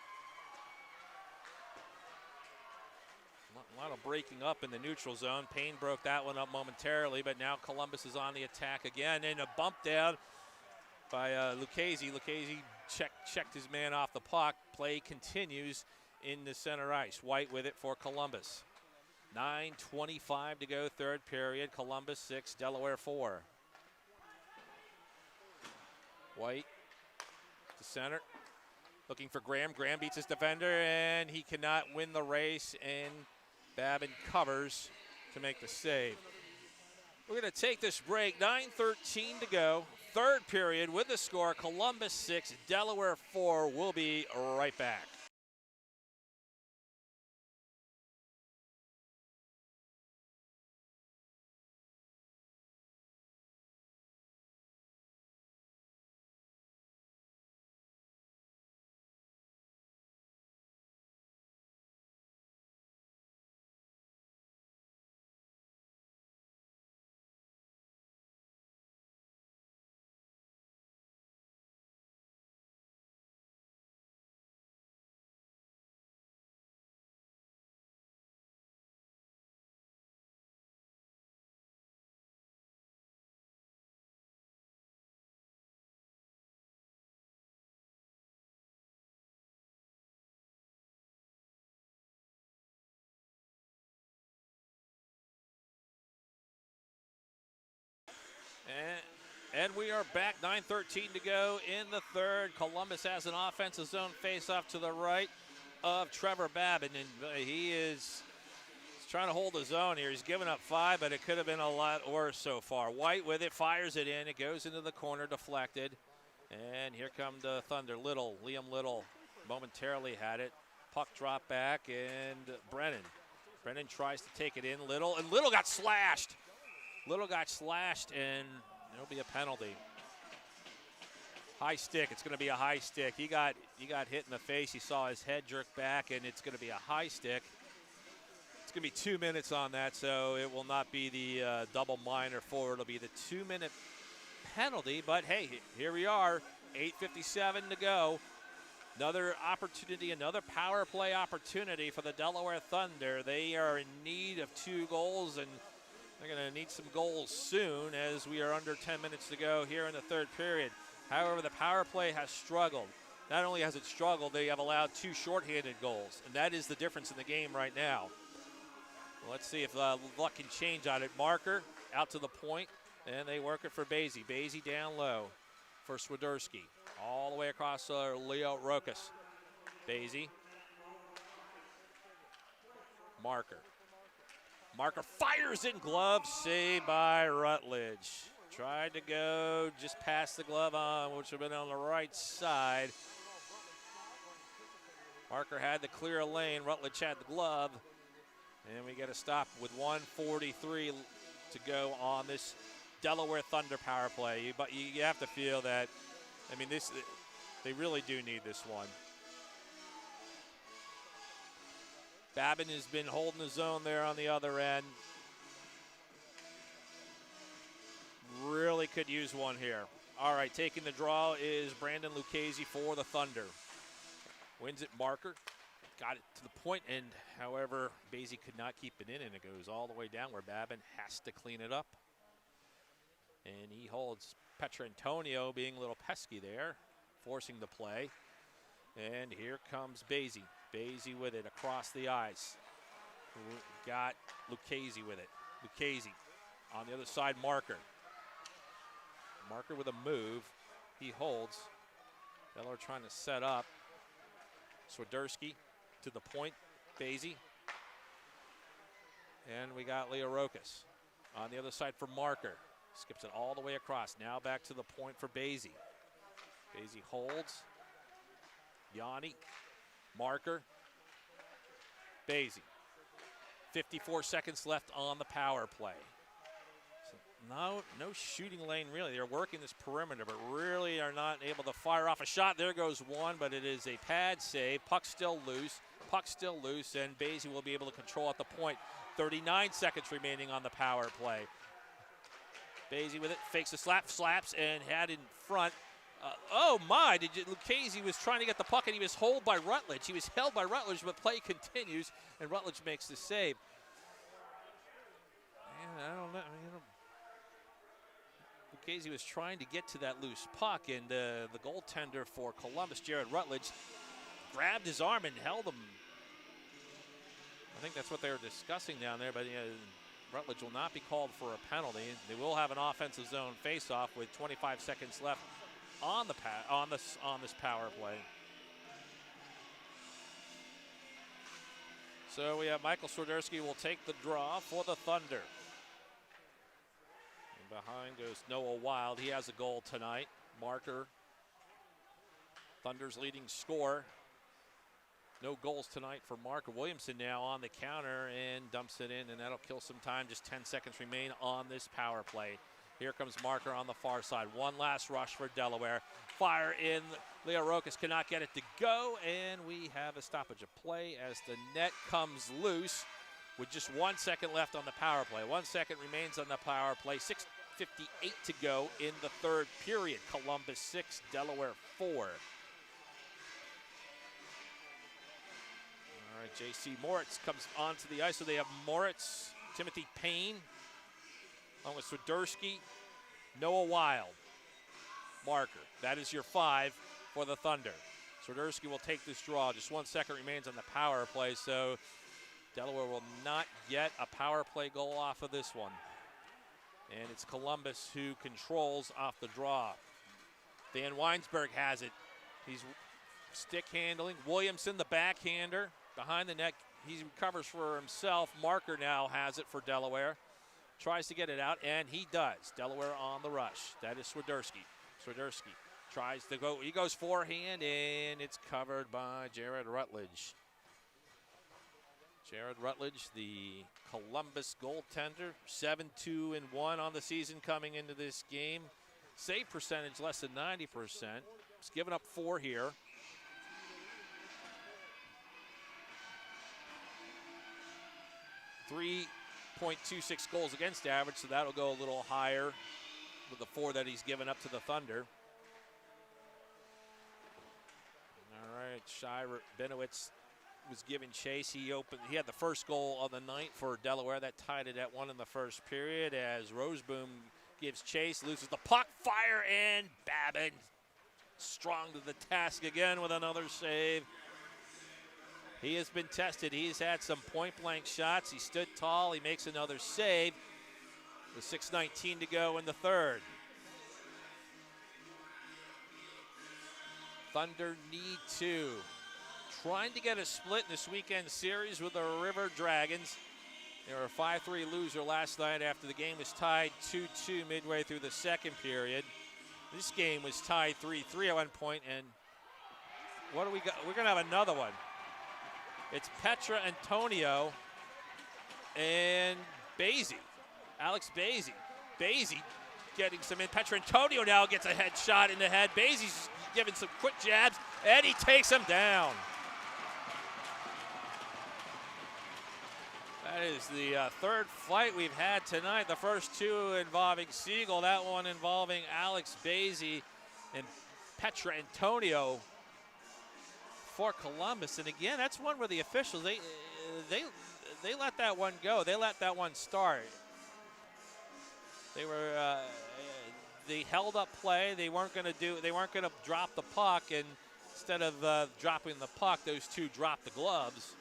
A lot of breaking up in the neutral zone. Payne broke that one up momentarily, but now Columbus is on the attack again, and a bump down by Lucchese. Lucchese checked his man off the puck. Play continues in the center ice. White with it for Columbus. 9:25 to go, third period. Columbus 6, Delaware 4. White to center, looking for Graham. Graham beats his defender, and he cannot win the race, and Babin covers to make the save. We're going to take this break. 9:13 to go. Third period with the score, Columbus 6, Delaware 4. We'll be right back. And we are back, 9:13 to go in the third. Columbus has an offensive zone face-off to the right of Trevor Babin, and he's trying to hold the zone here. He's given up 5, but it could have been a lot worse so far. White with it, fires it in. It goes into the corner, deflected. And here come the Thunder. Liam Little momentarily had it. Puck drop back, and Brennan tries to take it in. And Little got slashed. And it'll be a penalty. High stick. It's going to be a high stick. He got hit in the face. He saw his head jerk back, and it's going to be a high stick. It's going to be 2 minutes on that, so it will not be the double minor forward. It'll be the 2-minute penalty. But hey, here we are. 8:57 to go. Another opportunity, another power play opportunity for the Delaware Thunder. They are in need of 2 goals, and they're going to need some goals soon as we are under 10 minutes to go here in the third period. However, the power play has struggled. Not only has it struggled, they have allowed 2 shorthanded goals, and that is the difference in the game right now. Well, let's see if luck can change on it. Marker out to the point, and they work it for Basie. Basie down low for Swiderski. All the way across Leo Rokas. Basie. Marker fires in glove, saved by Rutledge. Tried to go just past the glove on, which would have been on the right side. Marker had the clear lane. Rutledge had the glove. And we get a stop with 1:43 to go on this Delaware Thunder power play. But you have to feel that, I mean, they really do need this one. Babin has been holding the zone there on the other end. Really could use one here. All right, taking the draw is Brandon Lucchese for the Thunder. Wins it, Marker. Got it to the point, and however, Basie could not keep it in, and it goes all the way down where Babin has to clean it up. And he holds Petrantonio being a little pesky there, forcing the play. And here comes Basie. Basie with it across the ice. Got Lucchese with it. Lucchese on the other side, Marker. Marker with a move. He holds. Delaware trying to set up. Swiderski to the point. Basie. And we got Leo Rokas on the other side for Marker. Skips it all the way across. Now back to the point for Basie. Basie holds. Yanni. Marker. Basie. 54 seconds left on the power play. So No shooting lane, really. They're working this perimeter, but really are not able to fire off a shot. There goes one, but it is a pad save. Puck still loose, and Basie will be able to control at the point. 39 seconds remaining on the power play. Basie with it, fakes a slap, slaps, and had in front. Oh my, Lucchese was trying to get the puck, and he was held by Rutledge. He was held by Rutledge, but play continues, and Rutledge makes the save. Man, I don't know. Lucchese was trying to get to that loose puck, and the goaltender for Columbus, Jared Rutledge, grabbed his arm and held him. I think that's what they were discussing down there, but Rutledge will not be called for a penalty. They will have an offensive zone face-off with 25 seconds left on this power play. So we have Michael Swiderski will take the draw for the Thunder. Behind goes Noah Wild. He has a goal tonight. Marker, Thunder's leading scorer. No goals tonight for Marker. Williamson now on the counter and dumps it in, and that'll kill some time. Just 10 seconds remain on this power play. Here comes Marker on the far side. One last rush for Delaware. Fire in. Leo Rokas cannot get it to go, and we have a stoppage of play as the net comes loose with just 1 second left on the power play. 1 second remains on the power play. 6:58 to go in the third period. Columbus 6, Delaware 4. All right, J.C. Moritz comes onto the ice. So they have Moritz, Timothy Payne, along with Swiderski, Noah Wild, Marker. That is your 5 for the Thunder. Swiderski will take this draw. Just 1 second remains on the power play, so Delaware will not get a power play goal off of this one. And it's Columbus who controls off the draw. Van Weinsberg has it. He's stick handling. Williamson, the backhander, behind the net. He recovers for himself. Marker now has it for Delaware. Tries to get it out, and he does. Delaware on the rush. That is Swiderski. Swiderski tries to go. He goes forehand, and it's covered by Jared Rutledge. Jared Rutledge, the Columbus goaltender, 7-2-1 on the season coming into this game. Save percentage less than 90%. He's given up 4 here. .26 goals against average, so that'll go a little higher with the 4 that he's given up to the Thunder. All right, Shai Benowitz was given chase. He had the first goal of the night for Delaware. That tied it at 1 in the first period as Roseboom gives chase, loses the puck, fire, and Babin strong to the task again with another save. He has been tested. He's had some point-blank shots. He stood tall. He makes another save with 6:19 to go in the third. Thunder need 2. Trying to get a split in this weekend series with the River Dragons. They were a 5-3 loser last night after the game was tied 2-2 midway through the second period. This game was tied 3-3 at one point, and what do we got? We're going to have another one. It's Petra Antonio and Basie. Alex Basie. Basie getting some in. Petra Antonio now gets a head shot in the head. Basie's giving some quick jabs, and he takes him down. That is the third fight we've had tonight. The first 2 involving Siegel. That one involving Alex Basie and Petra Antonio for Columbus. And again, that's one where the officials, they let that one go. They let that one start. They held up play. They weren't going to drop the puck, and instead of dropping the puck, those 2 dropped the gloves,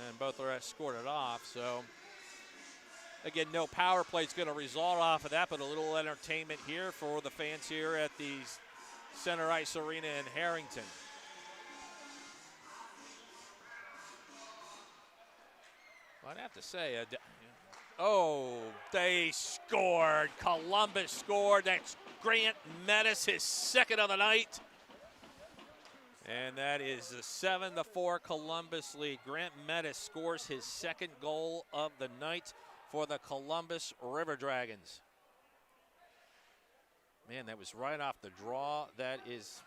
and both are escorted off. So again, no power play is going to result off of that, but a little entertainment here for the fans here at the Center Ice Arena in Harrington. I'd have to say, they scored. Columbus scored. That's Grant Mettis, his second of the night. And that is a 7-4 Columbus lead. Grant Mettis scores his second goal of the night for the Columbus River Dragons. Man, that was right off the draw. That is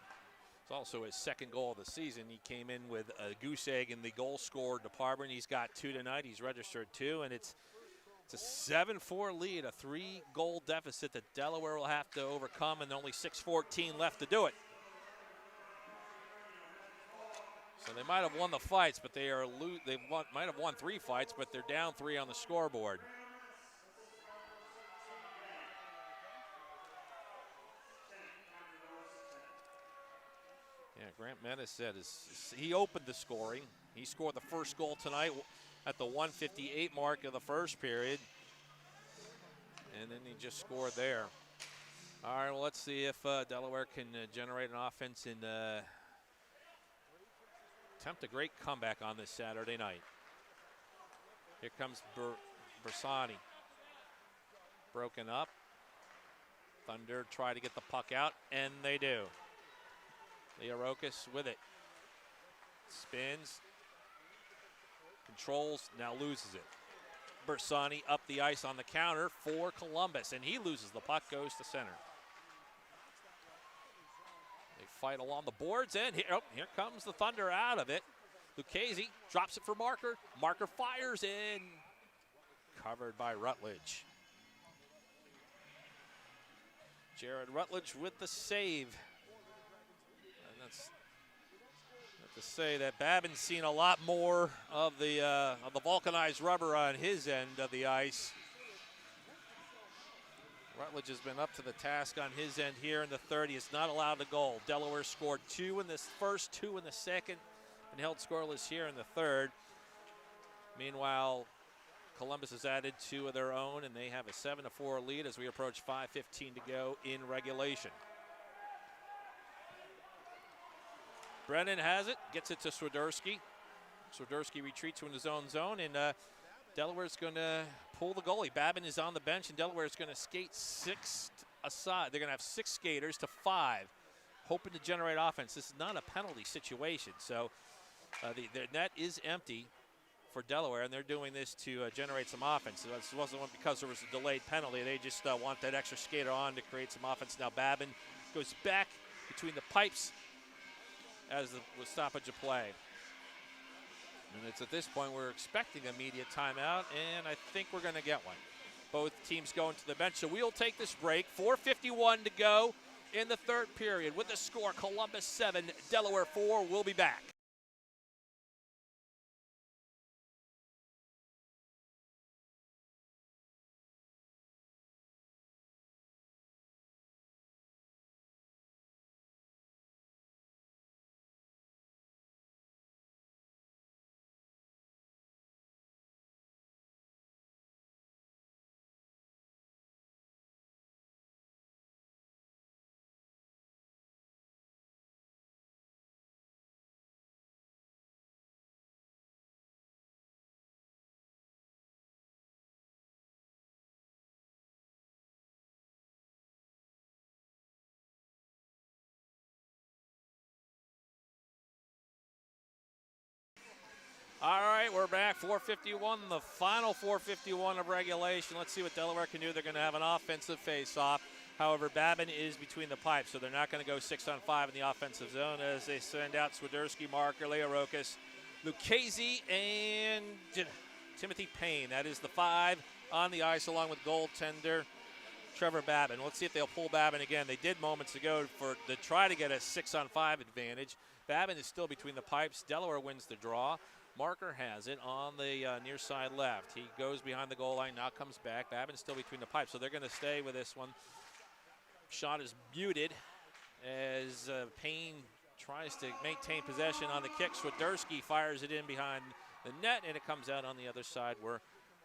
also his second goal of the season. He came in with a goose egg in the goal scorer department. He's got 2 tonight. He's registered 2, and it's a 7-4 lead, a 3-goal deficit that Delaware will have to overcome, and only 6:14 left to do it. So they might have won the fights, but might have won 3 fights, but they're down 3 on the scoreboard. Yeah, Grant Menace said he opened the scoring. He scored the first goal tonight at the 1:58 mark of the first period. And then he just scored there. All right, well, let's see if Delaware can generate an offense and attempt a great comeback on this Saturday night. Here comes Bersani. Broken up. Thunder try to get the puck out, and they do. Leorokis with it. Spins. Controls, now loses it. Bersani up the ice on the counter for Columbus, and he loses the puck, goes to center. They fight along the boards, and here comes the Thunder out of it. Lucchese drops it for Marker. Marker fires in. Covered by Rutledge. Jared Rutledge with the save. And that's to say that Babin's seen a lot more of the vulcanized rubber on his end of the ice. Rutledge has been up to the task on his end here in the third. He is not allowed a goal. Delaware scored 2 in this first, 2 in the second, and held scoreless here in the third. Meanwhile, Columbus has added 2 of their own, and they have a 7-4 lead as we approach 5:15 to go in regulation. Brennan has it, gets it to Swiderski. Swiderski retreats to his own zone, and Delaware's going to pull the goalie. Babin is on the bench, and Delaware's going to skate 6 aside. They're going to have 6 skaters to 5, hoping to generate offense. This is not a penalty situation, so the net is empty for Delaware, and they're doing this to generate some offense. So this wasn't because there was a delayed penalty. They just want that extra skater on to create some offense. Now Babin goes back between the pipes as the stoppage of play. And it's at this point we're expecting an immediate timeout, and I think we're going to get one. Both teams going to the bench, so we'll take this break. 4:51 to go in the third period. With the score, Columbus 7, Delaware 4. We'll be back. All right, we're back. 4:51, the final 4:51 of regulation. Let's see what Delaware can do. They're going to have an offensive face-off. However, Babin is between the pipes, so they're not going to go 6-on-5 in the offensive zone as they send out Swiderski, Marker, Leorokis, Lucchese, and Timothy Payne. That is the 5 on the ice along with goaltender Trevor Babin. Let's see if they'll pull Babin again. They did moments ago to try to get a 6-on-5 advantage. Babin is still between the pipes. Delaware wins the draw. Marker has it on the near side left. He goes behind the goal line, now comes back. Babin's still between the pipes, so they're going to stay with this one. Shot is muted as Payne tries to maintain possession on the kick. Swiderski fires it in behind the net, and it comes out on the other side where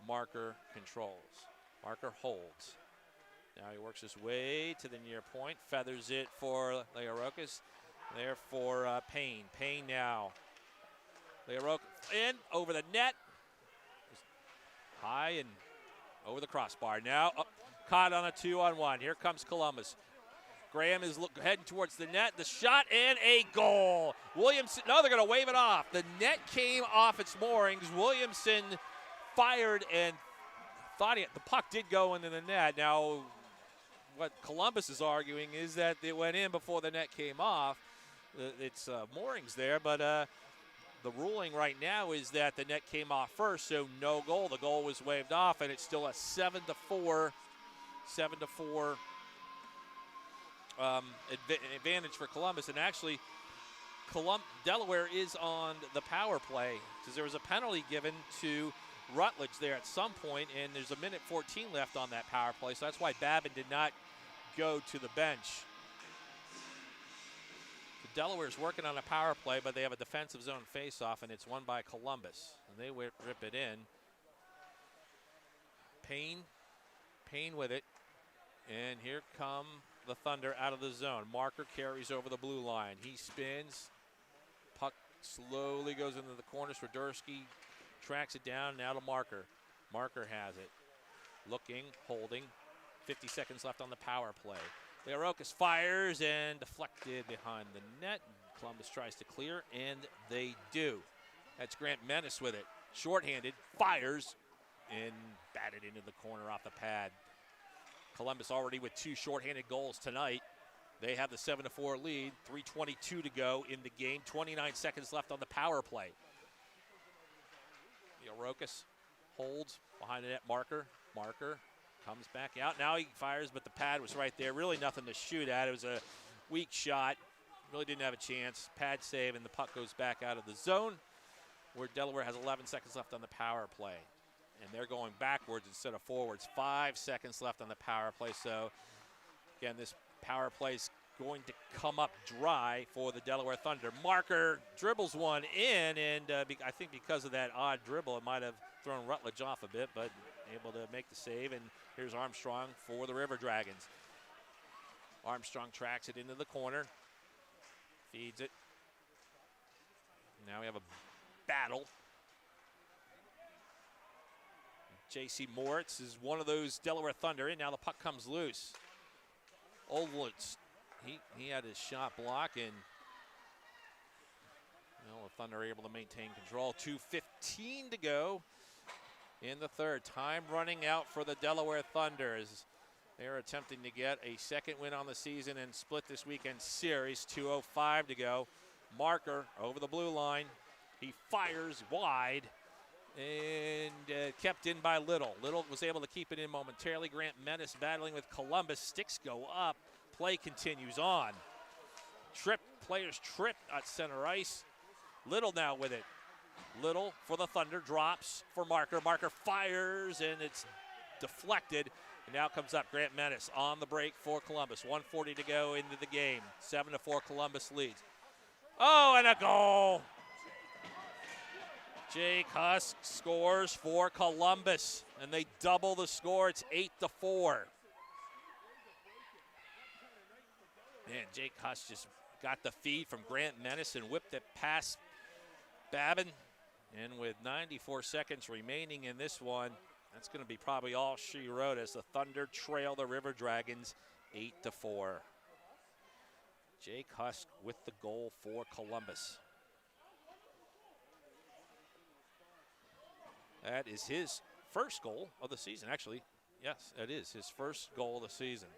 Marker controls. Marker holds. Now he works his way to the near point, feathers it for Leorokis. There for Payne. Payne now. Leorokis in over the net. High and over the crossbar. Now caught on a 2-on-1. Here comes Columbus. Graham is heading towards the net. The shot and a goal. Williamson, no, they're going to wave it off. The net came off its moorings. Williamson fired and thought the puck did go into the net. Now, what Columbus is arguing is that it went in before the net came off. It's moorings there, but the ruling right now is that the net came off first, so no goal. The goal was waved off, and it's still a 7-4 advantage for Columbus. And actually, Delaware is on the power play because there was a penalty given to Rutledge there at some point, and there's a minute 14 left on that power play, so that's why Babin did not go to the bench. So Delaware's working on a power play, but they have a defensive zone face-off, and it's won by Columbus. And they rip it in. Payne with it, and here come the Thunder out of the zone. Marker carries over the blue line. He spins. Puck slowly goes into the corner. Swiderski tracks it down, now to Marker. Marker has it. Looking, holding. 50 seconds left on the power play. Leorocas fires and deflected behind the net. Columbus tries to clear, and they do. That's Grant Menace with it. Shorthanded, fires, and batted into the corner off the pad. Columbus already with 2 shorthanded goals tonight. They have the 7-4 lead. 3:22 to go in the game. 29 seconds left on the power play. Leorocas holds behind the net. Marker comes back out. Now he fires, but the pad was right there. Really nothing to shoot at. It was a weak shot. Really didn't have a chance. Pad save, and the puck goes back out of the zone, where Delaware has 11 seconds left on the power play. And they're going backwards instead of forwards. 5 seconds left on the power play. So, again, this power play is going to come up dry for the Delaware Thunder. Marker dribbles one in, and I think because of that odd dribble, it might have thrown Rutledge off a bit, but able to make the save. And here's Armstrong for the River Dragons. Armstrong tracks it into the corner, feeds it. Now we have a battle. J.C. Moritz is one of those Delaware Thunder, and now the puck comes loose. Olwoods, he had his shot block, and the Thunder are able to maintain control. 2:15 to go in the third. Time running out for the Delaware Thunder as they're attempting to get a second win on the season and split this weekend series. 2:05 to go. Marker over the blue line. He fires wide and kept in by Little. Little was able to keep it in momentarily. Grant Menace battling with Columbus. Sticks go up. Play continues on. Players trip at center ice. Little now with it. Little for the Thunder, drops for Marker. Marker fires, and it's deflected. And now comes up Grant Menace on the break for Columbus. 1:40 to go into the game. 7-4 Columbus leads. Oh, and a goal. Jake Husk scores for Columbus, and they double the score. It's 8-4. Man, Jake Husk just got the feed from Grant Menace and whipped it past Babin. And with 94 seconds remaining in this one, that's going to be probably all she wrote as the Thunder trail the River Dragons 8-4. Jake Husk with the goal for Columbus. That is his first goal of the season. Actually, yes, that is his first goal of the season.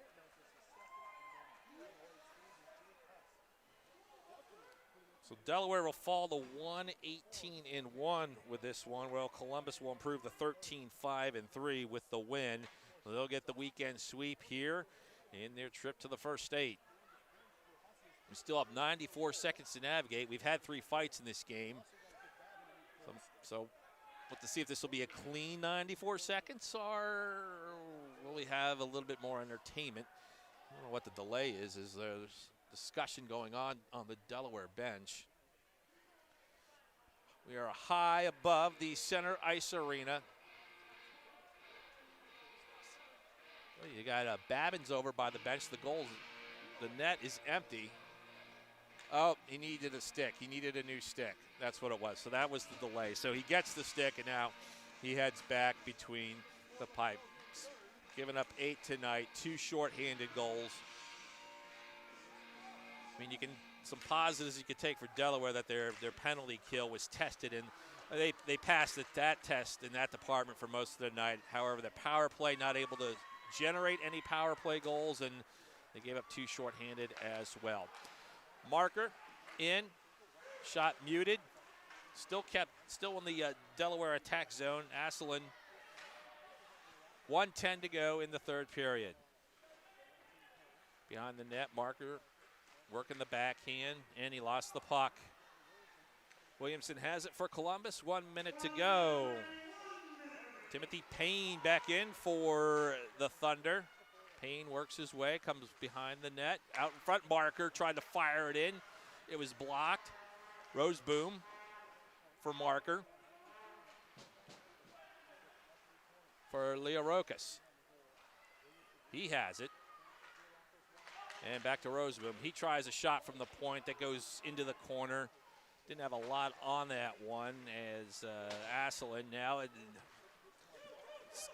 So Delaware will fall to 1-18-1 with this one, while Columbus will improve to 13-5-3 with the win. So they'll get the weekend sweep here in their trip to the first 8. We still have 94 seconds to navigate. We've had 3 fights in this game. So we'll have to see if this will be a clean 94 seconds or will we have a little bit more entertainment. I don't know what the delay is. There's discussion going on the Delaware bench. We are high above the center ice arena. Well, you got Babin's over by the bench. The net is empty. Oh, he needed a stick. He needed a new stick. That's what it was. So that was the delay. So he gets the stick, and now he heads back between the pipes. Giving up 8 tonight, 2 shorthanded goals. I mean, some positives you could take for Delaware that their penalty kill was tested, and they passed that test in that department for most of the night. However, the power play not able to generate any power play goals, and they gave up 2 shorthanded as well. Marker in, shot muted. Still in the Delaware attack zone. Asselin, 1:10 to go in the third period. Behind the net, Marker working the backhand, and he lost the puck. Williamson has it for Columbus. 1 minute to go. Timothy Payne back in for the Thunder. Payne works his way, comes behind the net. Out in front, Marker tried to fire it in. It was blocked. Roseboom for Marker. For Leo Rokas. He has it. And back to Roseboom. He tries a shot from the point that goes into the corner. Didn't have a lot on that one as Asselin now.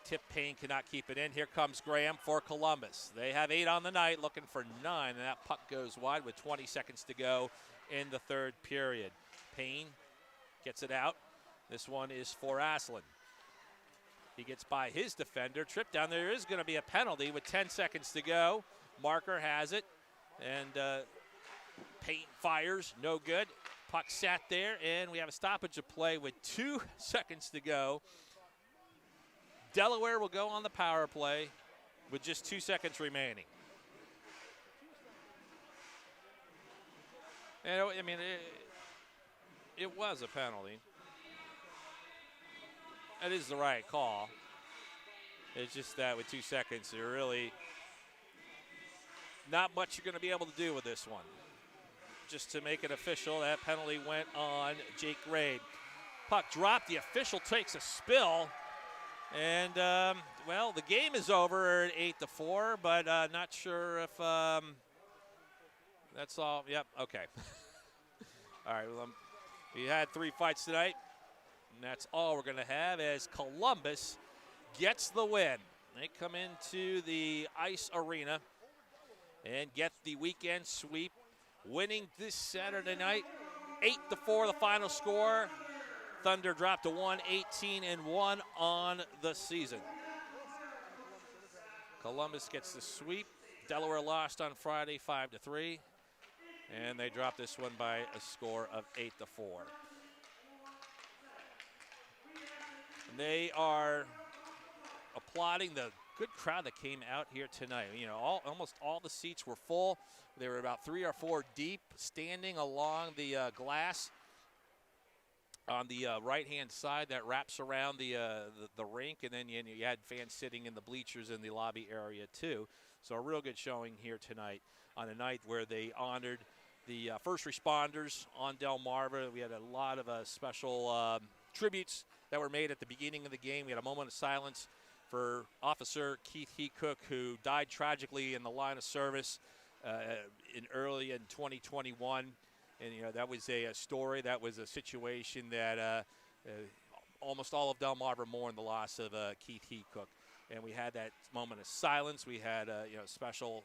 Tip Payne cannot keep it in. Here comes Graham for Columbus. They have 8 on the night, looking for 9, and that puck goes wide with 20 seconds to go in the third period. Payne gets it out. This one is for Asselin. He gets by his defender. Trip down. There is going to be a penalty with 10 seconds to go. Marker has it, and Payne fires. No good. Puck sat there, and we have a stoppage of play with 2 seconds to go. Delaware will go on the power play with just 2 seconds remaining. And I mean, it was a penalty. That is the right call. It's just that with 2 seconds, you're really not much you're going to be able to do with this one. Just to make it official, that penalty went on Jake Raid. Puck dropped. The official takes a spill. And, well, the game is over at 8-4, but not sure if that's all. Yep, okay. All right, well, we had 3 fights tonight, and that's all we're going to have as Columbus gets the win. They come into the ice arena and get the weekend sweep, winning this Saturday night, 8-4 the final score. Thunder dropped to 1-18-1 on the season. Columbus gets the sweep. Delaware lost on Friday 5-3, and they dropped this one by a score of 8-4. And they are applauding the good crowd that came out here tonight. You know, almost all the seats were full. They were about 3 or 4 deep, standing along the glass on the right-hand side that wraps around the rink, and then you had fans sitting in the bleachers in the lobby area too. So a real good showing here tonight on a night where they honored the first responders on Delmarva. We had a lot of special tributes that were made at the beginning of the game. We had a moment of silence for Officer Keith Hecook, who died tragically in the line of service early in 2021. And, you know, that was a story, that was a situation that almost all of Delmarva mourned the loss of Keith Hecook. And we had that moment of silence. We had a special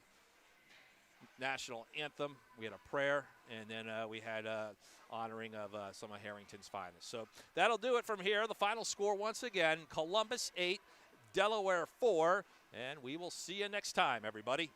national anthem. We had a prayer. And then we had honoring of some of Harrington's finest. So that'll do it from here. The final score once again, Columbus 8, Delaware 4. And we will see you next time, everybody.